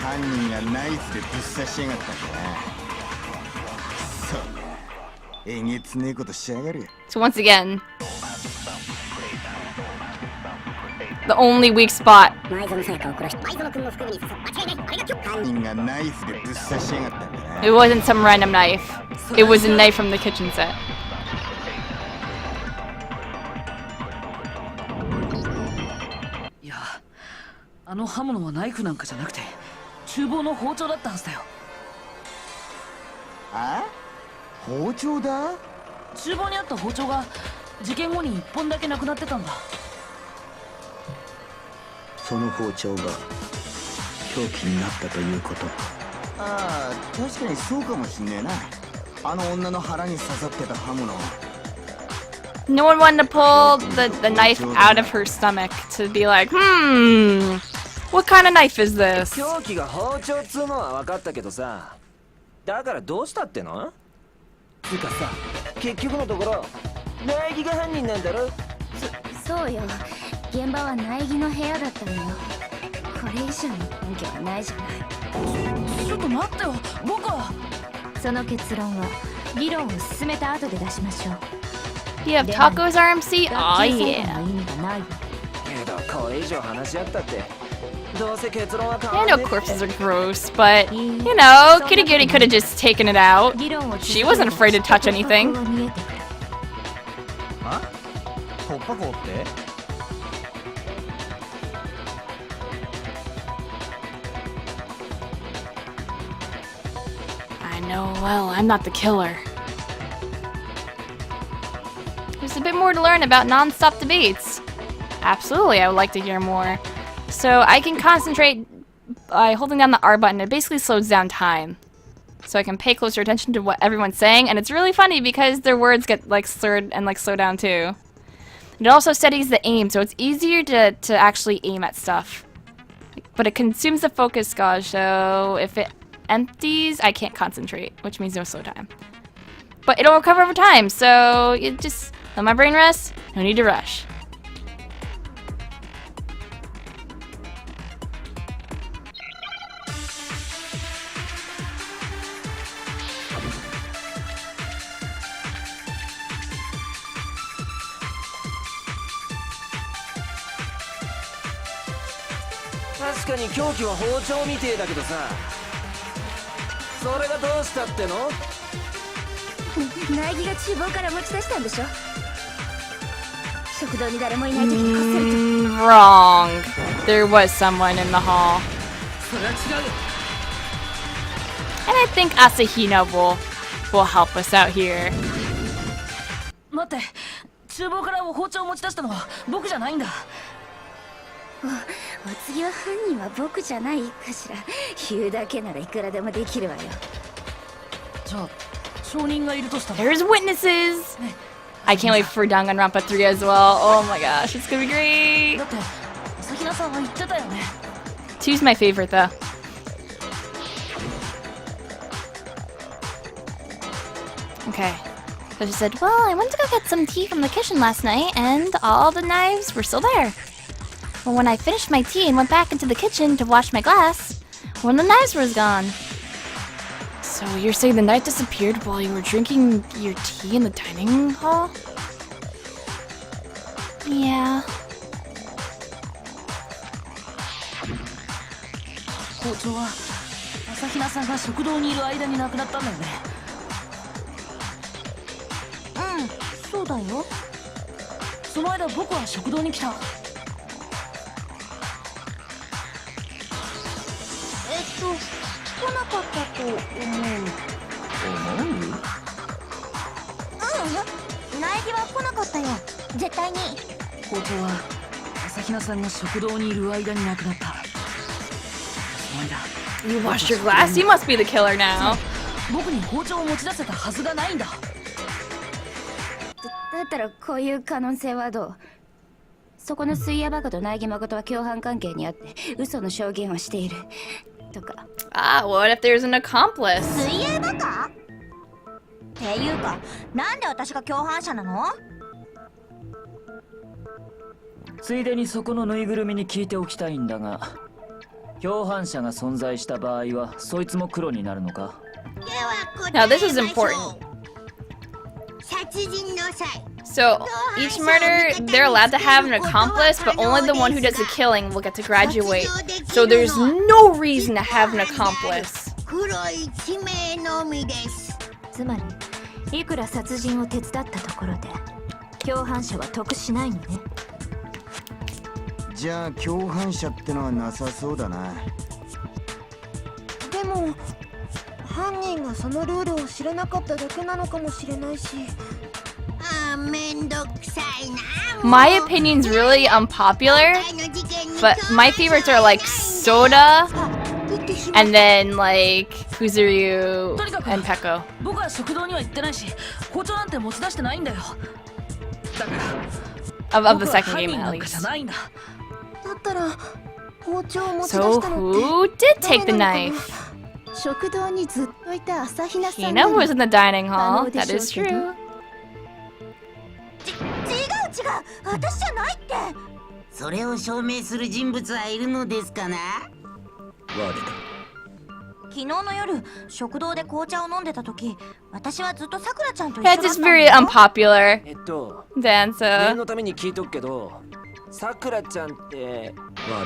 犯人がナイフでぶっ刺しやがったんだな。 えげつねえことしやがる。 So once again, the only weak spot. 前園さやかを殺した前園君の腹部に刺さった間違いない、あれが凶器。犯人がナイフでぶっ刺しやがったんだな。 It wasn't some random knife. It was a knife from the kitchen set. いや、あの刃物はナイフなんかじゃなくて厨房の包丁だったはずだよ。あ？包丁だ？厨房にあった包丁が事件後に1本だけなくなってたんだ。その包丁が凶器になったということ。ああ、確かにそうかもしんねえな。あの女の腹に刺さってた刃物。 No one wanted to pull the knife out of her stomach to be like, what kind of knife is this? 凶器が包丁っつうのは分かったけどさ、だからどうしたっての？つうかさ、結局のところ苗木が犯人なんだろ？そうよ。現場は苗木の部屋だったのよ。これ以上の根拠はないじゃない。ちょっと待ってよ、僕は。その結論は議論を進めた後で出しましょう。 Do you have tacos, RMC? Oh 意 yeah. 味がないわ。けどこれ以上話し合ったってどうせ結論は変 I わん know ねえって。 corpses are gross, but you know, Kitty Goody could have just taken it out. 議論を She wasn't afraid to touch anything. あ？突破口って？I know well, I'm not the killer. There's a bit more to learn about non-stop debates. Absolutely, I would like to hear more. So I can concentrate by holding down the R button. It basically slows down time. So I can pay closer attention to what everyone's saying, and it's really funny because their words get like slurred and like slow down too. It also steadies the aim, so it's easier to actually aim at stuff. But it consumes the focus gauge, so if it empties, I can't concentrate, which means no slow time. But it'll recover over time, so you just let my brain rest, no need to rush.「確かに凶器は包丁みてえだけどさ、それがどうしたっての？苗木が厨房から持ち出したんでしょ。食堂に誰もいない時にこっそりと。Wrong. There was someone in the hall. それは違うよ。 And I think Asahino will help us out here. 待って、厨房から包丁を持ち出したのは僕じゃないんだ。お次は犯人は僕じゃないかしら。言うだけならいくらでもできるわよ。じゃあ証人がいるとしたら There's witnesses! I can't wait for Danganronpa 3 as well. Oh my gosh, it's gonna be great! だって朝比奈さんは言ってたよね。 2's my favorite though. Okay. So she said, well, I went to go get some tea from the kitchen last night, and all the knives were still there. Well, when I finished my tea and went back into the kitchen to wash my glass, one of the knives was gone. So you're saying the knife disappeared while you were drinking your tea in the dining hall? Yeah. 包丁は朝比奈さんが食堂にいる間に亡くなったんだよね。うんそうだよ。その間僕は食堂に来た。来なかったと思う。苗木は来なかったよ。絶対に。包丁は朝比奈さんが食堂にいる間に亡くなった。その間 You washed your glass? You must be the killer now. 僕に包丁を持ち出せたはずがないんだ。だったらこういう可能性はどう？そこの水泳バカと苗木誠は共犯関係にあって嘘の証言をしているとか。Ah, what if there's an accomplice? 水泳バカっていうか、なんで私が共犯者なの？ついでにそこのぬいぐるみに聞いておきたいんだが、共犯者が存在した場合はそいつも黒になるのか？ Now this is important. 殺人の際 So, each murder, they're allowed to have an accomplice, but only the one who does the killing will get to graduate. So there's no reason to have an accomplice. 黒い地名のみです。つまりいくら殺人を手伝ったところで共犯者は得しないのね。じゃあ共犯者ってのはなさそうだな。でも犯人がそのルールを知らなかっただけなのかもしれないし。ああ、めんどくさいな。 My opinion's really unpopular, but my favorites are like Soda, and then like Fuzuryu and Peko. 僕は食堂には行ってないし、包丁なんて持ち出してないんだよ。だから Of the second game at 僕は犯人なんかじゃ least. ないんだ。だったら包丁を持ち出 So したのって who did take the 誰なのか knife? な。食堂にずっといた朝比奈さん Hina was in the dining hall. That is 可能でしょうけど。 true. 違う私じゃないって。それを証明する人物はいるのですかな？我だ。昨日の夜食堂で紅茶を飲んでた時、私はずっとさくらちゃんと一緒だ Yeah, った just んだ very よ。 unpopular 念 dancer. のために聞いとくけど、さくらちゃんって我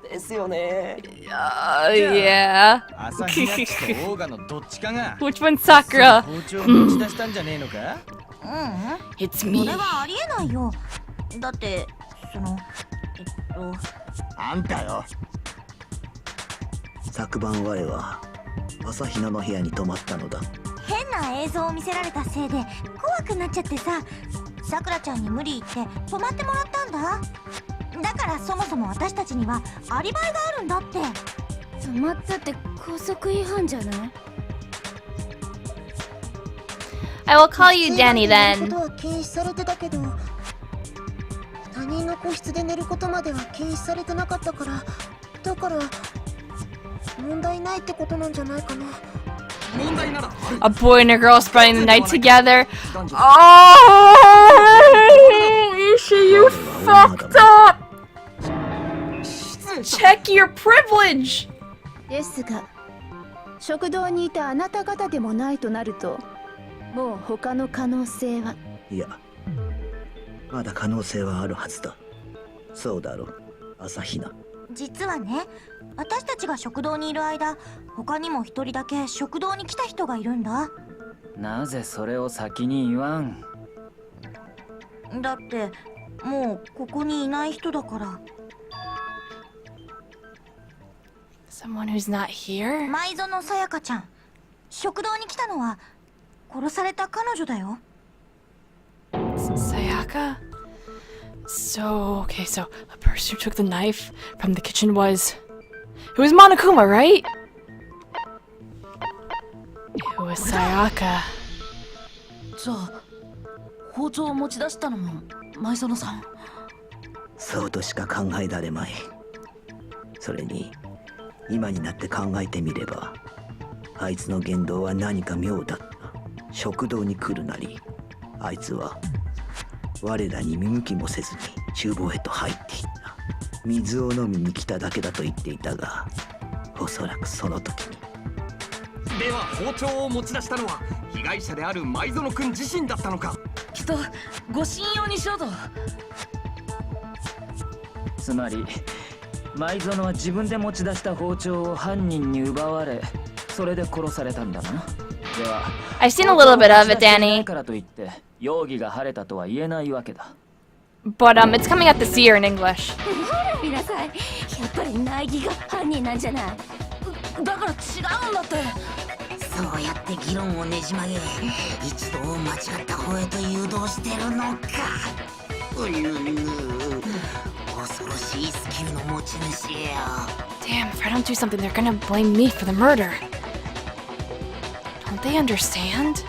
だ。ですよね。Yeah. 朝日奈ちとオーガのどっちかが Which one's Sakura? 包丁を持ち出したんじゃねえのか？It's そ me. れはありえないよ。だってそのあんたよ。昨晩我は朝比奈の部屋に泊まったのだ。変な映像を見せられたせいで怖くなっちゃってさ、さくらちゃんに無理言って泊まってもらったんだ。だからそもそも私たちにはアリバイがあるんだって。泊まったって高速違反じゃない？ I will call you Danny 寝る then. ことは禁止されてたけど、他人の個室で寝ることまでは禁止されてなかったから、だから問題ないってことなんじゃないかな。問題なら A boy and a girl spending the night together. Oh, Isha, you fucked up. Check your privilege. ですが食堂にいたあなた方でもないとなると、もう他の可能性は。いや、まだ可能性はあるはずだ。そうだろ、朝比奈。実はね、私たちが食堂にいる間、他にも一人だけ食堂に来た人がいるんだ。なぜそれを先に言わん？だってもうここにいない人だから。 Someone who's not here? 舞園さやかちゃん、食堂に来たのは殺された彼女だよ。 Sayaka? So, okay, so the person who took the knife from the kitchen was... It was Monokuma, right? It was Sayaka. じゃあ包丁を持ち出したのも前園さん。そうとしか考えられまい。それに今になって考えてみれば、あいつの言動は何か妙だった。食堂に来るなり、あいつは我らに見向きもせずに厨房へと入っていった。水を飲みに来ただけだと言っていたが、おそらくその時に。では包丁を持ち出したのは被害者である前園君自身だったのか。きっとご信用にしようと。つまり前園は自分で持ち出した包丁を犯人に奪われ、それで殺されたんだな。では I've seen a little bit of it, Danny. からといって容疑が晴れたとは言えないわけだ。But it's coming out this year in English. 見なさい、やっぱり苗木が犯人なんじゃない。だから違うんだって。そうやって議論をねじ曲げ、一度間違った方へと誘導してるのか。恐ろしいスキルの持ち主よ。 Damn, if I don't do something, they're gonna blame me for the murder. Don't they understand?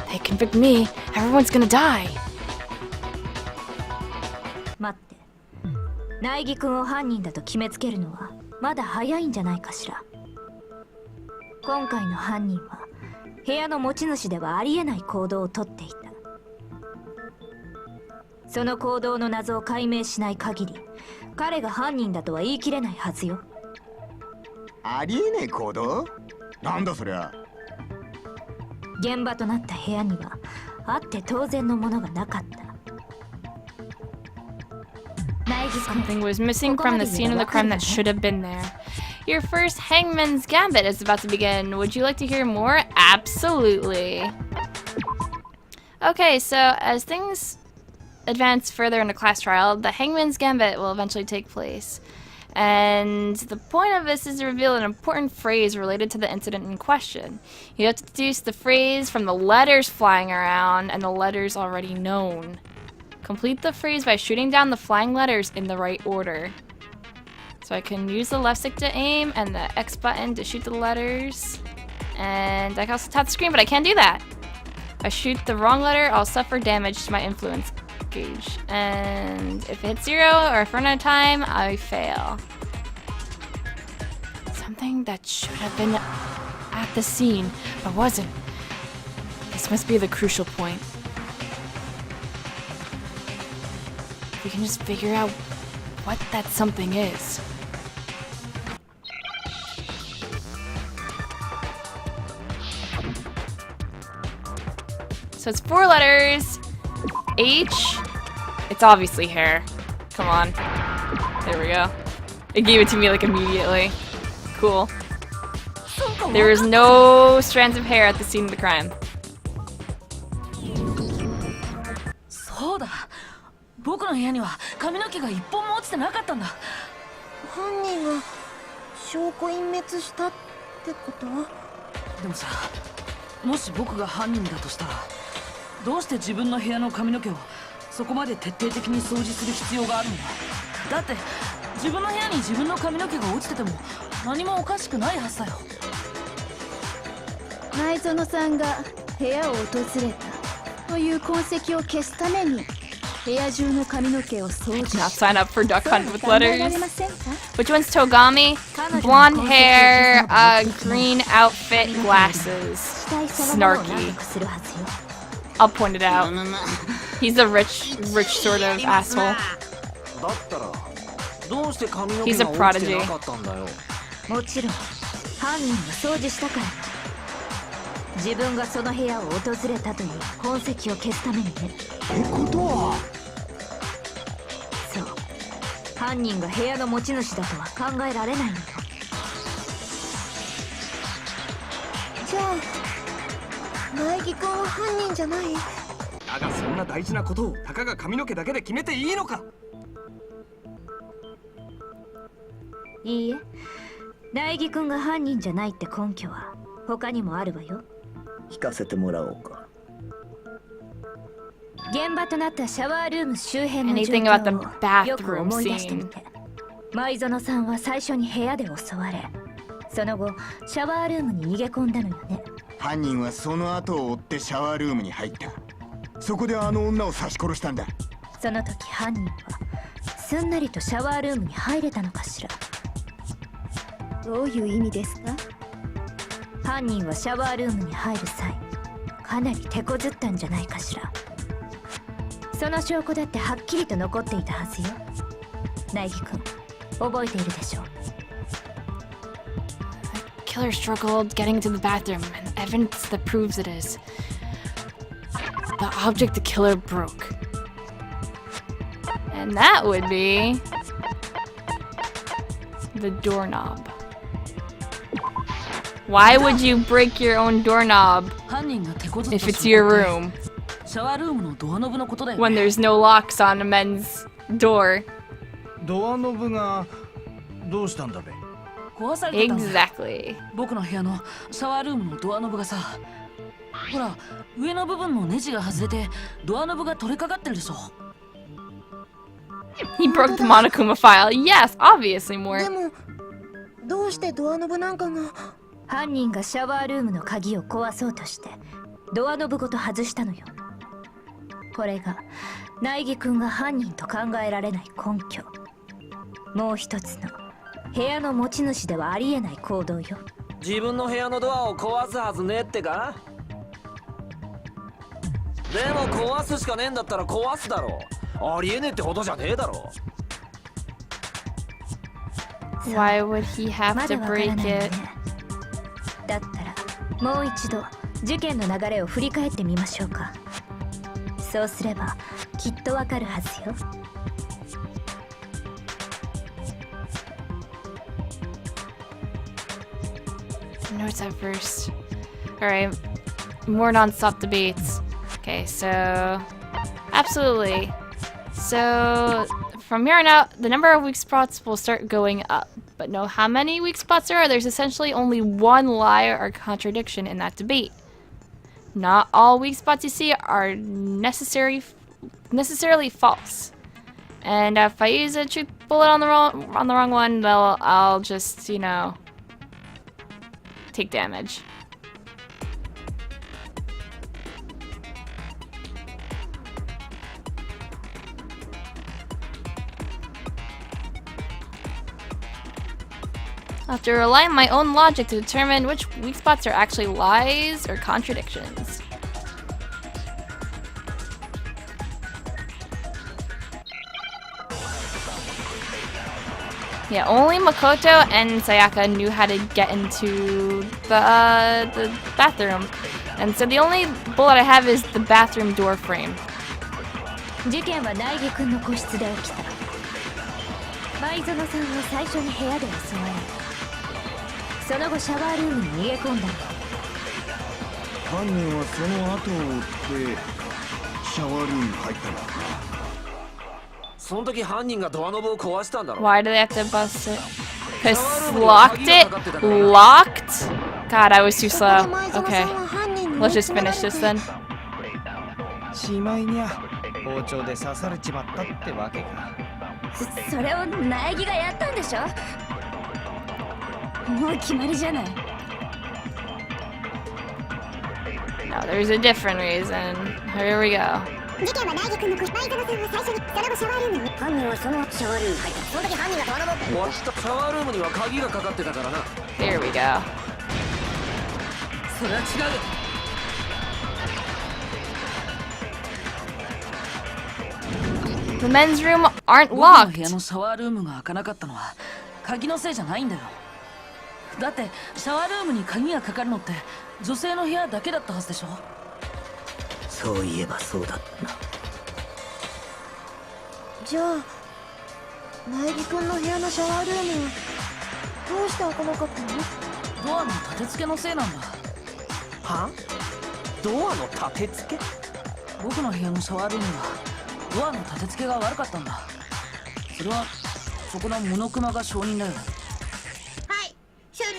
They convict me, everyone's gonna die. 待って、苗木君を犯人だと決めつけるのはまだ早いんじゃないかしら。今回の犯人は部屋の持ち主ではありえない行動をとっていた。その行動の謎を解明しない限り、彼が犯人だとは言い切れないはずよ。ありえねえ行動？なんだそりゃ。現場となった部屋にはあって当然のものがなかった。 Something was missing from the scene of the crime that should have been there. Your first Hangman's Gambit is about to begin. Would you like to hear more? Absolutely. Okay, so as things advance further into class trial, the Hangman's Gambit will eventually take place. And the point of this is to reveal an important phrase related to the incident in question. You have to deduce the phrase from the letters flying around and the letters already known. Complete the phrase by shooting down the flying letters in the right order. So I can use the left stick to aim and the X button to shoot the letters. And I can also tap the screen, but I can't do that. If I shoot the wrong letter, I'll suffer damage to my influence gauge. And if it hits 0 or if I run out of time, I fail. Something that should have been at the scene, but wasn't. This must be the crucial point. We can just figure out what that something is. So it's 4 letters. H. It's obviously hair. Come on. There we go. It gave it to me like immediately. Cool. There was no strands of hair at the scene of the crime. そうだ。僕の部屋には髪の毛が一本も落ちてなかったんだ。犯人が証拠隠滅したってこと？でもさ、もし僕が犯人だとしたら、どうして自分の部屋の髪の毛をそこまで徹底的に掃除する必要があるんだ。だって自分の部屋に自分の髪の毛が落ちてても何もおかしくないはずだよ。前園さんが部屋を訪れたという痕跡を消すために部屋中の髪の毛を掃除し Not sign up for Duck Hunt with letters. Which one's Togami? Blonde hair, green outfit, glasses. Snarky. I'll point it out. He's a rich sort of asshole. He's a prodigy. もちろん犯人が掃除したから。自分がその部屋を訪れたという痕跡を消すためにね。ってことは、そう、犯人が部屋の持ち主だとは考えられないのよ。じゃあ苗木君は犯人じゃない？だがそんな大事なことをたかが髪の毛だけで決めていいのか？いいえ、苗木君が犯人じゃないって根拠は他にもあるわよ。聞かせてもらおうか。現場となったシャワールーム周辺の状 Anything about the 況をよく bathroom 思い出してみ scene. て。前園さんは最初に部屋で襲われ、その後シャワールームに逃げ込んだのよね。犯人はその後を追ってシャワールームに入った。そこであの女を刺し殺したんだ。その時犯人はすんなりとシャワールームに入れたのかしら。どういう意味ですか？犯人はシャワールームに入る際かなり手こずったんじゃないかしら。その証拠だってはっきりと残っていたはずよ。苗木君、覚えているでしょう。 Killer struggled getting into the bathroom, and evidence that proves it is. The object the killer broke. And that would be the doorknob. Why would you break your own doorknob if it's your room? When there's no locks on a men's door. ドアノブがどうしたんだべ。壊されてたんだ。 Exactly. 僕の部屋のシャワールームのドアノブがさ、ほら上の部分のネジが外れてドアノブが取れかかってるでしょ。 He broke the Monokuma file. Yes, obviously more. でもどうしてドアノブなんかが。犯人がシャワールームの鍵を壊そうとしてドアノブごと外したのよ。これが苗木君が犯人と考えられない根拠。もう一つの部屋の持ち主ではありえない行動よ。自分の部屋のドアを壊すはずねえってか。でも壊すしかねえんだったら壊すだろう。ありえねえってほどじゃねえだろ。 Why would he have to break it? だったらもう一度事件の流れを振り返ってみましょうか。そうすればきっとわかるはずよ。Notes at first. Alright, more non-stop debates. Okay, so absolutely. So from here on out, the number of weak spots will start going up. But know how many weak spots there are? There's essentially only one lie or contradiction in that debate. Not all weak spots you see are necessarily false. And if I use a truth bullet on the wrong one, well, I'll just, you know, take damage. I have to rely on my own logic to determine which weak spots are actually lies or contradictions. Yeah, only Makoto and Sayaka knew how to get into the bathroom. And so the only bullet I have is the bathroom door frame. 事件は苗木君の個室で起きた。舞園さんは最初に部屋で襲われ、その後シャワールームに逃げ込んだ。犯人はその後を追ってシャワールームに入ったんだ。その時犯人がドアノブを壊したんだろ。 Why do they have to bust it? Cause locked it? Locked? God, I was too slow. Okay, let's just finish this then. しまいにゃ包丁で刺されちまったってわけか。それを苗木がやったんでしょ。もう決まりじゃない。 No, there's a different reason. Here we go. 事件は苗木君の舞園さんは最初にその後シャワールームに。犯人はその後シャワールームに入った。その時犯人がドアノブを。終わった。シャワールームには鍵がかかってたからな。 There we go. それは違う。 The men's room aren't 僕の locked. 部屋のシャワールームが開かなかったのは鍵のせいじゃないんだよ。だってシャワールームに鍵がかかるのって女性の部屋だけだったはずでしょ。そういえばそうだったな。じゃあ苗木君の部屋のシャワールームはどうして開かなかったの？ドアの立て付けのせいなんだ。は？ドアの立て付け？僕の部屋のシャワールームはドアの立て付けが悪かったんだ。それはそこのモノクマが証人だよ。はい、その通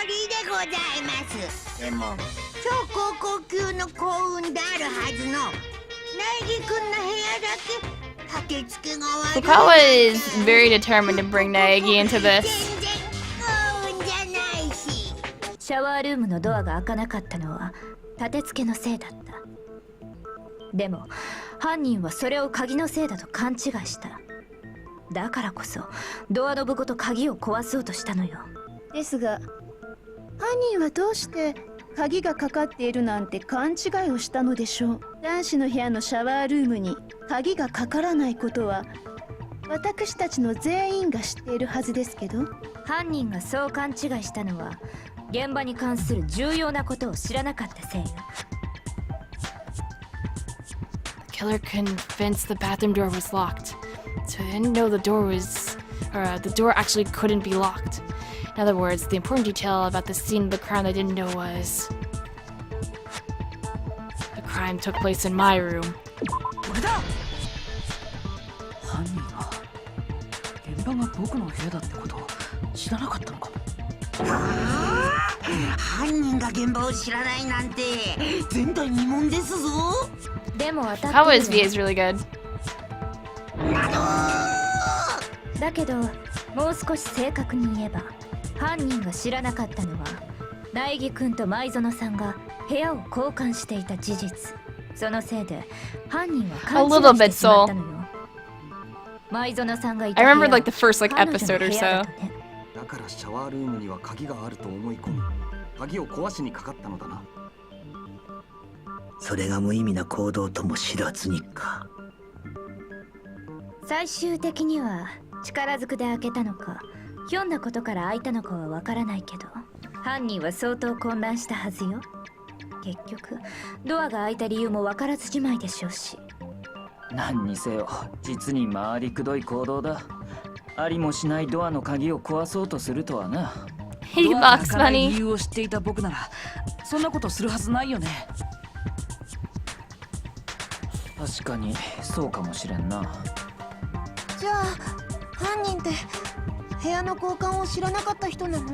りでございます。でも超高校級の幸運であるはずの苗木君の部屋だけ立て付けが悪い。 Fukawa is very determined to bring Naegi into this. 全然幸運じゃないし。シャワールームのドアが開かなかったのは立て付けのせいだった。でも犯人はそれを鍵のせいだと勘違いした。だからこそドアノブごと鍵を壊そうとしたのよ。ですが犯人はどうして鍵がかかっているなんて勘違いをしたのでしょう。男子の部屋のシャワールームに鍵がかからないことは私たちの全員が知っているはずですけど。犯人がそう勘違いしたのは現場に関する重要なことを知らなかったせいよ。The killer convinced the bathroom door was locked, so they didn't know the door was, the door actually couldn't be locked. In other words, the important detail about the scene of the crime they didn't know was the crime took place in my room. これだ。犯人が現場が僕の部屋だってことを知らなかったのかも。犯人が現場を知らないなんて前代未聞ですぞ。でも当たってる。 How is VA is really good. だけどもう少し正確に言えば犯人が知らなかったのは苗木くんと舞園さんが部屋を交換していた事実。そのせいで犯人は勘違いしてしまったのよ。舞園さんがいた I 部屋 remember like the first like 彼女の episode 部 or 屋だ so. とね。だからシャワールームには鍵があると思い込み、鍵を壊しにかかったのだな。それが無意味な行動とも知らずにか。最終的には力ずくで開けたのかひょんなことから開いたのかはわからないけど犯人は相当混乱したはずよ。結局ドアが開いた理由もわからずじまいでしょうし。何にせよ実に回りくどい行動だ。ありもしないドアの鍵を壊そうとするとはな。He ドアが box 開かない理 money. 由を知っていた僕ならそんなことするはずないよね。確かにそうかもしれんな。じゃあ犯人って部屋の交換を知らなかった人なの？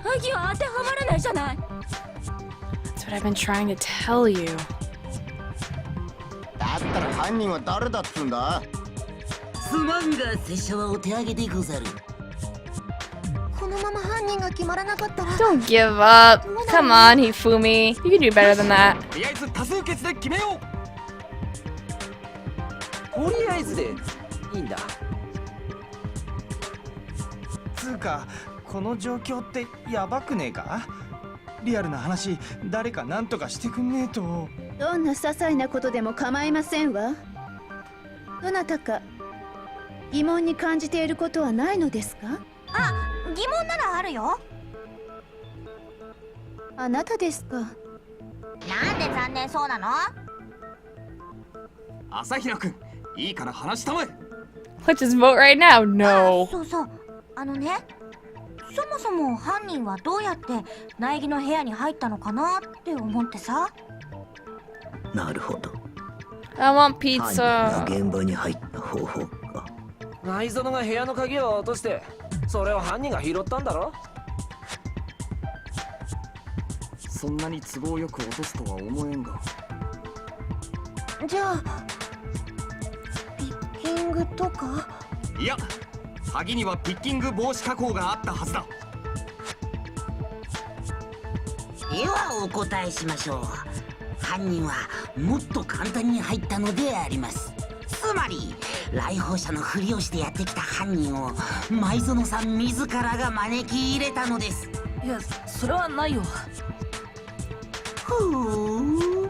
鍵は当てはまらないじゃない。 That's what I've been trying to tell you. だったら犯人は誰だっつんだ？すまんが拙者はお手上げでござる。このまま犯人が決まらなかったら Don't give up. Come on, Hifumi. You can do better than that. とりあえず多数決で決めよう。とりあえずでいいんだ。つうかこの状況ってやばくねえか？リアルな話誰か何とかしてくんねえと。どんな些細なことでも構いませんわ。どなたか疑問に感じていることはないのですか？あ、疑問ならあるよ。あなたですか。なんで残念そうなの？朝平くん、いいから話したまえ。 Let's just vote right now. No. そうそう。ね、そもそも犯人はどうやって苗木の部屋に入ったのかなって思ってさ。なるほど。 I want 犯人 pizza. が現場に入った方法か。内園が部屋の鍵を落としてそれを犯人が拾ったんだろ。そんなに都合よく落とすとは思えんが。じゃあピッキングとか？いや、鍵にはピッキング防止加工があったはずだ。ではお答えしましょう。犯人はもっと簡単に入ったのであります。つまり来訪者のふりをしてやってきた犯人を舞園さん自らが招き入れたのです。いや、それはないよ。ほう、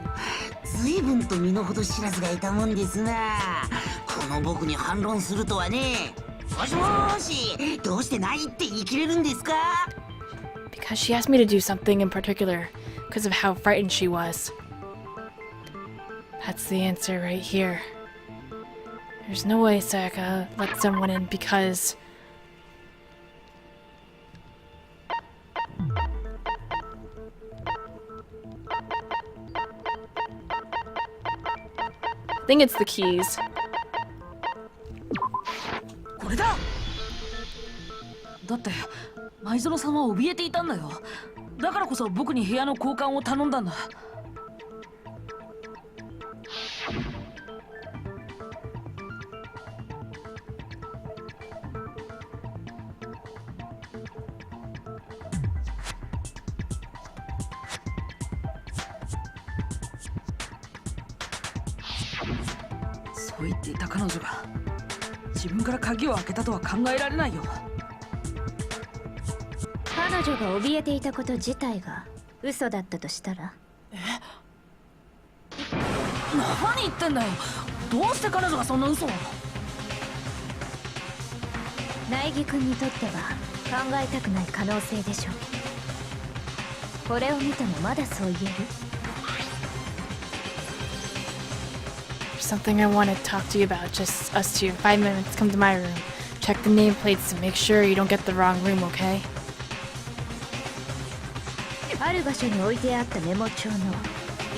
随分と身の程知らずがいたもんですな。この僕に反論するとはね。もしもーし、どうしてないって言い切れるんですか？ Because she asked me to do something in particular, because of how frightened she was. That's the answer right here. There's no way Sayaka let someone in because... I think it's the keys. これだ。だって舞園さんは怯えていたんだよ。だからこそ僕に部屋の交換を頼んだんだ。う言っていた彼女が自分から鍵を開けたとは考えられないよ。彼女が怯えていたこと自体が嘘だったとしたら？何言ってんだよ。どうして彼女がそんな嘘を。苗木君にとっては考えたくない可能性でしょう。これを見てもまだそう言える？ Something I want to talk to you about, just us two. 5 minutes, come to my room. Check the nameplates to make sure you don't get the wrong room, okay? ある場所に置いてあったメモ帳の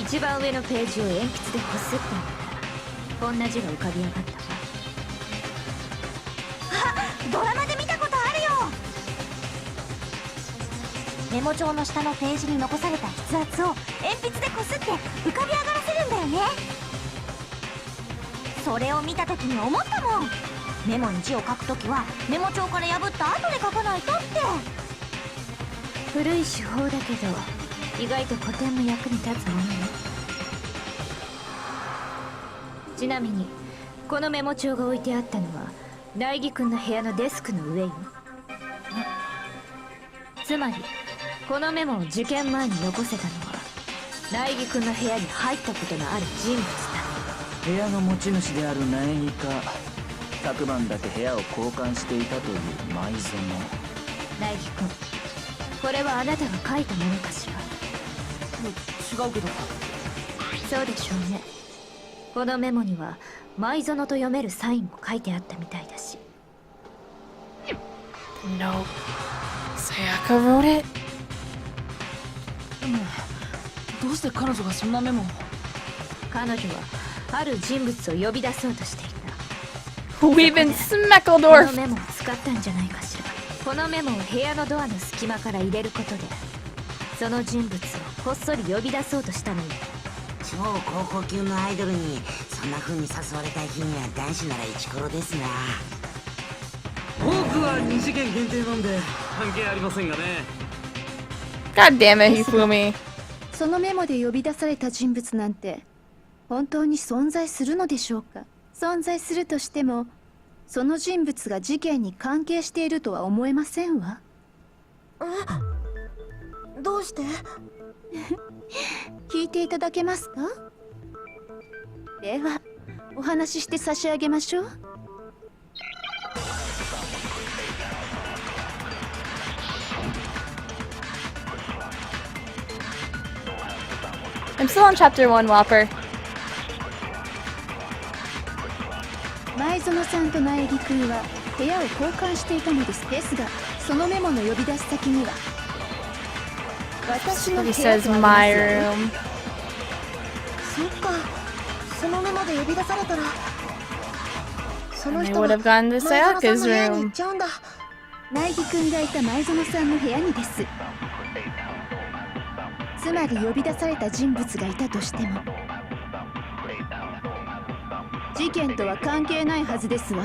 一番上のページを鉛筆でこすってみたらこんな字が浮かび上がったわ。ドラマで見たことあるよ。メモ帳の下のページに残された筆圧を鉛筆でこすって浮かび上がらせるんだよね。それを見た時に思ったもん。メモに字を書くときはメモ帳から破った後で書かないとって。古い手法だけど意外と古典の役に立つものね。ちなみにこのメモ帳が置いてあったのは苗木君の部屋のデスクの上よ。つまりこのメモを受験前に残せたのは苗木君の部屋に入ったことのある人物だ。部屋の持ち主である苗木か、昨晩だけ部屋を交換していたという舞園。苗木君、これはあなたが書いたものかしら？違うけど。そうでしょうね。このメモには舞園と読めるサインも書いてあったみたいだし。 No. Sayaka wrote it? どうして彼女がそんなメモを。彼女はある人物を呼び出そうとしていた。 We've been こ Smeckledorf! のメモを使ったんじゃないかしら。このメモを部屋のドアの隙間から入れることでその人物をこっそり呼び出そうとしたのよ。超高校級のアイドルにそんな風に誘われた日には男子ならイチコロですな。僕は2次元限定なんで関係ありませんがね。 God damn it, Hifumi. そのメモで呼び出された人物なんて本当に存在するのでしょうか？存在するとしてもその人物が事件に関係しているとは思えませんわ。どうして聞いていただけますか？ではお話しして差し上げましょう。I'm still on chapter 1, Whopper. 前園さんと苗木君は部屋を交換していたのです。ですがそのメモの呼び出し先には私の部屋 He とあ says ります my よね。 room. そっか、そのメモで呼び出されたらその And they 人 would が have gone to 前園さん Sayaka's の部屋に行っ room. ちゃうんだ。苗木君がいた前園さんの部屋にです。つまり呼び出された人物がいたとしても事件とは関係ないはずですわ。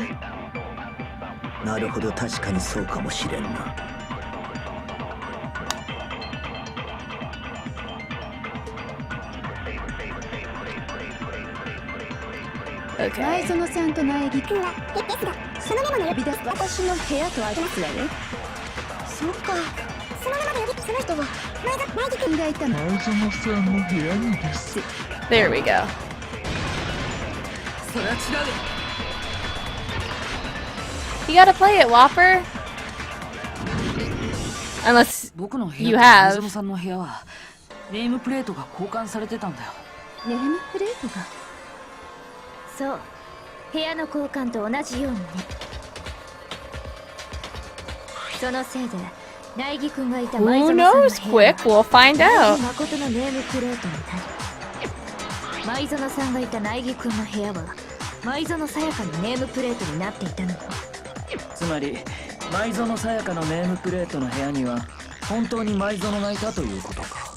なるほど、確かにそうかもしれんな。Okay. 前園さんと苗木君はですがそのメモの呼び出す私の部屋とありますわね。そっか、そのメモで呼びその人は苗木君がいたの。前園さんの部屋にです。 There we go. それは違う。 You gotta play it, Whopper. Unless 僕の部 you 屋と have. 水野さんの部屋はネームプレートが交換されてたんだよ。ネームプレートが。そう、部屋の交換と同じようにね。そのせいで苗木君がいた前 Who 園さんの部 knows? 屋 Quick, we'll find は out. 誠のネームプレートになり前園さんがいた苗木君の部屋は前園さやかのネームプレートになっていたのよ。つまり舞園さやかのネームプレートの部屋には本当に舞園がいたということか。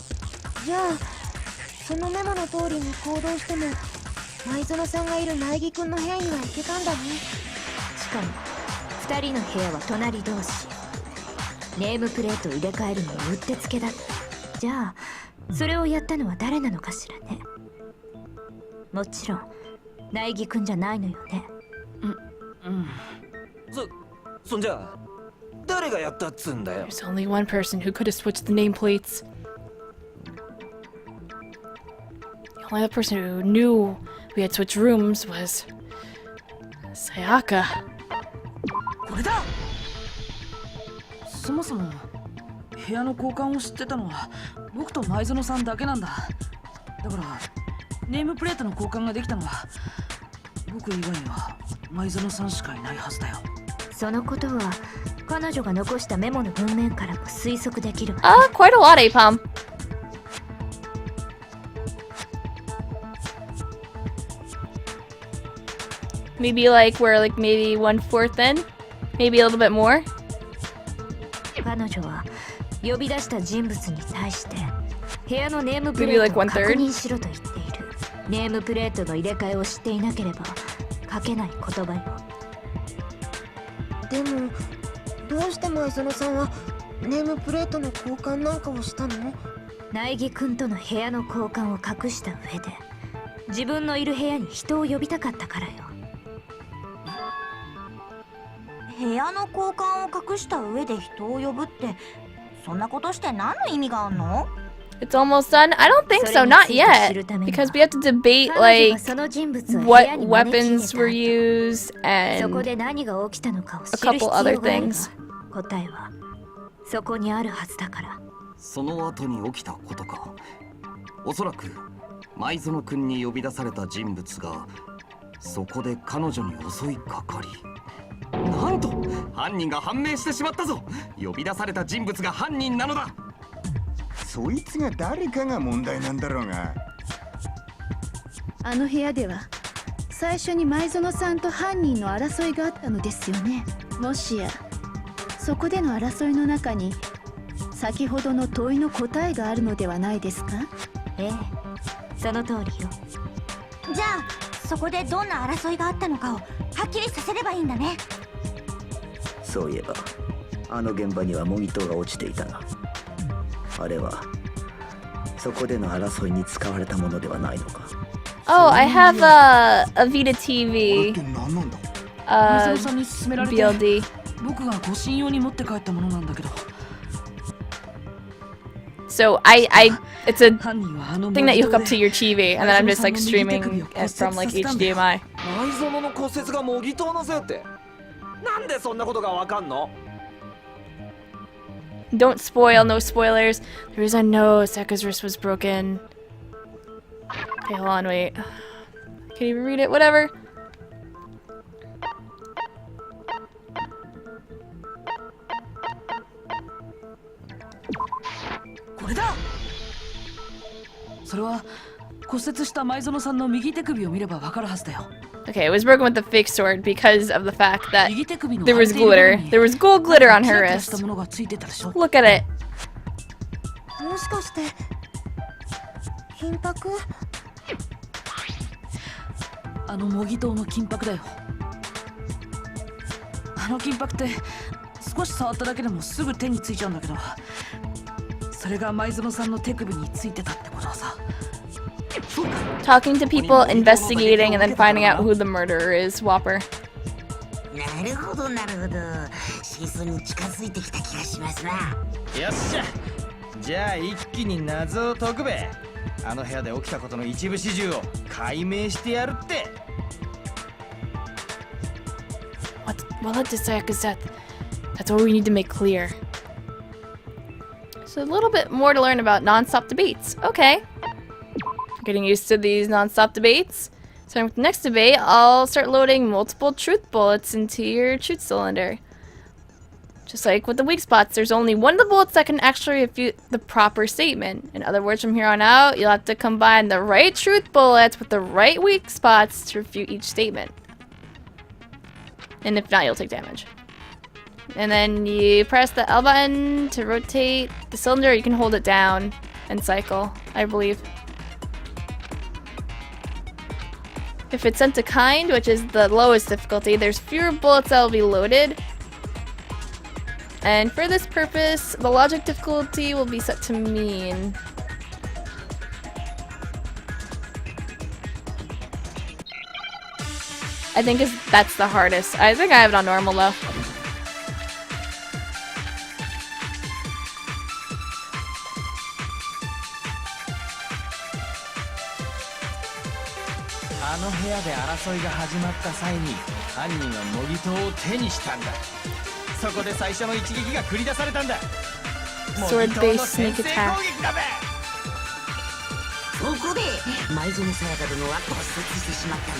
じゃあそのメモの通りに行動しても前園さんがいる苗木君の部屋には行けたんだね。しかも2人の部屋は隣同士。ネームプレートを入れ替えるのにうってつけだった。じゃあそれをやったのは誰なのかしらね。もちろん苗木くんじゃないのよね。そんじゃ誰がやったっつんだよ。 There's only one person who could have switched the nameplates. The only other person who knew we had switched rooms was Sayaka. これだ。そもそも部屋の交換を知ってたのは僕と前園さんだけなんだ。だからネームプレートの交換ができたのは僕以外には前園さんしかいないはずだよ。そのことは彼女が残したメモの文面からも推測できるわ。Quite a lot, Apom. Maybe like we're like maybe 1/4 in? Maybe a little bit more? 彼女は呼び出した人物に対して部屋のネームプレートを確認しろと言っている。ネームプレートの入れ替えを知っていなければ書けない言葉よ。でもどうして前園さんはネームプレートの交換なんかをしたの？苗木くんとの部屋の交換を隠した上で自分のいる部屋に人を呼びたかったからよ。部屋の交換を隠した上で人を呼ぶってそんなことして何の意味があんの？ It's almost done? I don't think so, not yet. Because we have to debate like what weapons were used and a couple other things. 答えはそこにあるはずだから。その後に起きたことか。おそらく前園君に呼び出された人物がそこで彼女に襲いかかり、なんと犯人が判明してしまったぞ。呼び出された人物が犯人なのだ。そいつが誰かが問題なんだろうが。あの部屋では最初に前園さんと犯人の争いがあったのですよね。もしやそこでの争いの中に先ほどの問いの答えがあるのではないですか？ええ、その通りよ。じゃあそこでどんな争いがあったのかをはっきりさせればいいんだね。そういえばあの現場には模擬刀が落ちていたが、あれはそこでの争いに使われたものではないのか。 Oh, I have a Vita TV. 前園さんに勧められて BLD. 僕が護身用に持って帰ったものなんだけど。 So it's a thing that you hook up to your TV, and then I'm just like streaming it from like HDMI. 前園の骨折が模擬刀のせいって、なんでそんなことがわかんの？ Don't spoil, no spoilers. The reason I know Saka's wrist was broken. Okay, hold on, wait. Can't even read it, whatever. Okay, it was broken with the fake sword because of the fact that there was glitter. There was gold glitter on her wrist. Look at it. もしかして金箔？あの模擬刀の金箔だよ。あの金箔って少し触っただけでもすぐ手についちゃうんだけど、それが前園さんの手首についてたってことはさ。Talking to people, investigating, and then finding out who the murderer is, Whopper. なるほどなるほど。真相に近づいてきた気がしますな。よっしゃ。じゃあ一気に謎を解くべ。あの部屋で起きたことの一部始終を解明してやるって。What led to Sayaka's death? That's what we need to make clear. So a little bit more to learn about non-stop debates. Okay. Getting used to these non-stop debates. Starting with the next debate, I'll start loading multiple truth bullets into your truth cylinder. Just like with the weak spots, there's only one of the bullets that can actually refute the proper statement. In other words, from here on out, you'll have to combine the right truth bullets with the right weak spots to refute each statement. And if not, you'll take damage. And then you press the L button to rotate the cylinder. You can hold it down and cycle, I believe. If it's sent to kind, which is the lowest difficulty, there's fewer bullets that will be loaded. And for this purpose, the logic difficulty will be set to mean. I think that's the hardest. I think I have it on normal though. あの部屋で争いが始まった際に犯人は模擬刀を手にしたんだ。そこで最初の一撃が繰り出されたんだ。Sword-based sneak attack. そこで舞園さやか殿は骨折してしまった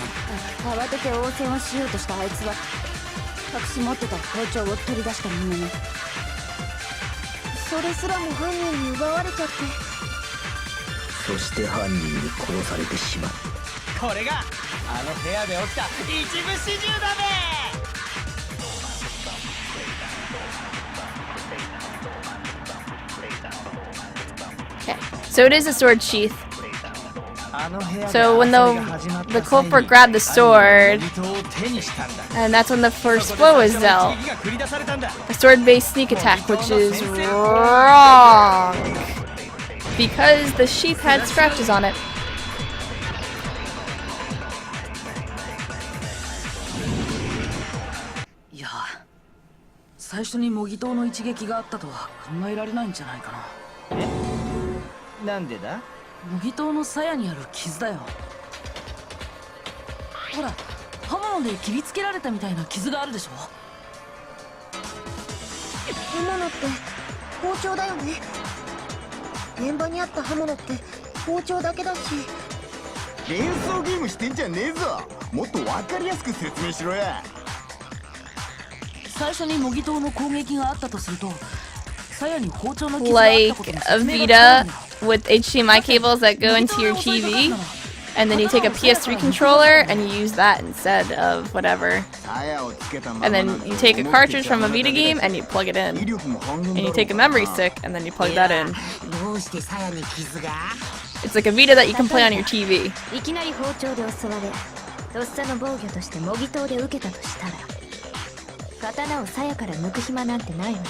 の。慌てて応戦をしようとしたあいつは隠し持ってた包丁を取り出したものね。それすらも犯人に奪われちゃって。そして犯人に殺されてしまう。これがあの部屋で起きた一部始終だべ。 Okay, so it is a sword sheath. So when the culprit grabbed the sword, and that's when the first blow is dealt. A sword-based sneak attack, which is wrong because the sheath had scratches on it. いや、最初に模擬刀の一撃があったとは考えられないんじゃないかな。え？なんでだ？ 模擬刀の鞘にある傷だよ。ほら、刃物で切りつけられたみたいな傷があるでしょ。刃物って包丁だよね。現場にあった刃物って包丁だけだし。連想ゲームしてんじゃねえぞ。もっとわかりやすく説明しろや。最初に模擬刀の攻撃があったとすると、鞘に包丁の傷 Like があったことの a 説明がつかないんだよ。 Vita with HDMI cables that go into your TV, and then you take a PS3 controller and you use that instead of whatever. And then you take a cartridge from a Vita game and you plug it in. And you take a memory stick and then you plug that in. It's like a Vita that you can play on your TV. いきなり包丁で襲われ、とっさの防御として模擬刀で受けたとしたら、刀を鞘から抜く暇なんてないわね。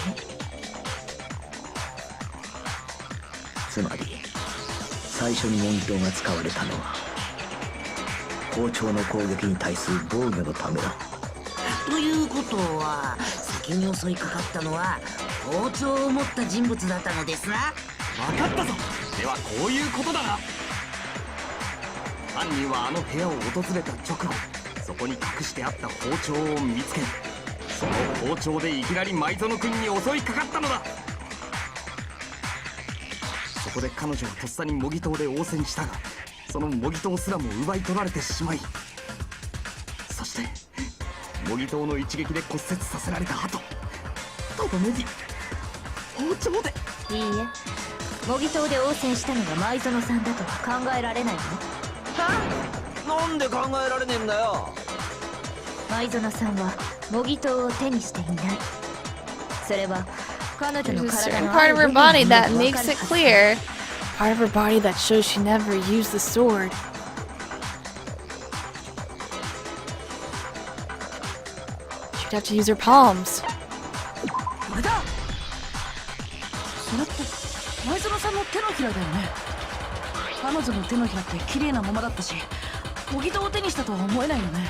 つまり最初に模擬刀が使われたのは包丁の攻撃に対する防御のためだ。ということは先に襲いかかったのは包丁を持った人物だったのですな。分かったぞ。ではこういうことだな。犯人はあの部屋を訪れた直後、そこに隠してあった包丁を見つけ、その包丁でいきなり舞園君に襲いかかったのだ。 そこで彼女はとっさに模擬刀で応戦したが、その模擬刀すらも奪い取られてしまい、そして模擬刀の一撃で骨折させられた後、とどめに包丁で。いいえ、模擬刀で応戦したのが舞園さんだとは考えられないわ。なんで考えられねえんだよ。舞園さんは模擬刀を手にしていない。それは There's a certain part of her body that makes it clear. Part of her body that shows she never used the sword. She'd have to use her palms. これだ。それって舞園さんの手のひらだよね。彼女の手のひらって綺麗なままだったし、模擬刀を手にしたとは思えないよね。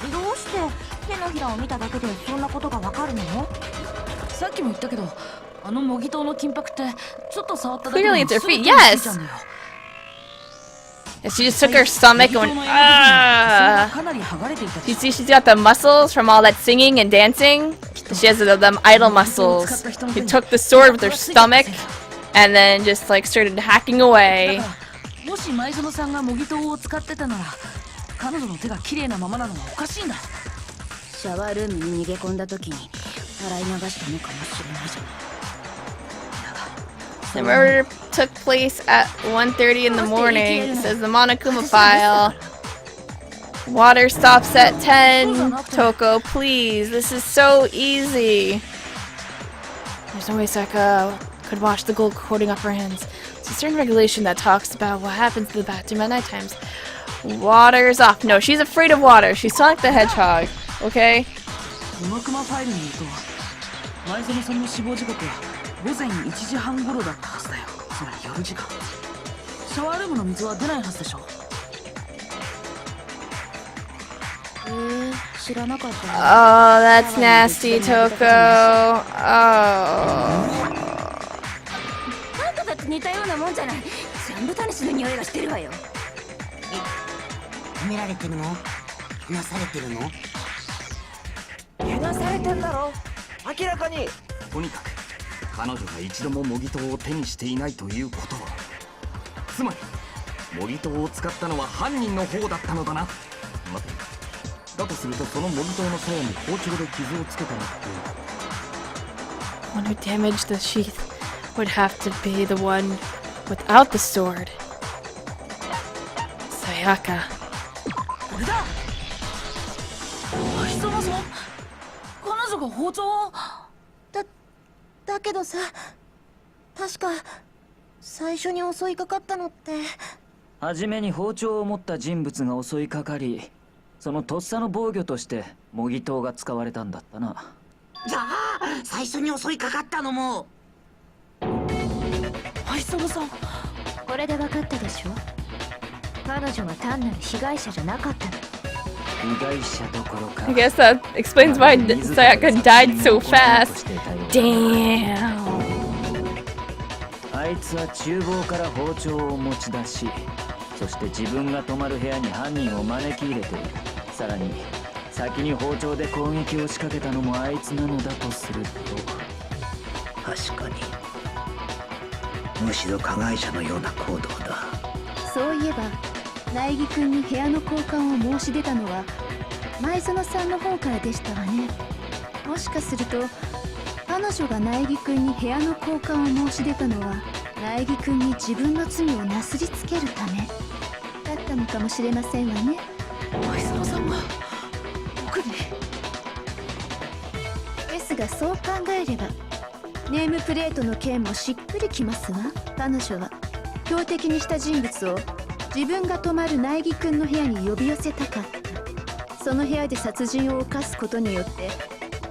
どうして手のひらを見ただけでそんなことがわかるの？さっきも言ったけど、あの模擬刀の金箔ってちょっと触っただけで Clearly も it's her すぐ手 feet. につい Yes. ちゃうんだよ。 She just took her stomach and went, ah. かなり剥がれていた You see, she's got the muscles from all that singing and dancing. She has them idle muscles. She took the sword with her stomach and then just like started hacking away. もし舞園さんが模擬刀を使ってたなら、彼女の手が綺麗なままなのはおかしいんだ。シャワールームに逃げ込んだ時に洗い流したのかもしれないじゃない。 The murder took place at 1:30 in the morning, says the Monokuma file. Water stops at 10. Toko, please. This is so easy. There's no way Saka could wash the gold coating off her hands. It's a certain regulation that talks about what happens to the bathroom at night times. Water's off. No, she's afraid of water. She's Sonic the Hedgehog. Okay? モノクマファイルによると、舞園さんの死亡時刻は午前1時半頃だったはずだよ。つまり夜時間。シャワールームの水は出ないはずでしょ。知らなかった。 Oh, that's nasty, Toko. Oh. なんかだって似たようなもんじゃない。全部タニシの匂いがしてるわよ。褒められてるの？けなされてるの？けなされてんだろ、明らかに。とにかく彼女が一度も模擬刀を手にしていないということは、つまり模擬刀を使ったのは犯人の方だったのだな。待て、だとするとその模擬刀の鞘に包丁で傷をつけたのって One who damaged the sheath would have to be the one without the sword. Sayaka. これだ。ひそまさん、彼女が包丁を。だけどさ、確か最初に襲いかかったのって。初めに包丁を持った人物が襲いかかり、そのとっさの防御として模擬刀が使われたんだったな。じゃあ最初に襲いかかったのも。ひそまさん、これで分かったでしょ。彼女は単なる被害者じゃなかったの。被害者どころか。 I guess that explains why Sayaka died so fast. Damn. あいつは厨房から包丁を持ち出し、そして自分が泊まる部屋に犯人を招き入れている。さらに先に包丁で攻撃を仕掛けたのもあいつなのだとすると、確かにむしろ加害者のような行動だ。そういえば苗木君に部屋の交換を申し出たのは前園さんの方からでしたわね。もしかすると彼女が苗木君に部屋の交換を申し出たのは苗木君に自分の罪をなすりつけるためだったのかもしれませんわね。前園さんが僕に。ですがそう考えればネームプレートの件もしっくりきますわ。彼女は標的にした人物を自分が泊まる苗木君の部屋に呼び寄せたかった。その部屋で殺人を犯すことによって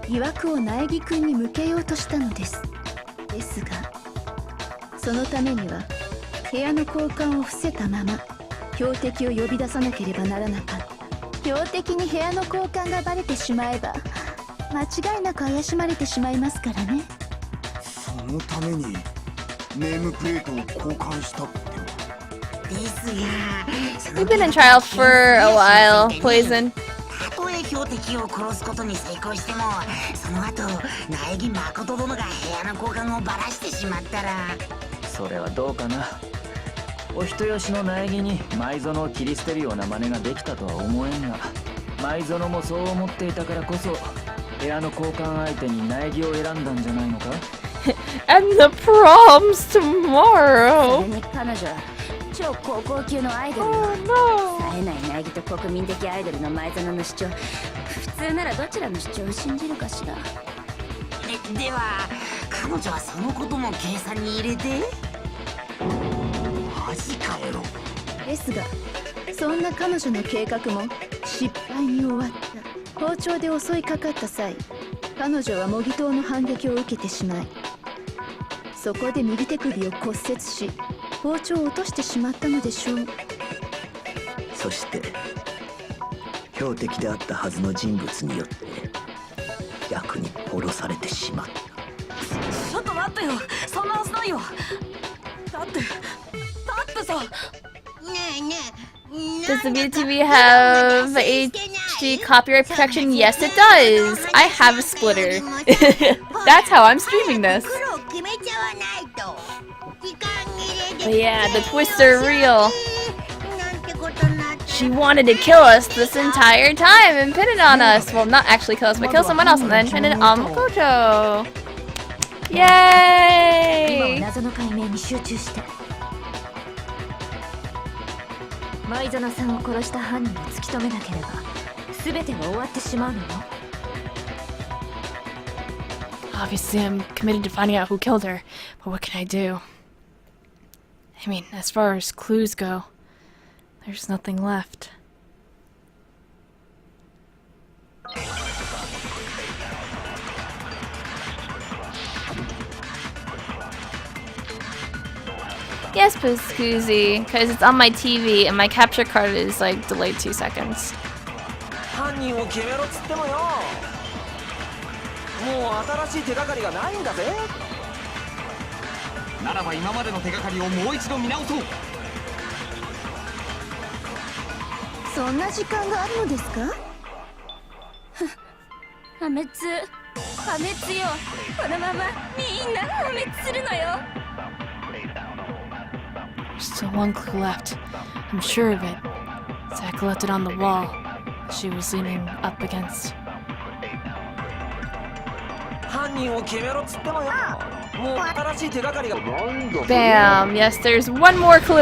疑惑を苗木君に向けようとしたのです。ですがそのためには部屋の交換を伏せたまま標的を呼び出さなければならなかった。標的に部屋の交換がバレてしまえば間違いなく怪しまれてしまいますからね。そのためにネームプレートを交換したってのは。ですが We've been in trial for a while, Poison. たとえ標的を殺すことに成功しても、その後苗木誠殿が部屋の交換をバラしてしまったら。それはどうかな。お人よしの苗木に舞園を切り捨てるような真似ができたとは思えんが、舞園もそう思っていたからこそ部屋の交換相手に苗木を選んだんじゃないのか。And the prom's tomorrow. それに彼女は超高校級のアイドルよ。冴えない苗木と国民的アイドルの前園の主張、普通ならどちらの主張を信じるかしら。では彼女はそのことも計算に入れて。マジかよ。ですがそんな彼女の計画も失敗に終わった。包丁で襲いかかった際、彼女は模擬刀の反撃を受けてしまい、そこで右手首を骨折し包丁を落としてしまったのでしょう。そして標的であったはずの人物によって逆に殺されてしまった。ちょっと待ってよ、そんなはずないよ。だってさ。ねえねえ、 Does the VTV have HD copyright protection? Yes, it does. I have a splitter. That's how I'm streaming this. But yeah, the twists are real. She wanted to kill us this entire time and pin it on us. Well, not actually kill us, but kill someone else and then pin it on Makoto. Yay! 謎の解明に集中して。舞園さんを殺した犯人を突き止めなければ全てが終わってしまうのよ。 Obviously, I'm committed to finding out who killed her, but what can I do? I mean, as far as clues go, there's nothing left. Yes, Pascusi, because it's on my TV and my capture card is like delayed 2 seconds. 犯人を決めろっつってもよ、もう新しい手がかりがないんだぜ。ならば今までの手がかりをもう一度見直そう。そんな時間があるのですか？破滅よ。このままみんな破滅するのよ。 Still one clue left. I'm sure of it. Zack left it on the wall. She was leaning up against. 犯人を決めろっつってもよ、もう新しい手がかりが。 Bam! Yes, there's one more clue. そ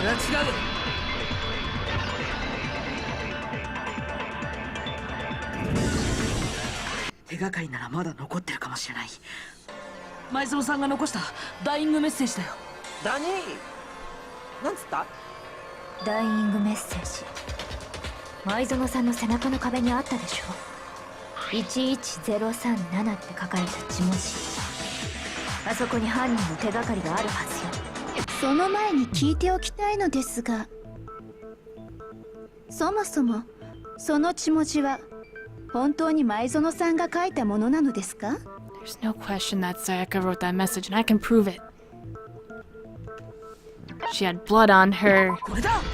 れは違う。手がかりならまだ残ってるかもしれない。前園さんが残したダイイングメッセージだよ。ダニー、なんつった？ダイイングメッセージ。前園さんの背中の壁にあったでしょ。11037って書かれた血文字。あそこに犯人の手がかりがあるはずよ。その前に聞いておきたいのですが、そもそもその血文字は本当に前園さんが書いたものなのですか？ There's no question that Sayaka wrote that message, and I can prove it. She had blood on her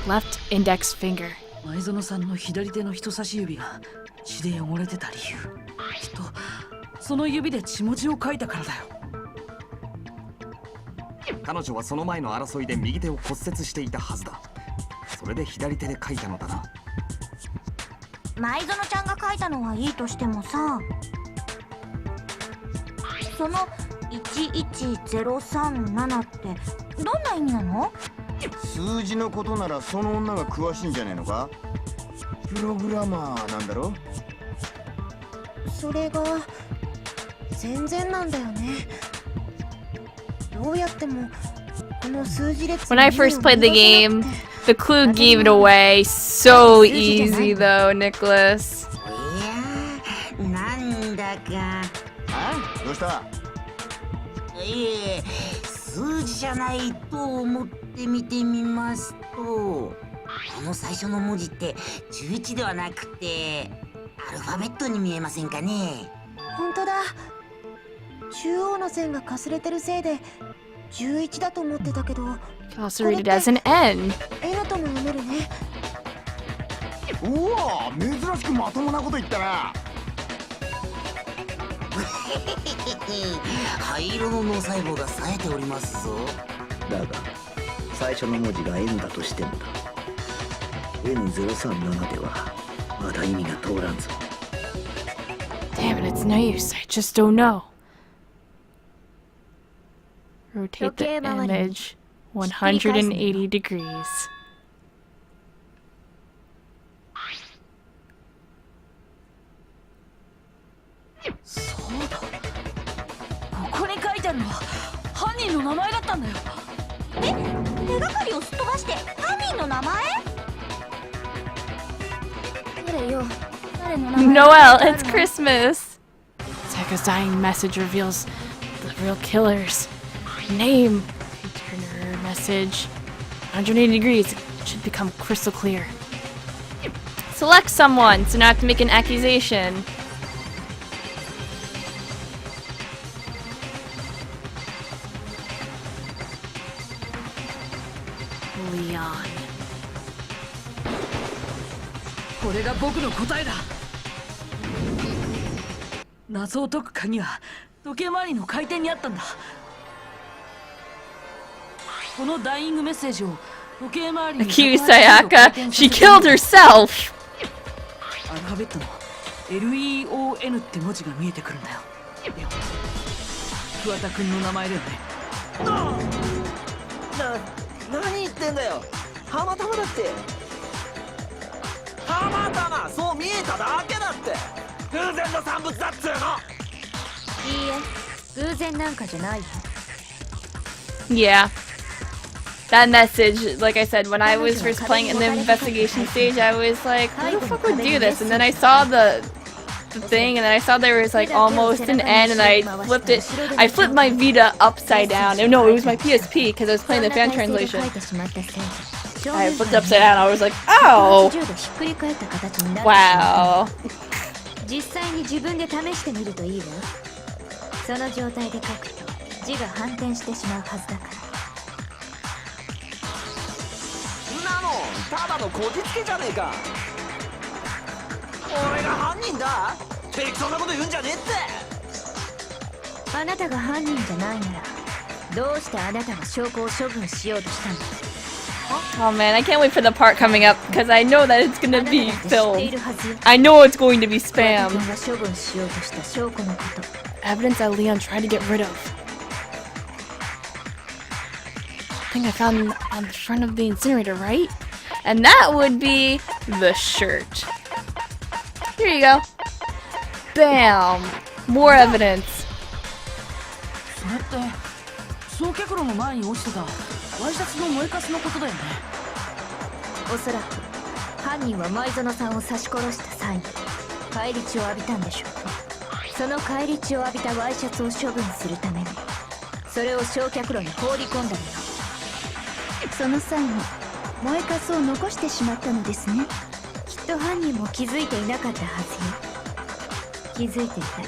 left index finger. 前園さんの左手の人差し指が血で汚れてた理由、きっとその指で血文字を書いたからだよ。彼女はその前の争いで右手を骨折していたはずだ。それで左手で書いたのだな。前園ちゃんが書いたのはいいとしてもさ、その11037ってどんな意味なの？数字のことならその女が詳しいんじゃないのか？プログラマーなんだろ？それが全然なんだよね。どうやってもこの数字列 When I first played the game, the clue gave it away. So easy though, Nicholas. なんだか。どうした？いえ、数字じゃないと思って見てみますと、この最初の文字って11ではなくてアルファベットに見えませんかね？本当だ。中央の線がかすれてるせいで11だと思ってたけど、 You can also read it as an N. N とも読めるね。うわ、珍しくまともなこと言ったな。灰色の脳細胞が冴えておりますぞ。だが最初の文字が N だとしてもだ。 N037 ではまだ意味が通らんぞ。 Damn it, it's no use. I just don't know. Rotate the image 180 degrees. そうだ、ここに書いてあるのは犯人の名前だったんだよ。手がかりをすっ飛ばして犯人の名前？誰よ、誰の名前？ Noel, it's Christmas. Sayaka's dying message reveals the real killer's name. Return her message 180 degrees. It should become crystal clear. Select someone, so now I have to make an accusation. Leon. これが僕の答えだ。謎を解く鍵は時計回りの回転にあったんだ。このダイイングメッセージを時計回りに Accuse Sayaka. She killed herself. アルファベットの LEON って文字が見えてくるんだよ。でも桑田くんの名前だよね。何言ってんだよ。たまたまだって。たまたまそう見えただけだって。偶然の産物だっつうの。いいえ、偶然なんかじゃないよ。 Yeah. That message, like I said, when I was first playing in the investigation stage, I was like, who the fuck would do this? And then I saw the thing, and then I saw there was like almost an N, and I flipped it. I flipped my Vita upside down. No, it was my PSP because I was playing the fan translation. I flipped upside down. I was like, oh! 180度ひっくり返った形になってしまった Wow. 実際に自分で試してみるといいわ。その状態で書くと字が反転してしまうはずだから。なのただのこじつけじゃねえか。俺が犯人だ。適当なこと言うんじゃねえって。あなたが犯人じゃないならどうしてあなたが証拠を処分しようとしたの？ Oh man, I can't wait for the part coming up because I know that it's gonna be filmed. I know it's going to be spam. Evidence that Leon tried to get rid of. I think I found on the front of the incinerator, right? And that would be the shirt. Here you go. Bam! More evidence. それって焼却炉の前に落ちてたワイシャツの燃えかすのことだよね。おそらく犯人は舞園さんを刺し殺した際に返り血を浴びたんでしょう。その返り血を浴びたワイシャツを処分するためにそれを焼却炉に放り込んだのよ。その際に燃えかすを残してしまったのですね。きっと犯人も気づいていなかったはずよ。気づいていたら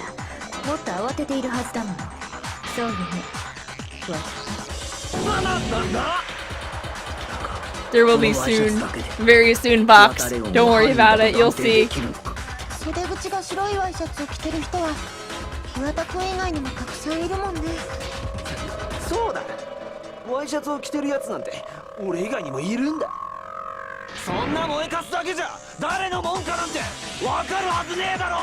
もっと慌てているはずだもの。そうよね。There will be soon, very soon box. Don't worry about it, you'll see. 袖口が白いワイシャツを着てる人は岩田君以外にもたくさんいるもんね。そうだ。ワイシャツを着てるやつなんて俺以外にもいるんだ。そんな燃えかすだけじゃ誰のもんかなんてわかるはずねえだろ。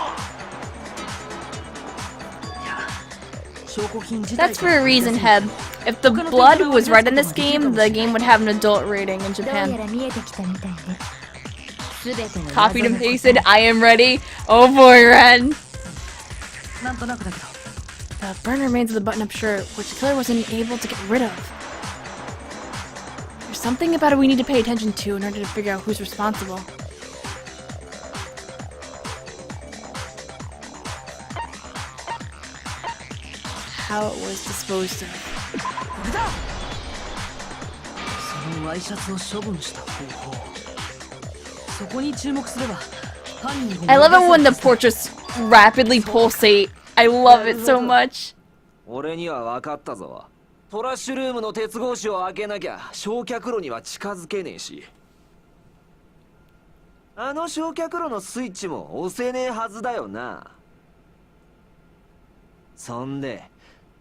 That's for a reason, Heb. If the blood was red in this game, the game would have an adult rating in Japan. Copied and pasted. I am ready. Oh boy, Ren. The burn remains of the button-up shirt, which the killer wasn't able to get rid of. There's something about it we need to pay attention to in order to figure out who's responsible. How it was disposed of. そのワイシャツを処分した方法。そこに注目すれば犯人を。 I love it when the portraits rapidly pulsate. I love it so much. 俺には分かったぞ。トラッシュルームの鉄格子を開けなきゃ焼却炉には近づけねえし。あの焼却炉のスイッチも押せねえはずだよな。そんで。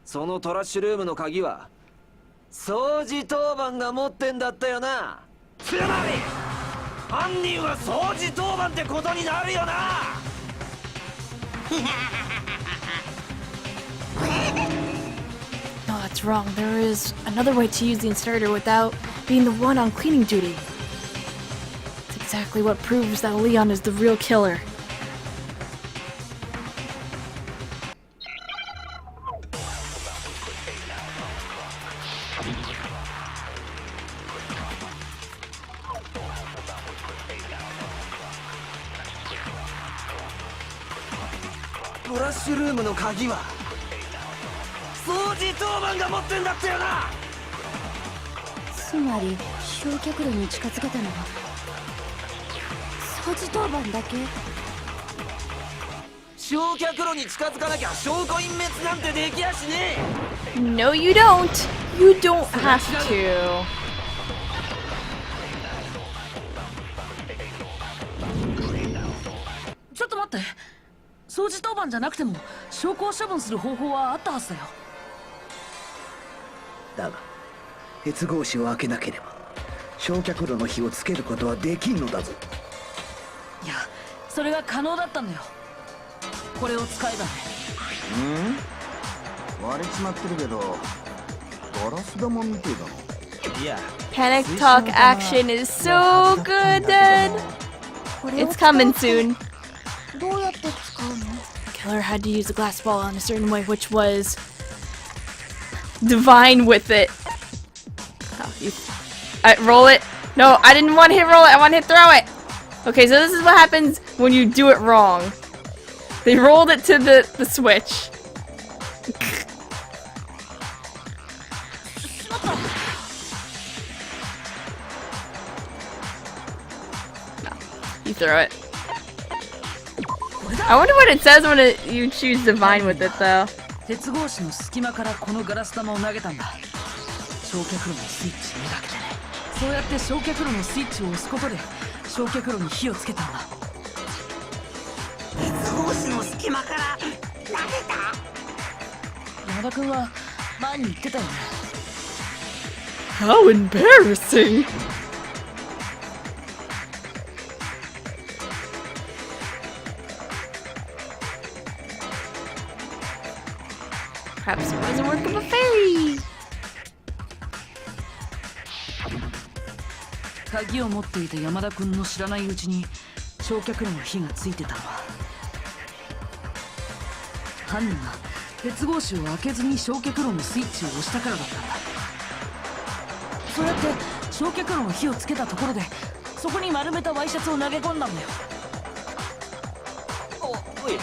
そのトラッシュルームの鍵は掃除当番が持ってんだったよな。つまり犯人は掃除当番ってことになるよな。No, that's wrong. There is another way to use the incinerator without being the one on cleaning duty. It's exactly what proves that Leon is the real killer.「トラッシュルームの鍵は掃除当番が持ってんだったよな。つまり焼却炉に近づけたのは掃除当番だけ。焼却炉に近づかなきゃ証拠隠滅なんてできやしねえ。 No, you don't. You don't have to. ちょっと待って。掃除当番じゃなくても証拠を処分する方法はあったはずだよ。だが鉄格子を開けなければ焼却炉の火をつけることはできんのだぞ。いや、それが可能だったんだよ。これを使えばね。割れちまってるけどガラス玉みてえだな。いや。 Panic talk action is so good, Dad. It's coming soon. どうやって使うの？ The killer had to use the glass ball in a certain way, which was divine with it. Roll it. No, I didn't want to hit roll it. I want to hit throw it. Okay, so this is what happens when you do it wrong. They rolled it to the switch. You throw it. I wonder what it says when you choose Divine with it, though. 鉄格子の隙間からこのガラス玉を投げたんだ。焼却炉のスイッチめがけてね。そうやって焼却炉のスイッチを押すことで焼却炉に火をつけたんだ。鉄格子の隙間から投げた？山田君は前に言ってたよね。How embarrassing! Perhaps it was the work of a fairy! 鍵を持っていた山田君の知らないうちに焼却炉の火がついてたのは犯人が鉄格子を開けずに焼却炉のスイッチを押したからだったんだ。そうやって焼却炉の火をつけたところでそこに丸めたワイシャツを投げ込んだんだよ。おい、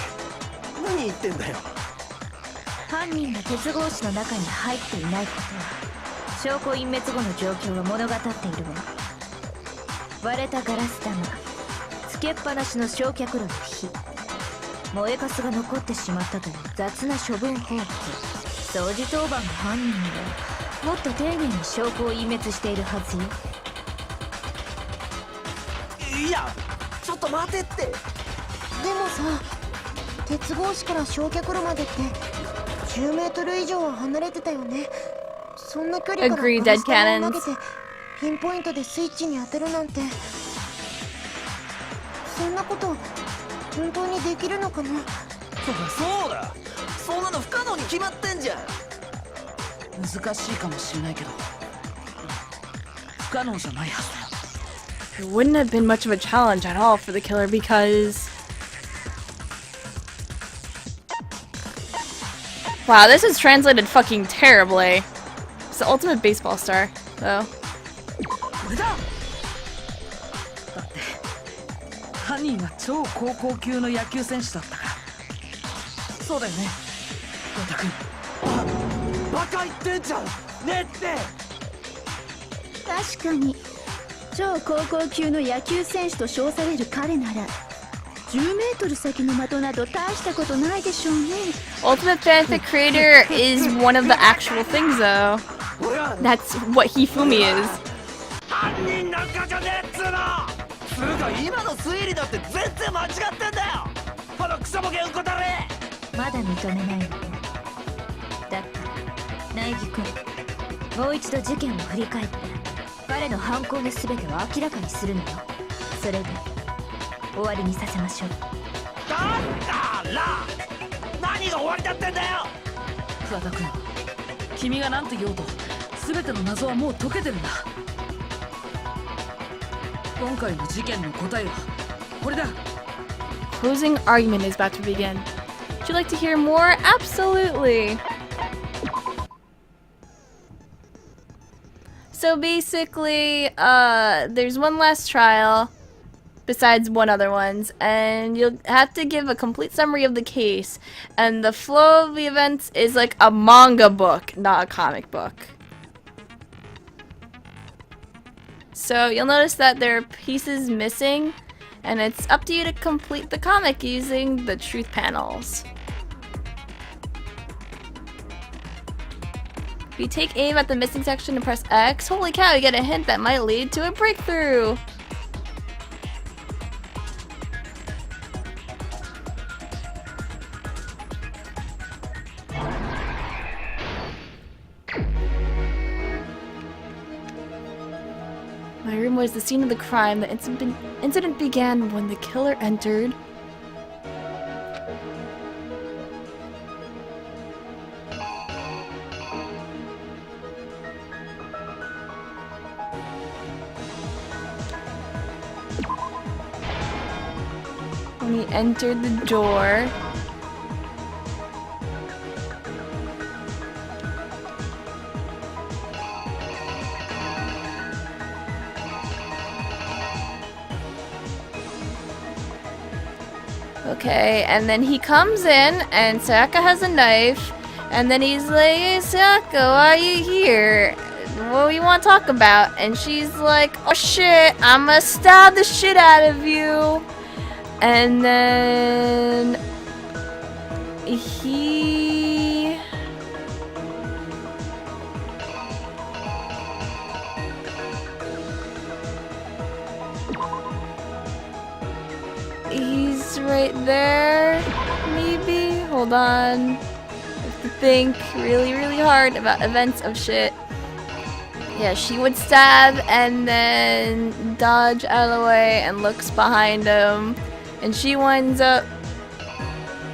何言ってんだよ。犯人が鉄格子の中に入っていないことは証拠隠滅後の状況が物語っているわ。割れたガラス玉、つけっぱなしの焼却炉の火、燃えかすが残ってしまったという雑な処分方法。掃除当番の犯人はもっと丁寧に証拠を隠滅しているはずよ。いや、ちょっと待てって。でもさ、鉄格子から焼却炉までって10メートル以上は離れてたよね。そんな距離からガラス玉を投げてピンポイントでスイッチに当てるなんて、そんなこと本当にできるのかな。そうだ、そんなの不可能に決まってんじゃん。難しいかもしれないけど不可能じゃないはずだよ。It wouldn't have been much of a challenge at all for the killer because... Wow, this is translated fucking terribly. It's the ultimate baseball star, though. これだ。だって犯人は超高校級の野球選手だったから。そうだよね、ゴタ君。バカ言ってんじゃんねって確かに超高校級の野球選手と称される彼なら10メートル先の的など大したことないでしょうね。 Ultimate fanfic creator is one of the actual things, though. That's what Hifumi is. 犯人なんかじゃねえっつうの。つうか今の推理だって全然間違ってんだよ。このクソボケうんこだれ。まだ認めないのね。だったら苗木君、もう一度事件を振り返って彼の犯行の全てを明らかにするのよ。それで終わりにさせましょう。だから何が終わりだってんだよ。桑田君、君が何て言おうと全ての謎はもう解けてるんだ。今回の事件の答えはこれだ。 Closing argument is about to begin. Would you like to hear more? Absolutely. So basically, there's one last trial besides one other ones, and you'll have to give a complete summary of the case. And the flow of the events is like a manga book, not a comic book. So you'll notice that there are pieces missing, and it's up to you to complete the comic using the truth panels. If you take aim at the missing section and press X, holy cow, you get a hint that might lead to a breakthrough! My room was the scene of the crime. The incident began when the killer entered. When he entered the door. Okay, and then he comes in, and Sayaka has a knife, and then he's like, "Hey, Sayaka, why are you here? what you want to talk about? And she's like, oh shit, I'm gonna stab the shit out of you. And then he's right there, maybe? Hold on. I have to think really, really hard about events of shit. Yeah, she would stab and then dodge out of the way and looks behind him. And she winds up...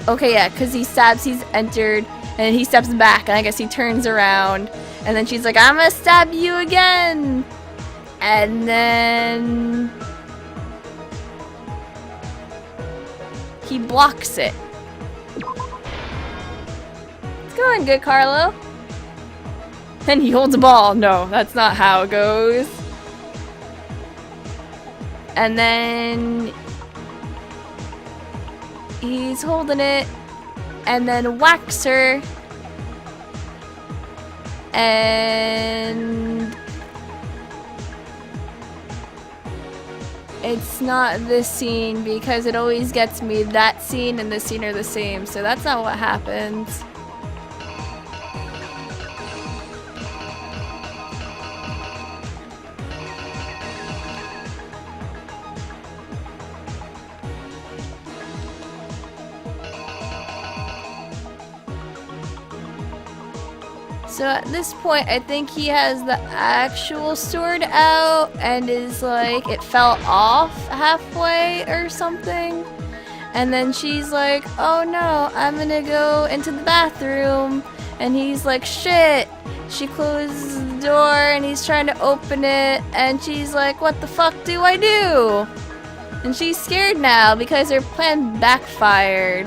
Okay, yeah, because he stabs, he's entered, and he steps back, and I guess he turns around. And then she's like, I'm gonna stab you again! And then... he blocks it. It's going good, Carlo. Then he holds a ball. No, that's not how it goes. And then he's holding it and then whacks her. And it's not this scene because it always gets me that scene and this scene are the same. So that's not what happens. So at this point, I think he has the actual sword out and is like, it fell off halfway or something. And then she's like, oh no, I'm gonna go into the bathroom. And he's like, shit. She closes the door and he's trying to open it. And she's like, what the fuck do I do? And she's scared now because her plan backfired.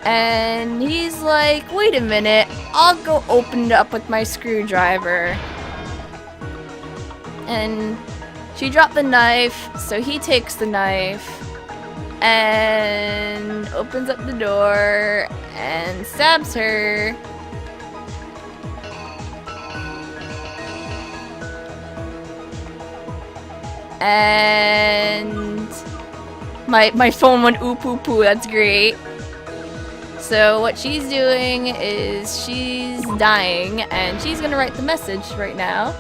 And he's like, wait a minute, I'll go open it up with my screwdriver. And she dropped the knife, so he takes the knife and opens up the door and stabs her. And my phone went oop oop oop, that's great. So what she's doing is she's dying and she's gonna write the message right now.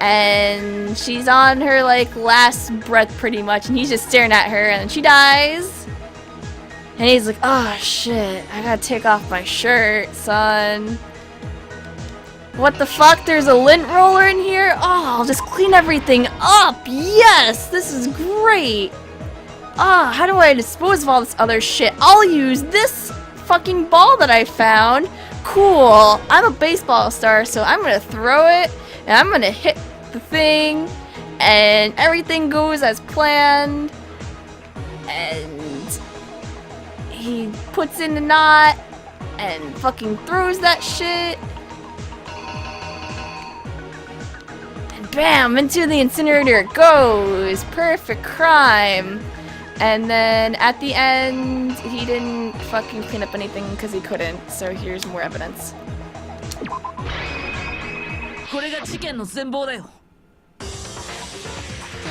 And she's on her like last breath pretty much and he's just staring at her and she dies. And he's like, oh shit, I gotta take off my shirt, son. What the fuck? There's a lint roller in here? Oh, I'll just clean everything up. Yes, this is great. Ah, how do I dispose of all this other shit? I'll use this fucking ball that I found. Cool. I'm a baseball star, so I'm gonna throw it, and I'm gonna hit the thing, and everything goes as planned. And he puts in the knot, and fucking throws that shit. And bam, into the incinerator it goes. Perfect crime. And then at the end, he didn't fucking clean up anything because he couldn't. So here's more evidence.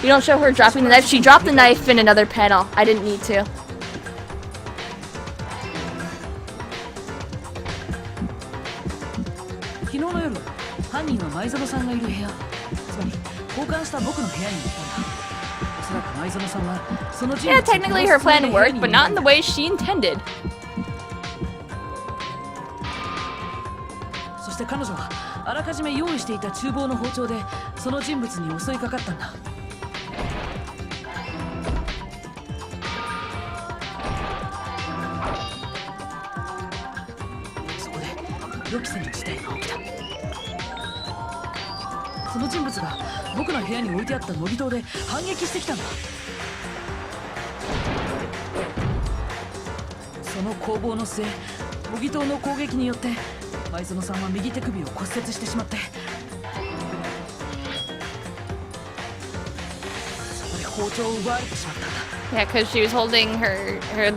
You don't show her dropping the knife. She dropped the knife in another panel. I didn't need to. Yeah, technically her plan worked, but not in the way she intended. そして彼女はあらかじめ用意していた厨房の包丁でその人物に襲いかかったんだ。そこで予期せぬ事態が起きた。その人物が僕の部屋に置いてあった模擬刀で反撃してきたんだ。その攻防の末、模擬刀の攻撃によって前園さんは右手首を骨折してしまって、そこで包丁を奪われてしまったんだ。Yeah, because she was holding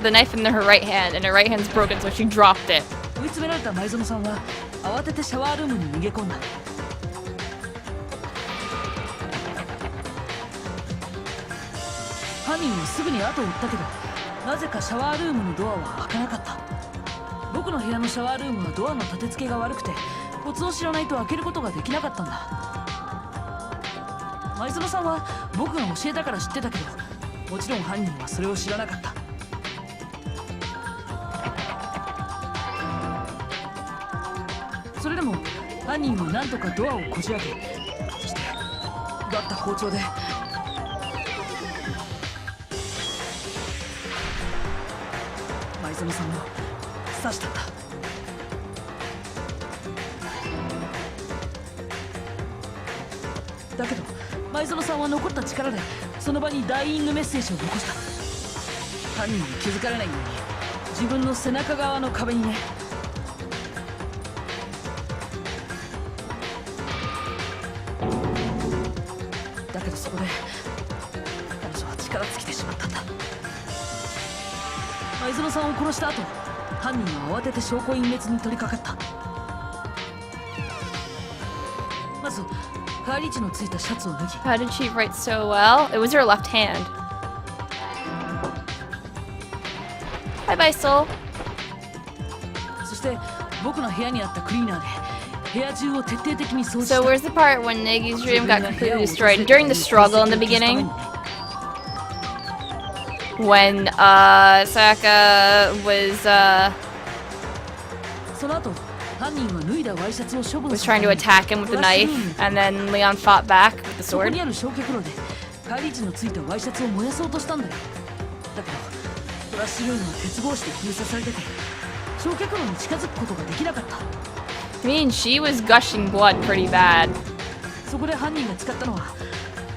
the knife in her right hand, and her right hand's broken, so she dropped it. 追い詰められた前園さんは慌ててシャワールームに逃げ込んだ。犯人はすぐに後を追ったけど、なぜかシャワールームのドアは開かなかった。僕の部屋のシャワールームはドアの立て付けが悪くて、コツを知らないと開けることができなかったんだ。前園さんは僕が教えたから知ってたけど、もちろん犯人はそれを知らなかった。それでも犯人は何とかドアをこじ開け、そして奪った包丁で前園さんを刺したんだ。だけど前園さんは残った力でその場にダイイングメッセージを残した。犯人に気づかれないように自分の背中側の壁にね。だけどそこで彼女は力尽きてしまったんだ。前園さんを殺した後、犯人は慌てて証拠隠滅に取り掛かった。まず帰り血のついたシャツを脱ぎ。 How did she write so well? It was her left hand. Bye bye, soul. そして僕の部屋にあったクリーナーで部屋中を徹底的に掃除した。 So where's the part when Negi's dream got completely destroyed? During the struggle in the beginning? When, Sayaka was, その後犯人は脱いだワイシャツを処分 was する trying to attack him with the knife, and then Leon fought back with the そこ sword. にある焼却炉で帰り血のついたワイシャツを燃やそうとしたんだよ。だけどトラッシュルームは鉄格子で封鎖されてて焼却炉に近づくことができなかった。 I mean, she was gushing blood pretty bad. そこで犯人が使ったのは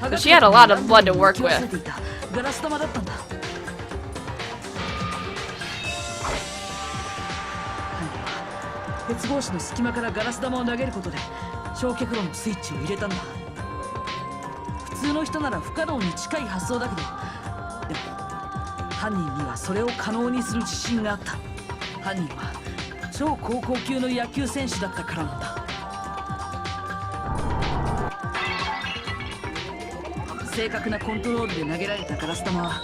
But she had a lot of blood to work 浮き忘れ with. ていたガラス玉だったんだ。鉄格子の隙間からガラス玉を投げることで焼却炉のスイッチを入れたんだ。普通の人なら不可能に近い発想だけど、でも犯人にはそれを可能にする自信があった。犯人は超高校級の野球選手だったからなんだ。正確なコントロールで投げられたガラス玉は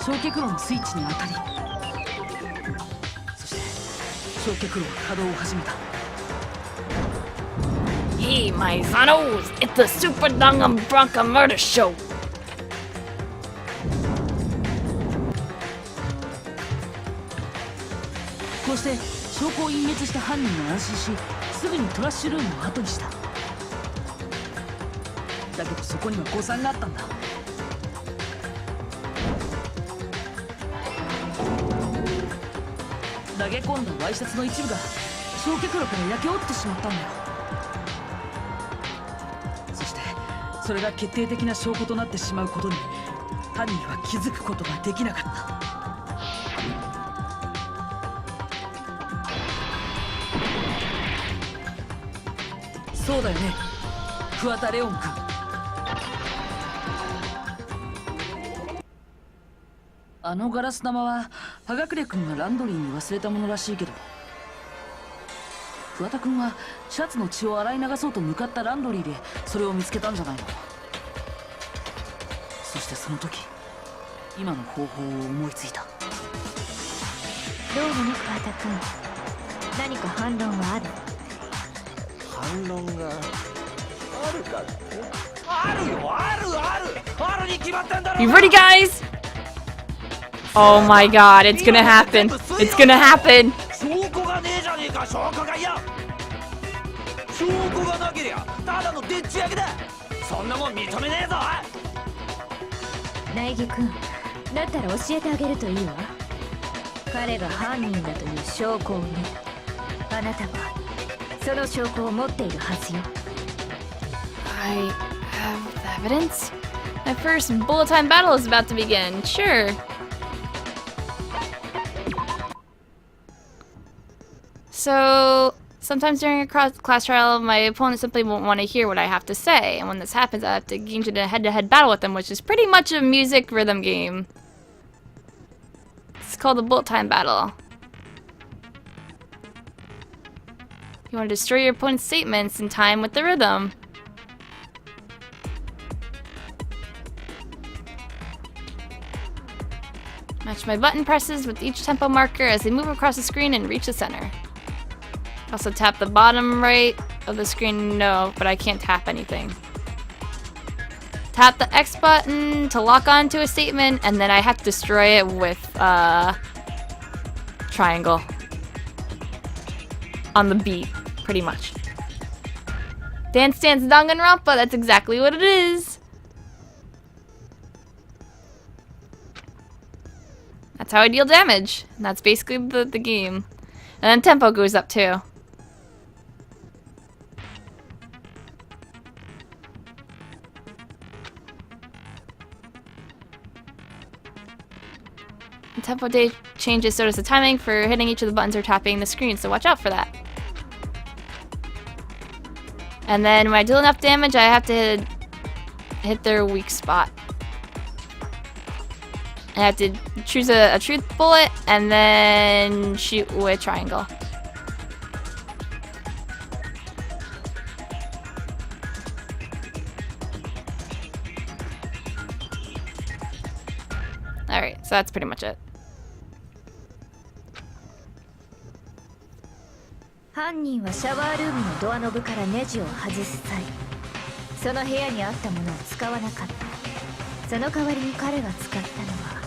焼却炉のスイッチに当たり、そして焼却炉は稼働を始めた。 Hey, my Zanos! It's the Super Danganronpa Murder Show! こうして証拠を隠滅した犯人は安心し、すぐにトラッシュルームを後にした。だけどそこには誤算があったんだ。投げ込んだワイシャツの一部が焼却炉から焼け落ちてしまったんだよ。そしてそれが決定的な証拠となってしまうことに犯人は気づくことができなかった。そうだよね、桑田レオン君。あのガラス玉は葉隠君がランドリーに忘れたものらしいけど、桑田君はシャツの血を洗い流そうと向かったランドリーでそれを見つけたんじゃないの。そしてその時今の方法を思いついた。どうもね、桑田君。何か反論はある？反論があるかって？あるよ、あるに決まってんだろ。 You ready, guys? Oh my god, it's gonna happen. It's gonna happen. 証拠がねえじゃねえか。証拠がいや、証拠がなけりゃただのでっち上げだ。そんなもん認めねえぞ。苗木君、だったら教えてあげるといいわ。彼が犯人だという証拠をね。あなたはその証拠を持っているはずよ。 I have the evidence? My first bullet time battle is about to begin. Sure. So, sometimes during a class trial, my opponent simply won't want to hear what I have to say, and when this happens, I have to engage in a head-to-head battle with them, which is pretty much a music rhythm game. It's called the bullet time battle. You You want to destroy your opponent's statements in time with the rhythm. Match my button presses with each tempo marker as they move across the screen and reach the center. Also tap the bottom right of the screen. No, but I can't tap anything. Tap the X button to lock onto a statement, and then I have to destroy it with triangle on the beat, pretty much. Dance Dance Danganronpa, that's exactly what it is. That's how I deal damage. And that's basically the game. And then tempo goes up too. And tempo day changes, so does the timing for hitting each of the buttons or tapping the screen, so watch out for that. And then when I deal enough damage, I have to hit their weak spot. I have to choose a truth bullet and then shoot with triangle. Alright, so that's pretty much it. 犯人はシャワールームのドアノブからネジを外す際、その部屋にあったものを使わなかった。その代わりに彼が使ったのは、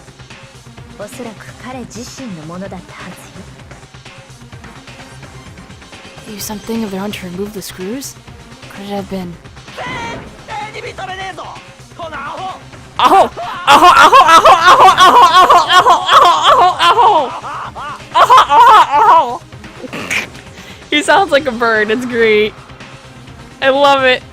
おそらく彼自身のものだったはずよ。 Use something of their own to remove the screws? Could it have been? He sounds like a bird. It's great. I love it.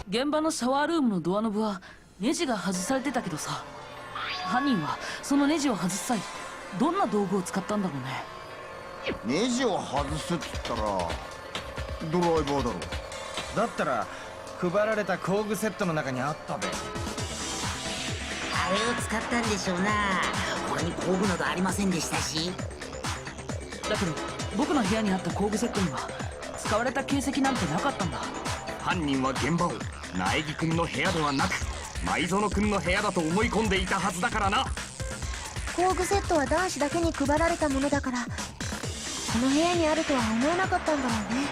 現場のシャワールームのドアノブはネジが外されてたけどさ、犯人はそのネジを外す際どんな道具を使ったんだろうね。ネジを外すっつったらドライバーだろ。だったら配られた工具セットの中にあったべ。あれを使ったんでしょうな。他に工具などありませんでしたし。だけど僕の部屋にあった工具セットには使われた形跡なんてなかったんだ。犯人は現場を苗木くんの部屋ではなく舞園くんの部屋だと思い込んでいたはずだからな。工具セットは男子だけに配られたものだから、この部屋にあるとは思えなかったんだろうね。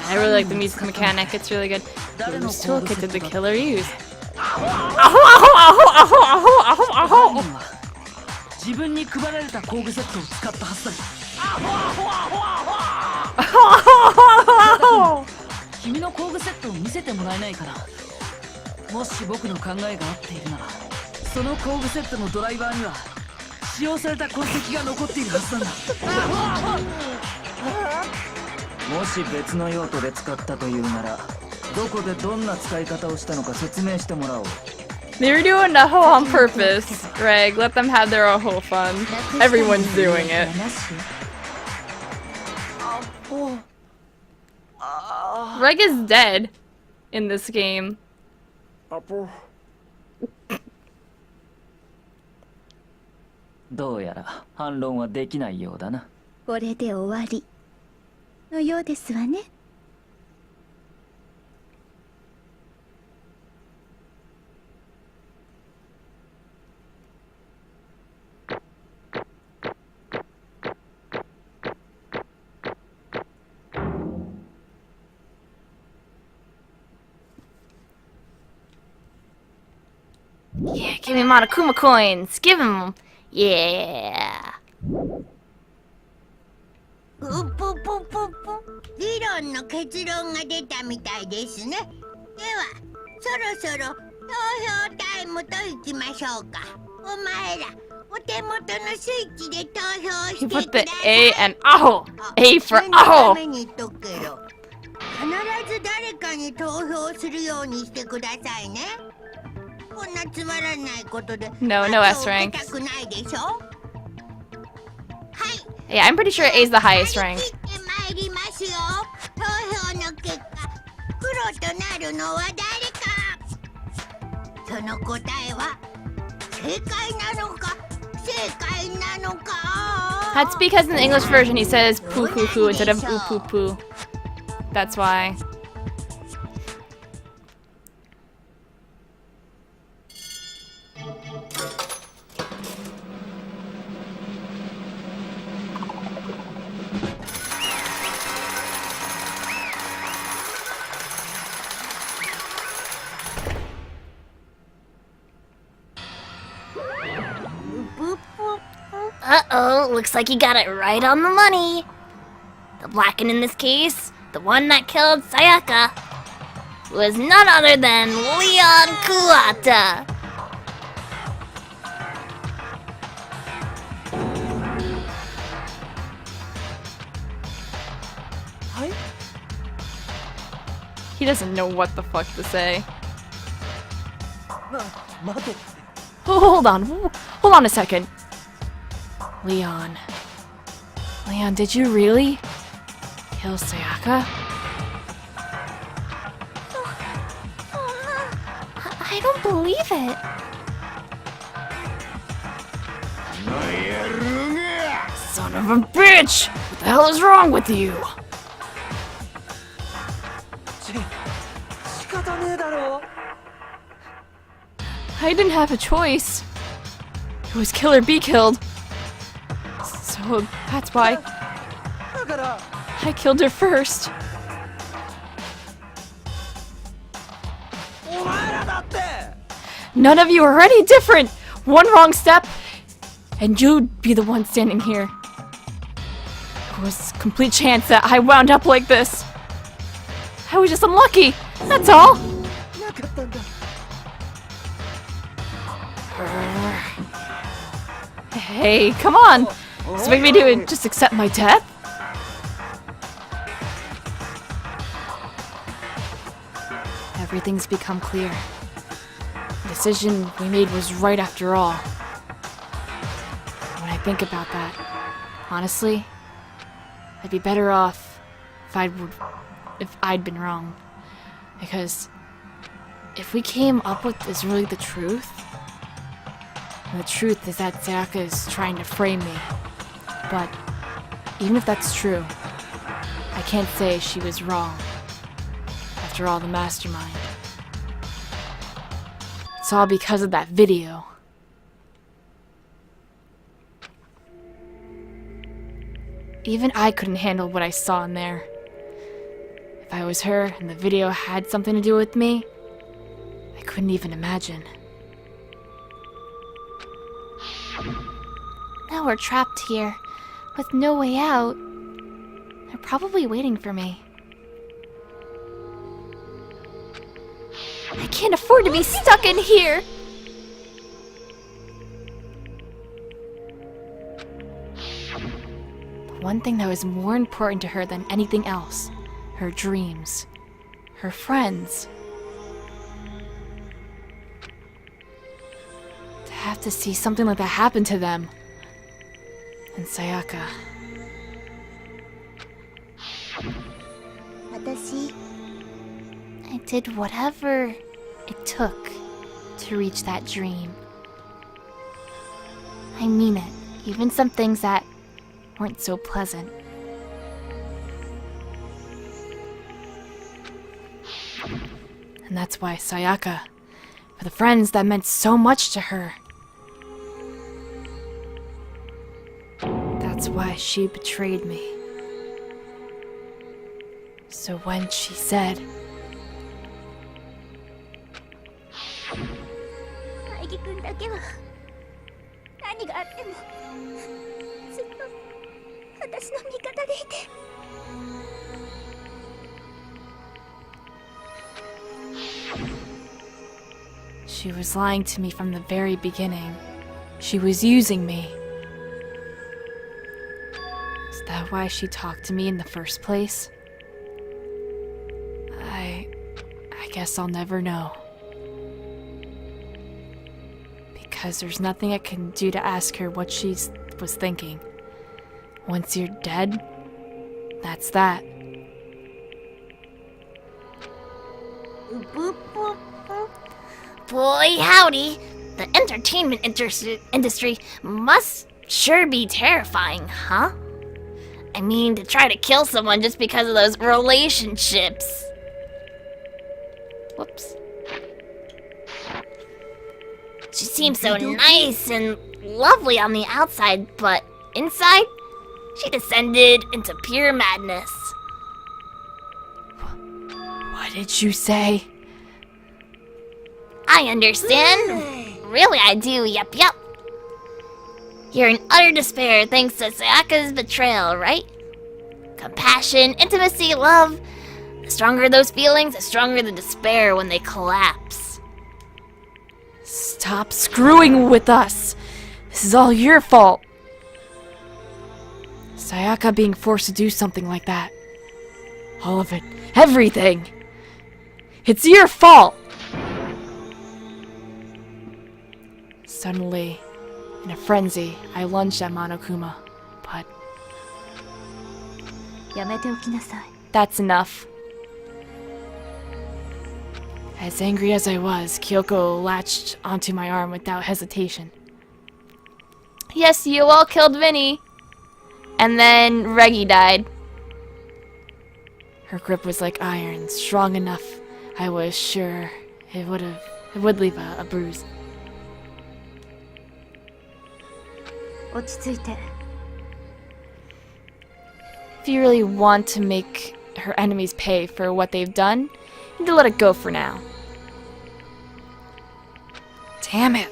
I really like the music mechanic. It's really good. Whose toolkit did the killer use? 自分に配られた工具セットを使ったはずだ。君の工具セットを見せてもらえないかな。もし僕の考えが合っているなら、その工具セットのドライバーには使用された痕跡が残っているはずなんだ。もし別の用途で使ったというなら、どこでどんな使い方をしたのか説明してもらおう。 They were doing that whole on purpose, Greg. Let them have their own whole fun. Everyone's doing it. Greg is dead in this game. どうやら反論はできないようだな。これで終わりのようですわね。Yeah, give me Monokuma coins. Give him. Yeah. ぷぷぷぷぷ。議論の結論が出たみたいですね。では、そろそろ投票タイムといきましょうか。お前ら、お手元のスイッチで投票 He して put く the ださい。 A and Aho. A for 念のた Aho. めに言っとくけど、必ず誰かに投票するようにしてくださいね。こんなつまらないことで No 罰を S 受 ranks. けたくないでしょ。 Yeah, I'm pretty sure A is the highest rank. 切ってまいりますよ。投票の結果、黒となるのは誰か。その答えは正解なのか不正解なのか。 That's because in the English version he says poo poo poo instead of oo poo poo. That's why. Uh-oh, looks like you got it right on the money. The Blacken in this case, the one that killed Sayaka, was none other than Leon Kuwata. He doesn't know what the fuck to say. Oh, hold on. Hold on a second. Leon. Leon, did you really kill Sayaka? I don't believe it. Son of a bitch! What the hell is wrong with you? I didn't have a choice. It was kill or be killed. So that's why I killed her first. None of you are any different! One wrong step, and you'd be the one standing here. There was a complete chance that I wound up like this. I was just unlucky, that's all. Hey, come on! Expect me to just accept my death? Everything's become clear. The decision we made was right after all. When I think about that, honestly, I'd be better off if I'd been wrong. Because if we came up with is really the truth, and the truth is that Sayaka is trying to frame me. But even if that's true, I can't say she was wrong. After all, the mastermind. It's all because of that video. Even I couldn't handle what I saw in there. If I was her and the video had something to do with me, I couldn't even imagine. Now we're trapped here, with no way out. They're probably waiting for me. I can't afford to be stuck in here! The one thing that was more important to her than anything else, her dreams, her friends. To have to see something like that happen to them. And Sayaka. 私 I did whatever it took to reach that dream. I mean it, even some things that weren't so pleasant. And that's why Sayaka, for the friends that meant so much to her. That's why she betrayed me. So when she said, I 樹君だけは何があってもずっと私の味方でいて。She was lying to me from the very beginning. She was using me. Is that why she talked to me in the first place? I guess I'll never know. Because there's nothing I can do to ask her what she was thinking. Once you're dead, that's that. Boy, howdy. The entertainment industry must sure be terrifying, huh? I mean, to try to kill someone just because of those relationships. Whoops. She seems so nice and lovely on the outside, but inside, she descended into pure madness. What did you say? I understand. Really, I do. Yup. You're in utter despair thanks to Sayaka's betrayal, right? Compassion, intimacy, love. The stronger those feelings, the stronger the despair when they collapse. Stop screwing with us. This is all your fault. Sayaka being forced to do something like that. All of it. Everything. It's your fault. Suddenly, in a frenzy, I lunged at Monokuma, but... That's enough. As angry as I was, Kyoko latched onto my arm without hesitation. Yes, you all killed Vinny. And then Reggie died. Her grip was like iron, strong enough. I was sure it would leave a bruise. If you really want to make her enemies pay for what they've done, you need to let it go for now. Damn it.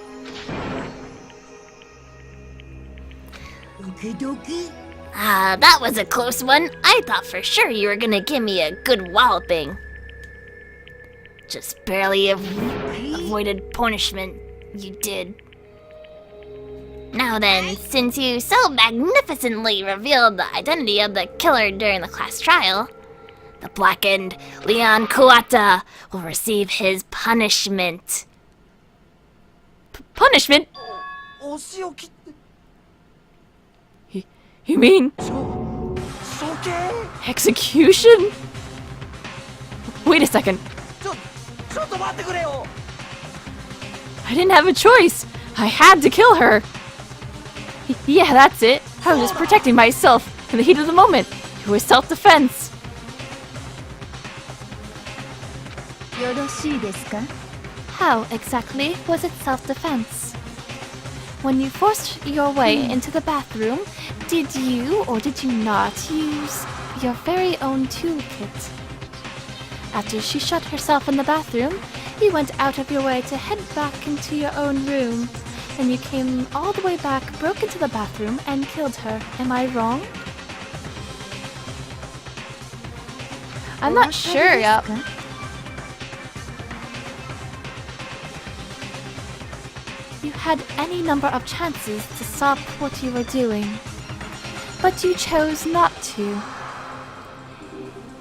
That was a close one. I thought for sure you were gonna give me a good walloping. Just barely avoided punishment. You did. Now then, since you so magnificently revealed the identity of the killer during the class trial, the blackened Leon Kuwata will receive his punishment. Punishment? You mean... execution? Wait a second. I didn't have a choice. I had to kill her. Yeah, that's it. I was just protecting myself in the heat of the moment. It was self-defense. How exactly was it self-defense? When you forced your way into the bathroom, did you or did you not use your very own toolkit? After she shut herself in the bathroom, you went out of your way to head back into your own room. And you came all the way back, broke into the bathroom, and killed her. Am I wrong? I'm not sure, yup. You had any number of chances to stop what you were doing, but you chose not to.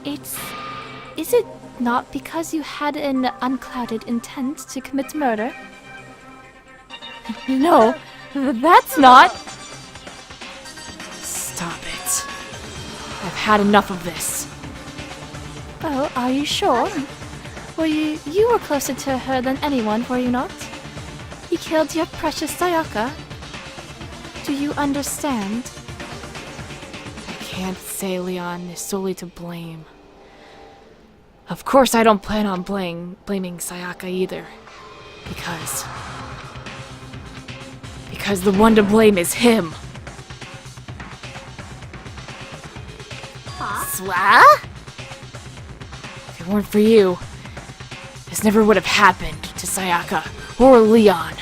Is it not because you had an unclouded intent to commit murder? No, that's not... Stop it. I've had enough of this. Oh, are you sure? You were closer to her than anyone, were you not? You killed your precious Sayaka. Do you understand? I can't say Leon is solely to blame. Of course I don't plan on blaming Sayaka either. Because the one to blame is him. Swa? If it weren't for you, this never would have happened to Sayaka or Leon.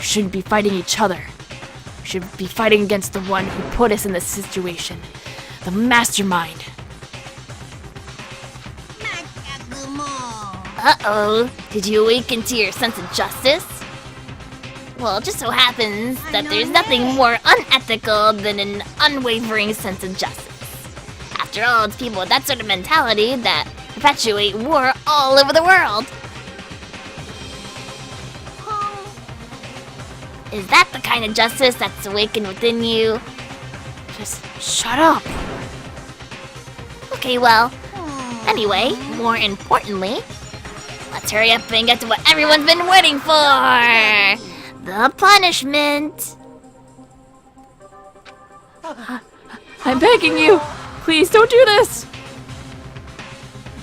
shouldn't be fighting each other. We should be fighting against the one who put us in this situation. The mastermind. Uh-oh. Did you awaken to your sense of justice? Well, it just so happens that there's nothing more unethical than an unwavering sense of justice. After all, it's people with that sort of mentality that perpetuate war all over the world. Is that the kind of justice that's awakened within you? Just shut up. Okay, well, anyway, more importantly, let's hurry up and get to what everyone's been waiting for! The punishment! I'm begging you! Please don't do this!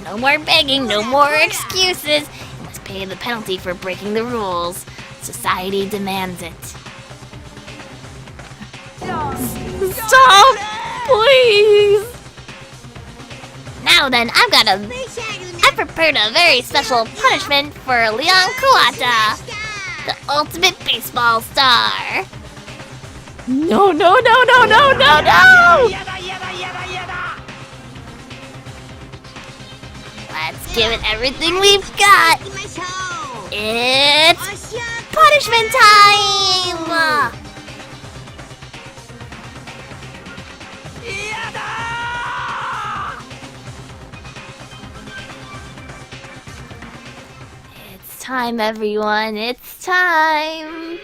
No more begging, no more excuses. You must pay the penalty for breaking the rules. Society demands it. Stop! Please! Now then, I've prepared a very special punishment for Leon Kuwata, the ultimate baseball star. No, no, no, no, no, no, no! Let's give it everything we've got. It's punishment time! It's time, everyone. It's time.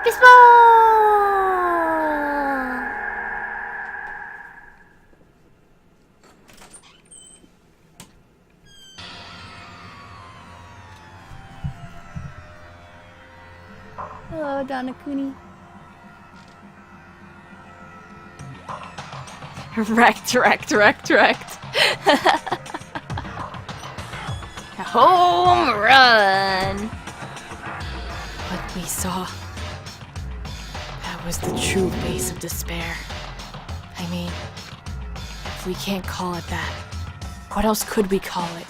Baseball! Hello, Danakuni. Wrecked. Home run! What we saw, that was the true face of despair. I mean, if we can't call it that, what else could we call it?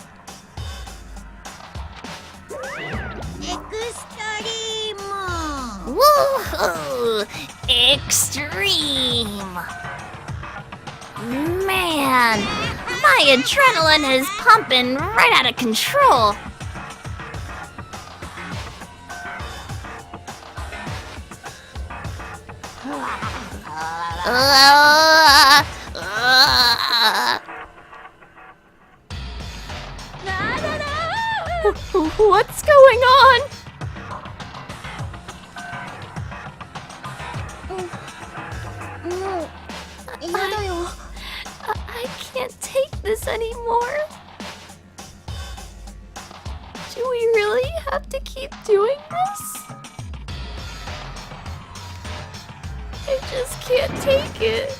Woohoo! Extreme! Man, my adrenaline is pumping right out of control. What's going on? I can't take this anymore. Do we really have to keep doing this? I just can't take it.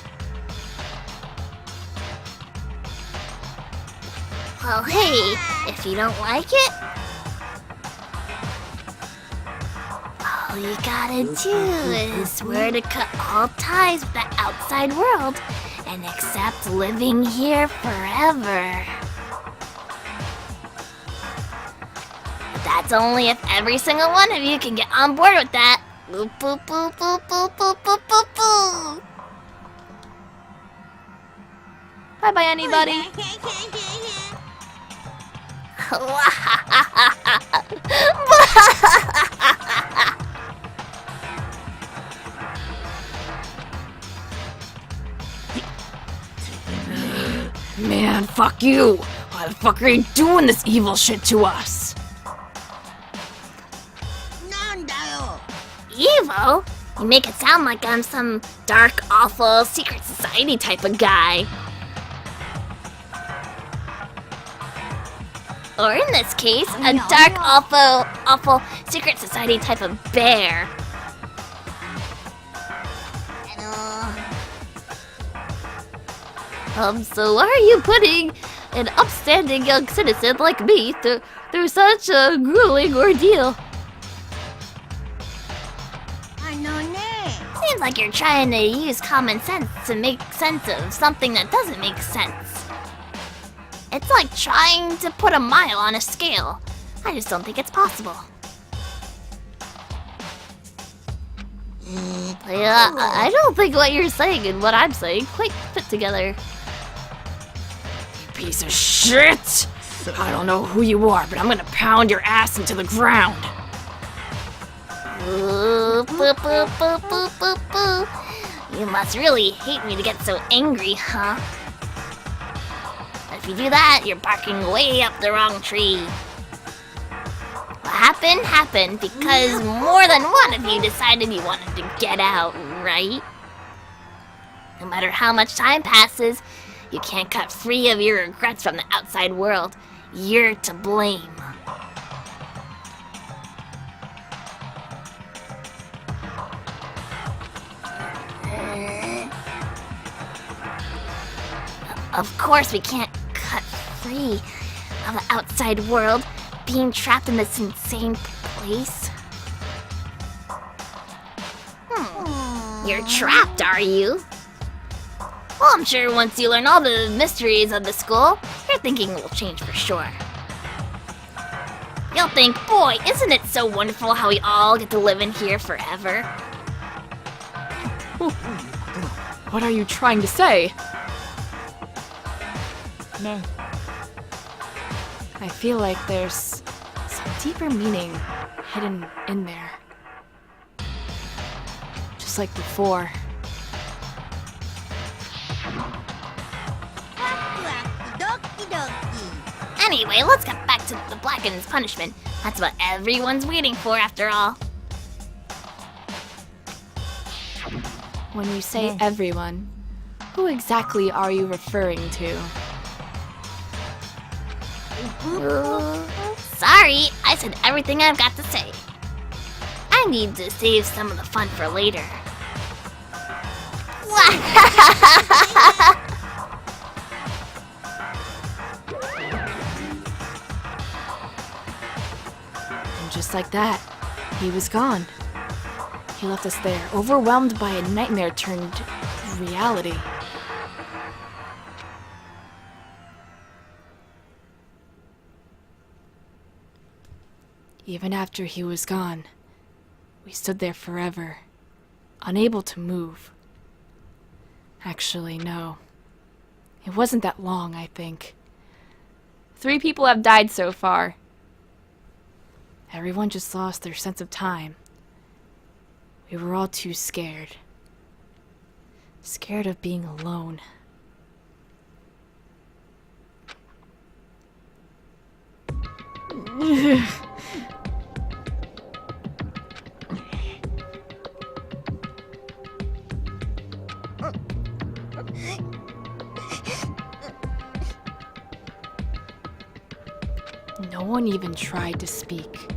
Well, hey, if you don't like it, all you gotta do is swear to cut all ties with the outside world and accept living here forever. But that's only if every single one of you can get on board with that. Boop, boop, boop, boop, boop, boop, boop, boop, boop. Bye-bye, anybody. Man, fuck you! Why the fuck are you doing this evil shit to us? Evil? You make it sound like I'm some dark, awful, secret society type of guy. Or in this case, a dark, awful, secret society type of bear. So why are you putting an upstanding young citizen like me through such a grueling ordeal? Seems like you're trying to use common sense to make sense of something that doesn't make sense. It's like trying to put a mile on a scale. I just don't think it's possible. Yeah, I don't think what you're saying and what I'm saying quite fit together. Piece of shit! I don't know who you are, but I'm gonna pound your ass into the ground. Ooh, boo, boo, boo, boo, boo, boo. You must really hate me to get so angry, huh? If you do that, you're barking way up the wrong tree. What happened because more than one of you decided you wanted to get out, right? No matter how much time passes, you can't cut free of your regrets from the outside world. You're to blame. Of course we can't cut free of the outside world, being trapped in this insane place. You're trapped, are you? Well, I'm sure once you learn all the mysteries of the school, your thinking will change for sure. You'll think, boy, isn't it so wonderful how we all get to live in here forever? What are you trying to say? No. I feel like there's some deeper meaning hidden in there. Just like before. Anyway, let's get back to the Blackened's punishment. That's what everyone's waiting for after all. When you say everyone, who exactly are you referring to? Sorry, I said everything I've got to say. I need to save some of the fun for later. And just like that, he was gone. He left us there, overwhelmed by a nightmare turned reality. Even after he was gone, we stood there forever, unable to move. Actually, no. It wasn't that long, I think. 3 people have died so far. Everyone just lost their sense of time. We were all too scared. Scared of being alone. No one even tried to speak.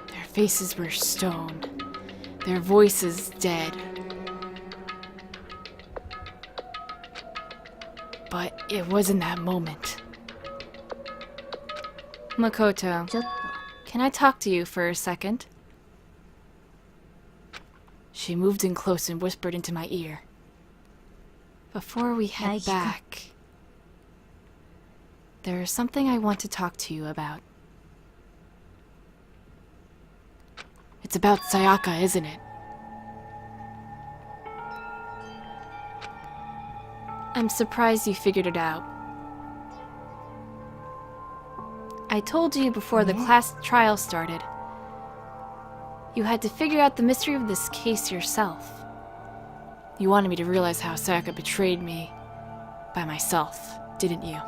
Their faces were stone, their voices dead. but it was in that moment. Makoto, can I talk to you for a second? She moved in close and whispered into my ear. Before we head back, there is something I want to talk to you about. It's about Sayaka, isn't it? I'm surprised you figured it out. I told you before the class trial started. You had to figure out the mystery of this case yourself. You wanted me to realize how Sayaka betrayed me by myself, didn't you?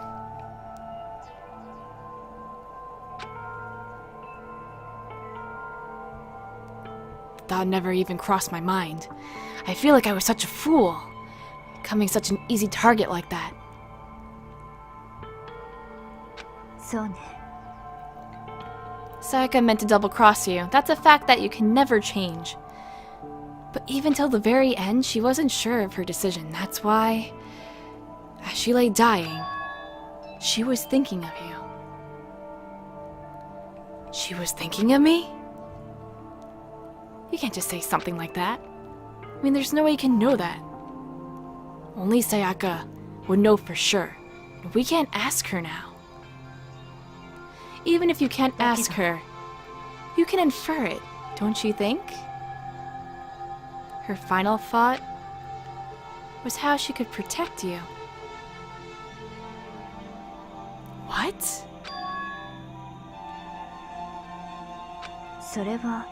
The thought never even crossed my mind. I feel like I was such a fool, becoming such an easy target like that. そうね。 Sayaka meant to double-cross you. That's a fact that you can never change. But even till the very end, she wasn't sure of her decision. That's why, as she lay dying, she was thinking of you. She was thinking of me? You can't just say something like that. I mean, there's no way you can know that. Only Sayaka would know for sure. We can't ask her now. Even if you can't ask her, you can infer it, don't you think? Her final thought was how she could protect you. What? それは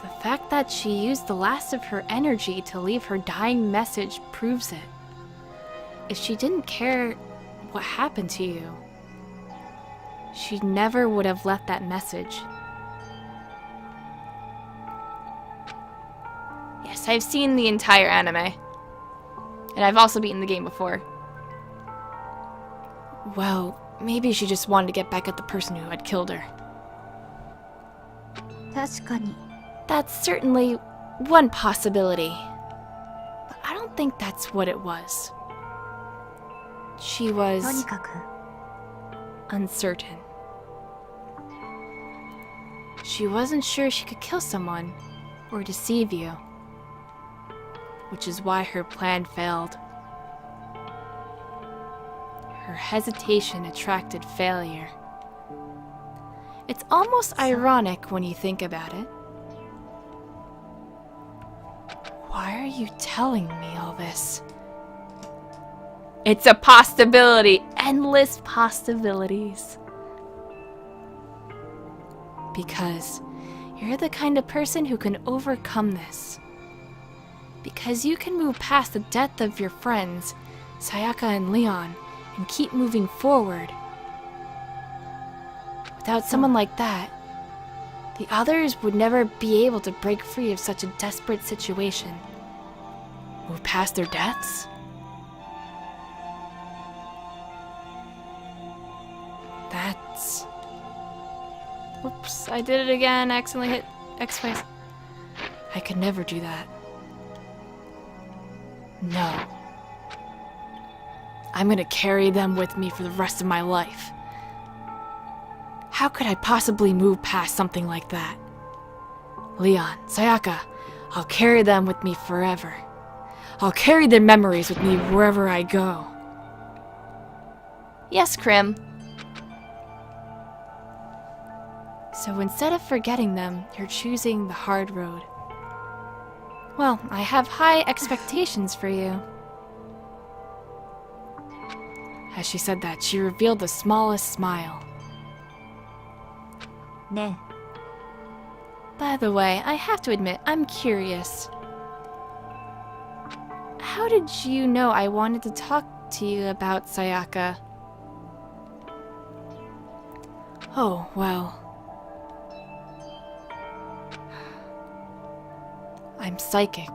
The fact that she used the last of her energy to leave her dying message proves it. If she didn't care what happened to you, she never would have left that message. Yes, I've seen the entire anime. And I've also beaten the game before. Well, maybe she just wanted to get back at the person who had killed her. 確かに That's certainly one possibility. But I don't think that's what it was. She と was にかく uncertain. She wasn't sure she could kill someone or deceive you, which is why her plan failed. Her hesitation attracted failure. It's almost ironic when you think about it. Why are you telling me all this? It's a possibility. Endless possibilities. Because you're the kind of person who can overcome this. Because you can move past the death of your friends, Sayaka and Leon, and keep moving forward. Without someone like that, the others would never be able to break free of such a desperate situation. Move past their deaths? That's... Whoops, I did it again. I accidentally hit X twice. I could never do that. No. I'm gonna carry them with me for the rest of my life. How could I possibly move past something like that? Leon, Sayaka, I'll carry them with me forever. I'll carry their memories with me wherever I go. Yes, Krim. So instead of forgetting them, you're choosing the hard road. Well, I have high expectations for you. As she said that, she revealed the smallest smile. ね By the way, I have to admit, I'm curious. How did you know I wanted to talk to you about Sayaka? Oh, well. I'm psychic.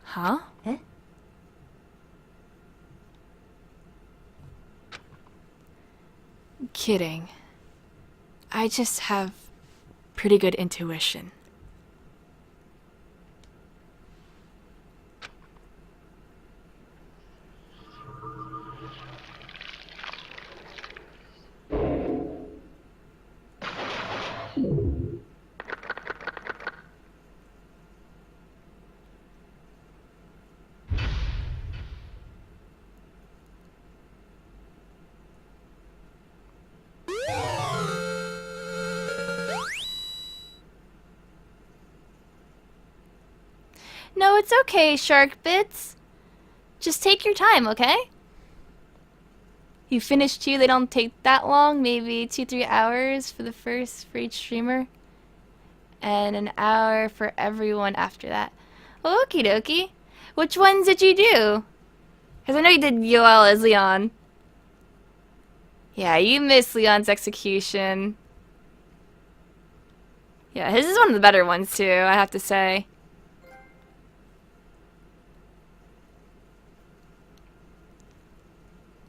Huh? え Kidding. I just have pretty good intuition. No, it's okay, Shark Bits. Just take your time, okay? You finish 2, they don't take that long, maybe 2-3 hours for each streamer. And an hour for everyone after that. Okie dokie. Which ones did you do? Because I know you did Yoel as Leon. Yeah, you missed Leon's execution. Yeah, his is one of the better ones too, I have to say.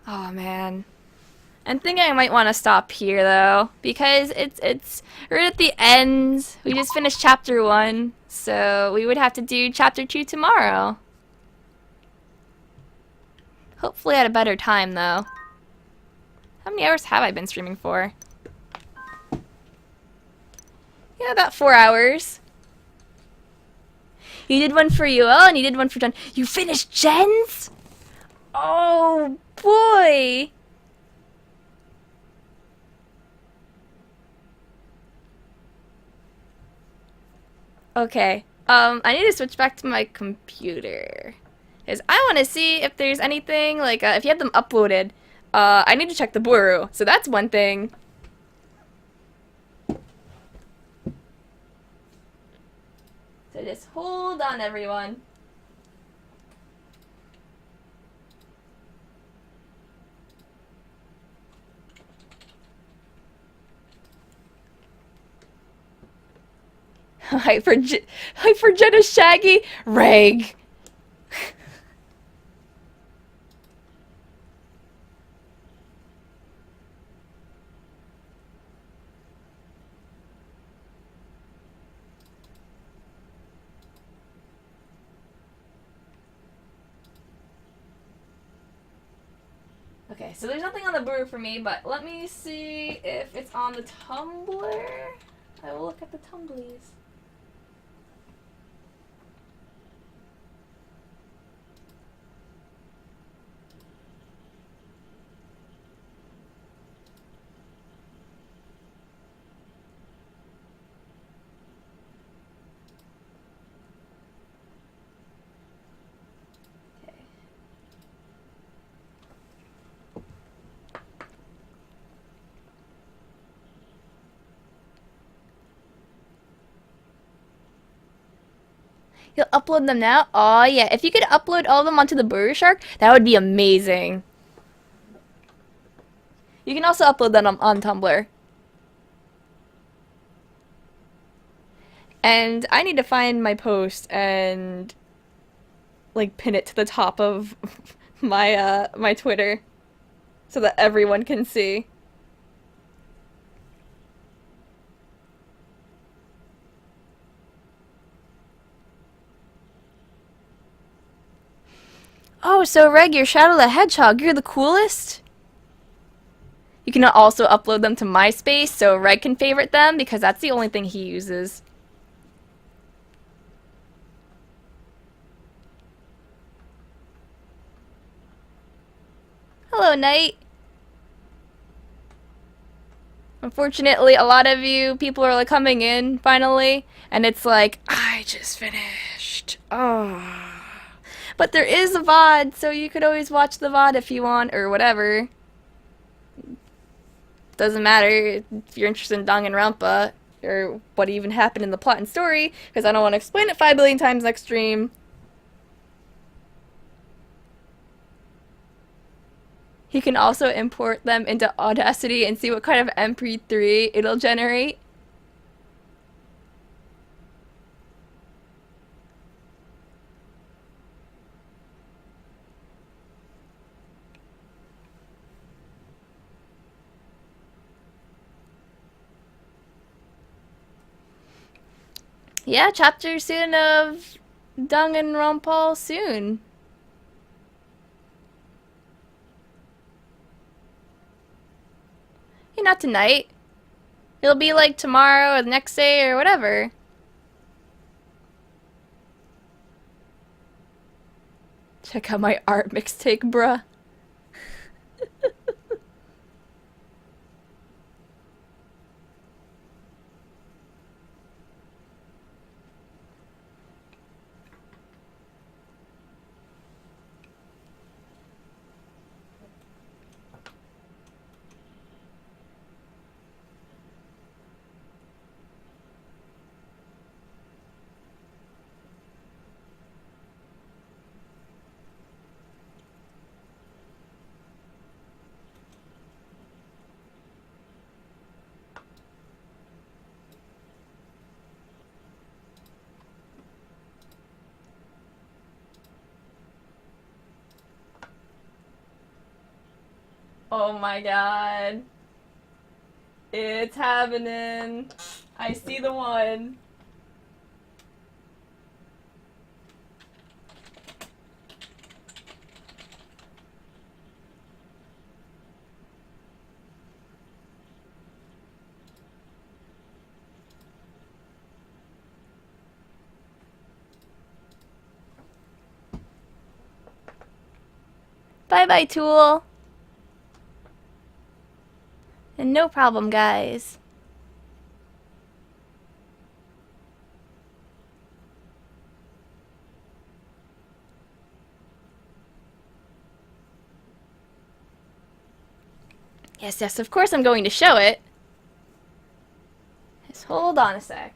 Oh man. I'm thinking I might want to stop here though, because it's right at the end. We just finished chapter 1, so we would have to do chapter 2 tomorrow. Hopefully at a better time though. How many hours have I been streaming for? Yeah, about 4 hours. You did one for UL and you did one for Jen. You finished Jen's? Oh boy! Okay, I need to switch back to my computer. Because I want to see if there's anything, like, if you have them uploaded. I need to check the Buru, so that's one thing. So just hold on, everyone. Hyper Jenna Shaggy Reg. Okay, so there's nothing on the brew for me, but let me see if it's on the Tumblr. I will look at the Tumblies. You'll upload them now? Oh yeah, if you could upload all of them onto the Burger Shark, that would be amazing. You can also upload them on Tumblr. And I need to find my post and like pin it to the top of my my Twitter so that everyone can see. Oh, so Reg, you're Shadow the Hedgehog. You're the coolest. You can also upload them to MySpace so Reg can favorite them because that's the only thing he uses. Hello, Knight. Unfortunately, a lot of you people are like coming in finally, and it's like, I just finished. Oh. But there is a VOD, so you could always watch the VOD if you want, or whatever. Doesn't matter if you're interested in Danganronpa, or what even happened in the plot and story, because I don't want to explain it 5 billion times next stream. You can also import them into Audacity and see what kind of MP3 it'll generate. Yeah, chapter soon of Danganronpa soon. Not tonight. It'll be like tomorrow or the next day or whatever. Check out my art mixtape, bruh. Oh my god. It's happening. I see the one. Bye bye, Tool. And no problem, guys. Yes, yes, of course I'm going to show it. Just hold on a sec.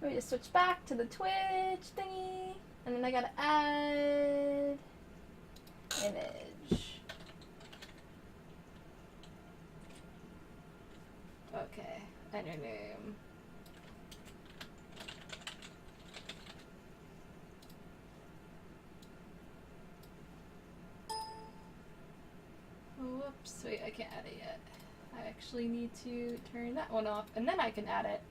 Let me just switch back to the Twitch thingy, and then I gotta add image. Okay, enter name. Whoops, wait, I can't add it yet. I actually need to turn that one off, and then I can add it.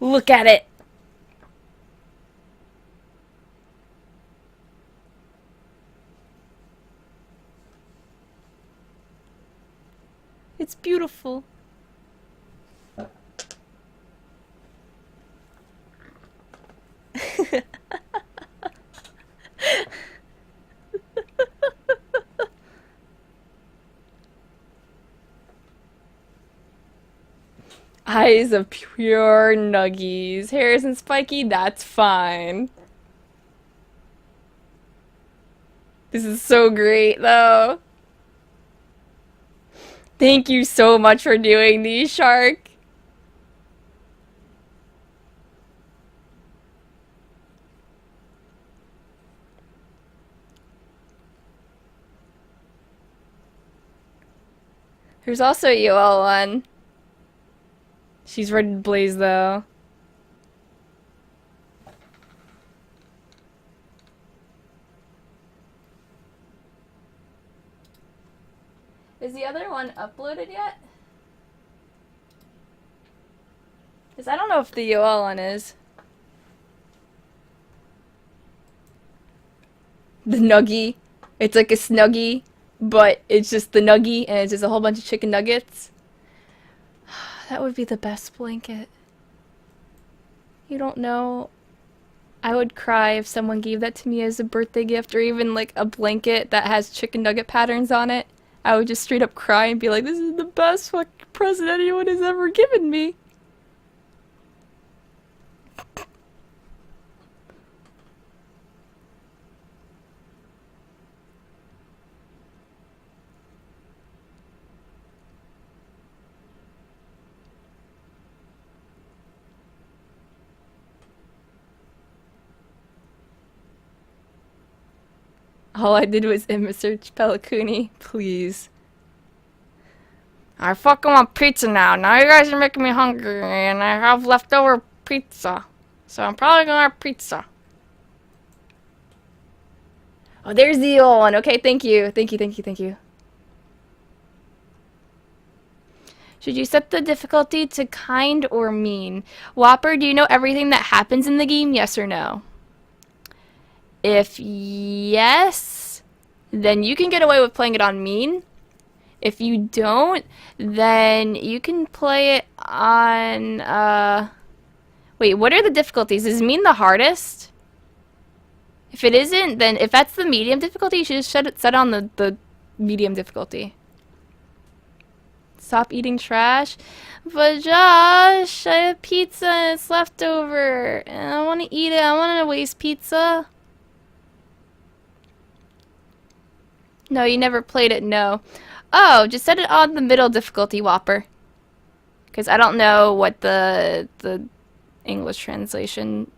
Look at it! It's beautiful. Eyes of pure nuggies. Hairs and spiky, that's fine. This is so great, though. Thank you so much for doing these, Shark. There's also a UL one. She's ready to blaze, though. Is the other one uploaded yet? Because I don't know if the UL one is. The Nuggie. It's like a Snuggie, but it's just the Nuggie, and it's just a whole bunch of chicken nuggets. That would be the best blanket. You don't know. I would cry if someone gave that to me as a birthday gift, or even like a blanket that has chicken nugget patterns on it. I would just straight up cry and be like, this is the best fucking present anyone has ever given me. All I did was image search Pelakuni. Please. I fucking want pizza now. Now you guys are making me hungry, and I have leftover pizza. So I'm probably gonna have pizza. Oh, there's the old one. Okay, thank you. Thank you, thank you, thank you. Should you set the difficulty to kind or mean? Whopper, do you know everything that happens in the game? Yes or no? If yes, then you can get away with playing it on mean. If you don't, then you can play it on, wait, what are the difficulties? Is mean the hardest? If it isn't, then if that's the medium difficulty, you should just set on the medium difficulty. Stop eating trash. But Josh, I have pizza and it's left over. And I want to eat it. I want to waste pizza. No, you never played it. No. Oh, just set it on the middle difficulty, Whopper. Because I don't know what the English translation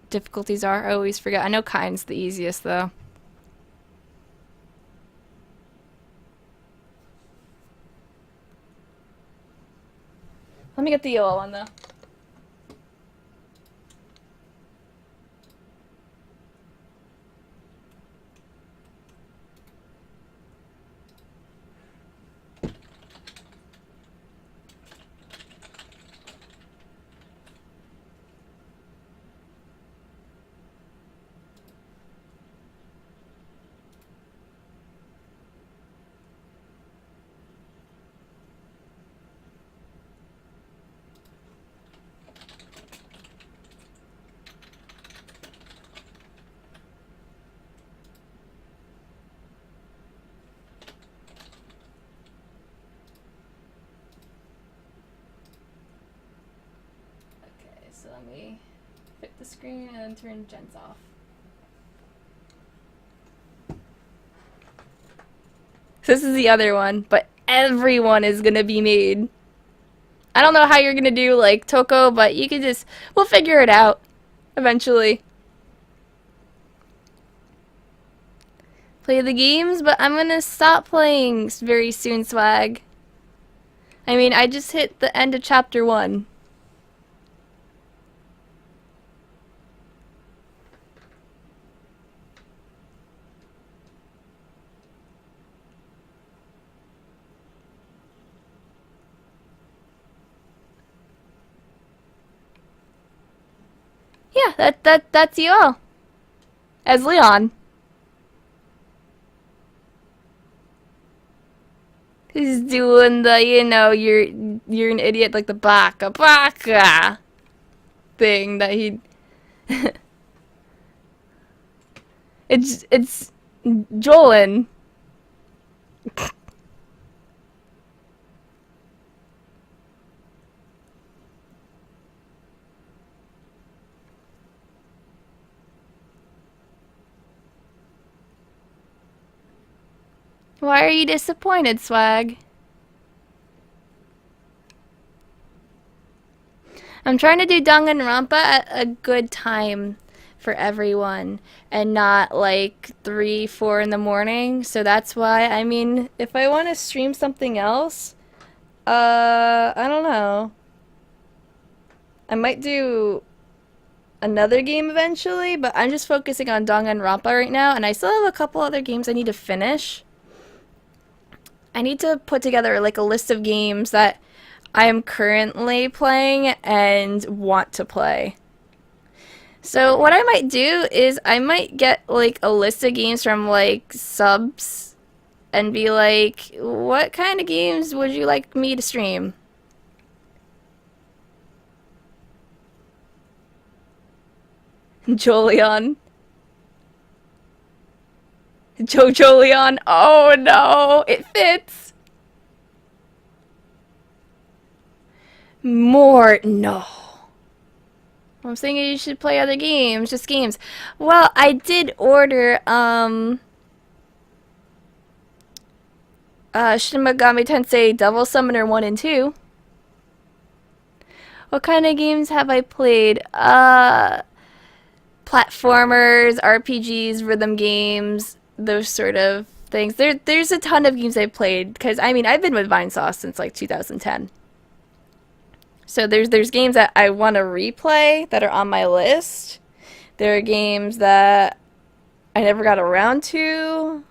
difficulties are. I always forget. I know kind's the easiest, though. Let me get the yellow one, though. So let me fit the screen and then turn gens off. So this is the other one, but everyone is gonna be made. I don't know how you're gonna do like Toko, but you can just, we'll figure it out eventually. Play the games, but I'm gonna stop playing very soon, Swag. I mean, I just hit the end of chapter 1. Yeah, that's you all. As Leon. He's doing the, you know, you're an idiot, like the baka thing that he it's Jolin. Why are you disappointed, Swag? I'm trying to do Danganronpa at a good time for everyone and not like 3, 4 in the morning. So that's why, I mean, if I want to stream something else, I don't know. I might do another game eventually, but I'm just focusing on Danganronpa right now, and I still have a couple other games I need to finish. I need to put together like a list of games that I am currently playing and want to play. So what I might do is I might get like a list of games from like subs and be like, what kind of games would you like me to stream? Jolion. Jojo Leon. Oh no, it fits. More, no. I'm saying you should play other games, just games. Well, I did order, Shin Megami Tensei Devil Summoner 1 and 2. What kind of games have I played? Platformers, RPGs, rhythm games, those sort of things. There's a ton of games I've played, because I mean I've been with Vinesauce since like 2010. So there's games that I want to replay that are on my list. There are games that I never got around to.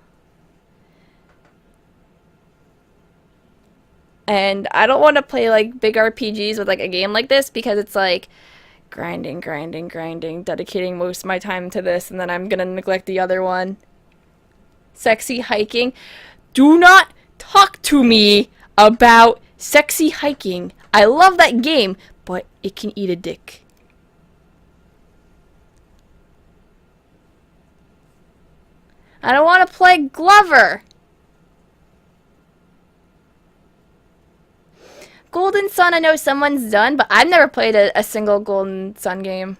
And I don't want to play like big RPGs with like a game like this, because it's like grinding, dedicating most of my time to this, and then I'm gonna neglect the other one. Sexy hiking. Do not talk to me about sexy hiking. I love that game, but it can eat a dick. I don't want to play Glover. Golden Sun, I know someone's done, but I've never played a single Golden Sun game.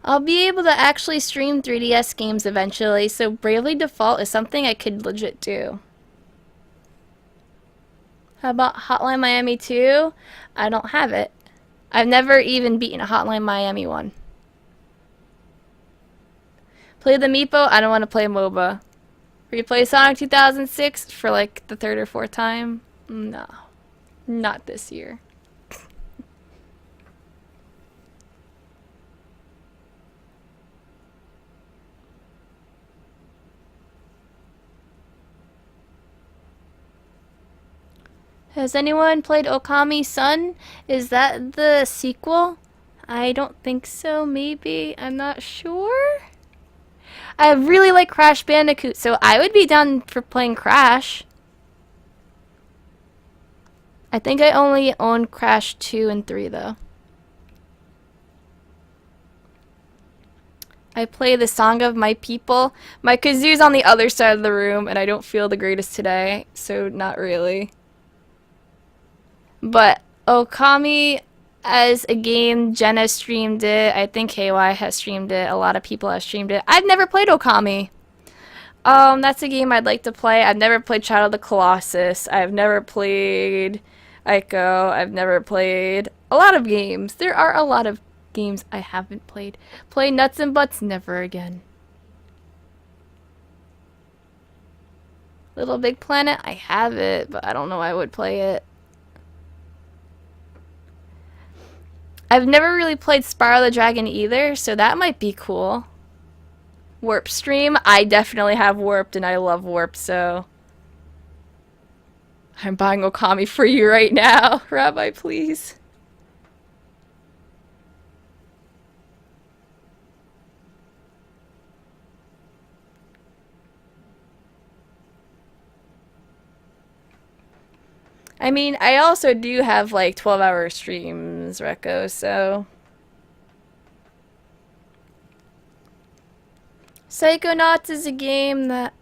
I'll be able to actually stream 3DS games eventually, so Bravely Default is something I could legit do. How about Hotline Miami 2? I don't have it. I've never even beaten a Hotline Miami one. Play the Meepo? I don't want to play MOBA. Replay Sonic 2006 for like the third or fourth time? No. Not this year. Has anyone played Okami Sun? Is that the sequel? I don't think so, maybe. I'm not sure. I really like Crash Bandicoot, so I would be down for playing Crash. I think I only own Crash 2 and 3, though. I play the Song of My People. My kazoo's on the other side of the room, and I don't feel the greatest today, so not really. But Okami as a game, Jenna streamed it. I think KY has streamed it. A lot of people have streamed it. I've never played Okami. That's a game I'd like to play. I've never played Shadow of the Colossus. I've never played Ico. I've never played a lot of games. There are a lot of games I haven't played. Play Nuts and Butts? Never again. Little Big Planet? I have it, but I don't know I would play it. I've never really played Spyro the Dragon either, so that might be cool. Warp Stream? I definitely have Warped, and I love Warped, so... I'm buying Okami for you right now. Rabbi, please. I mean, I also do have like 12-hour streams, Recco, so... Psychonauts is a game that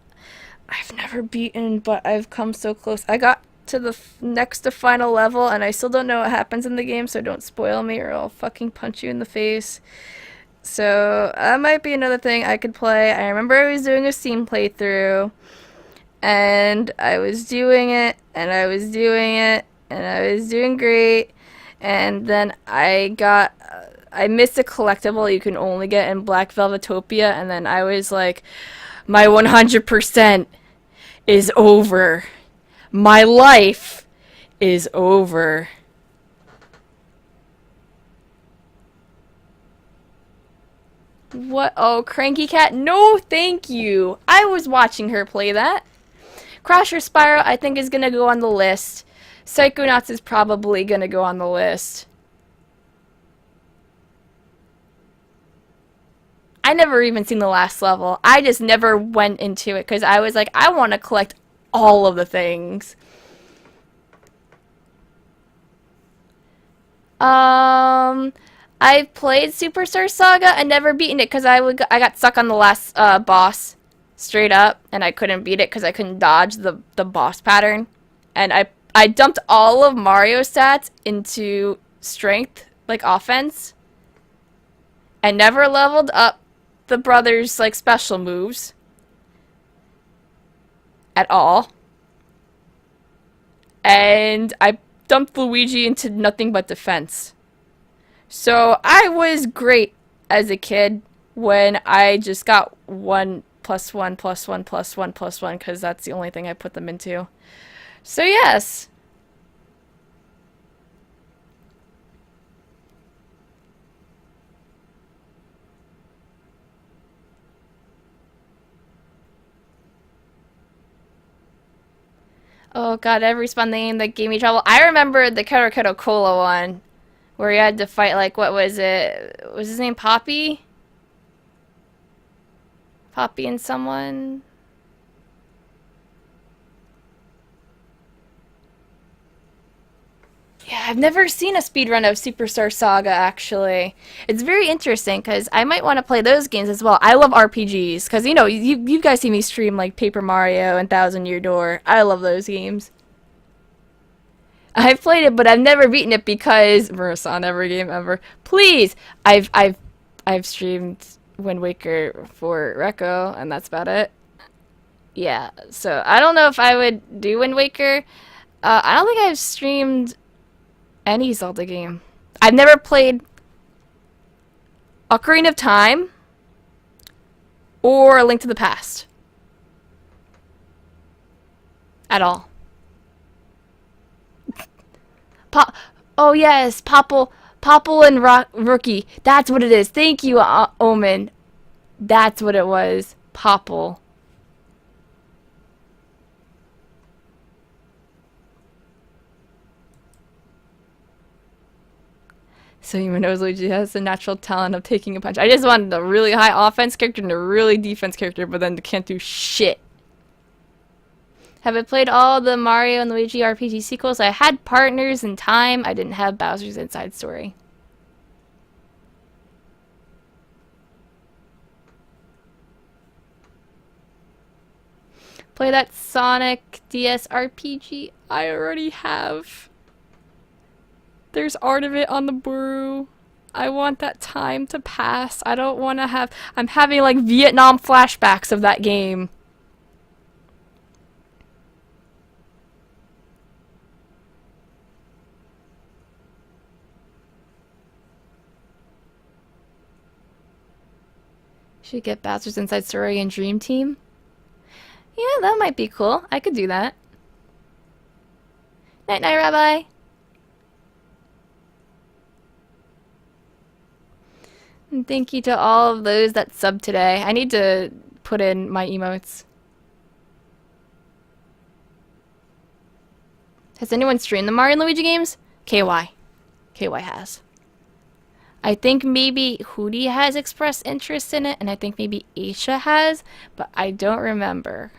I've never beaten, but I've come so close. I got to the next to final level, and I still don't know what happens in the game, so don't spoil me or I'll fucking punch you in the face. So, that might be another thing I could play. I remember I was doing a Steam playthrough, and I was doing it, and I was doing it, and I was doing great, and then I missed a collectible you can only get in Black Velvetopia, and then I was like, my 100% is over. My life is over. What? Oh, Cranky Cat? No, thank you. I was watching her play that. Crasher Spyro, I think, is gonna go on the list. Psychonauts is probably gonna go on the list. I never even seen the last level. I just never went into it because I was like, I want to collect all of the things. I played Superstar Saga and never beaten it because I got stuck on the last boss straight up, and I couldn't beat it because I couldn't dodge the boss pattern. And I dumped all of Mario stats into strength, like offense, and never leveled up the brothers' like special moves at all. And I dumped Luigi into nothing but defense. So I was great as a kid when I just got 1 + 1 + 1 + 1 + 1 because that's the only thing I put them into. So yes. Oh god, every respawn name that gave me trouble. I remember the Kero Cola one, where you had to fight, like, what was it? Was his name Poppy? Poppy and someone? Yeah, I've never seen a speedrun of Superstar Saga, actually. It's very interesting, because I might want to play those games as well. I love RPGs, because, you know, you guys see me stream, like, Paper Mario and Thousand Year Door. I love those games. I've played it, but I've never beaten it because Marissa on every game ever. Please! I've streamed Wind Waker for Recco, and that's about it. Yeah, so I don't know if I would do Wind Waker. I don't think I've streamed any Zelda game. I've never played Ocarina of Time or A Link to the Past. At all. Oh yes, Popple and Rookie. That's what it is. Thank you, Omen. That's what it was. Popple. So even knows Luigi has the natural talent of taking a punch. I just wanted a really high offense character and a really defense character, but then can't do shit. Have I played all the Mario and Luigi RPG sequels? I had Partners in Time. I didn't have Bowser's Inside Story. Play that Sonic DS RPG. I already have. There's art of it on the brew. I want that time to pass. I don't want to have... I'm having like Vietnam flashbacks of that game. Should get Bowser's Inside Story and Dream Team. Yeah, that might be cool. I could do that. Night night, Rabbi. And thank you to all of those that subbed today. I need to put in my emotes. Has anyone streamed the Mario and Luigi games? KY. KY has. I think maybe Hootie has expressed interest in it, and I think maybe Aisha has, but I don't remember.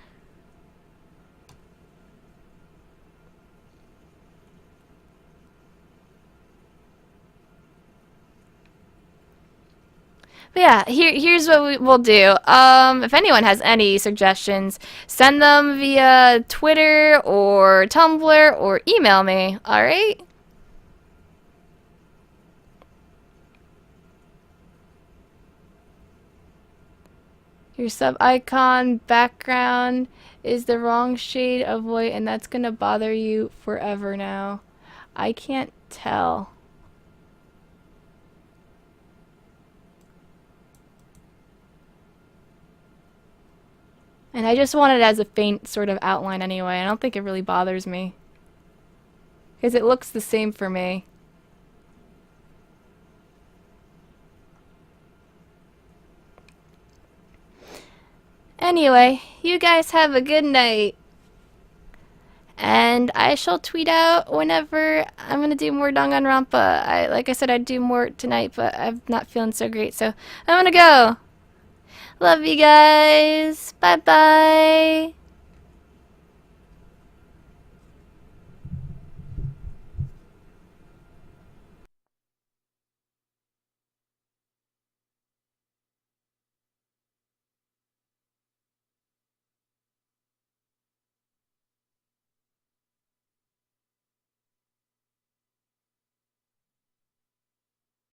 But yeah, here's what we'll do. If anyone has any suggestions, send them via Twitter or Tumblr or email me, alright? Your sub icon background is the wrong shade of white, and that's gonna bother you forever now. I can't tell. And I just want it as a faint sort of outline anyway. I don't think it really bothers me. Because it looks the same for me. Anyway, you guys have a good night. And I shall tweet out whenever I'm going to do more Danganronpa. Like I said, I'd do more tonight, but I'm not feeling so great, so I'm going to go. Love you guys. Bye-bye.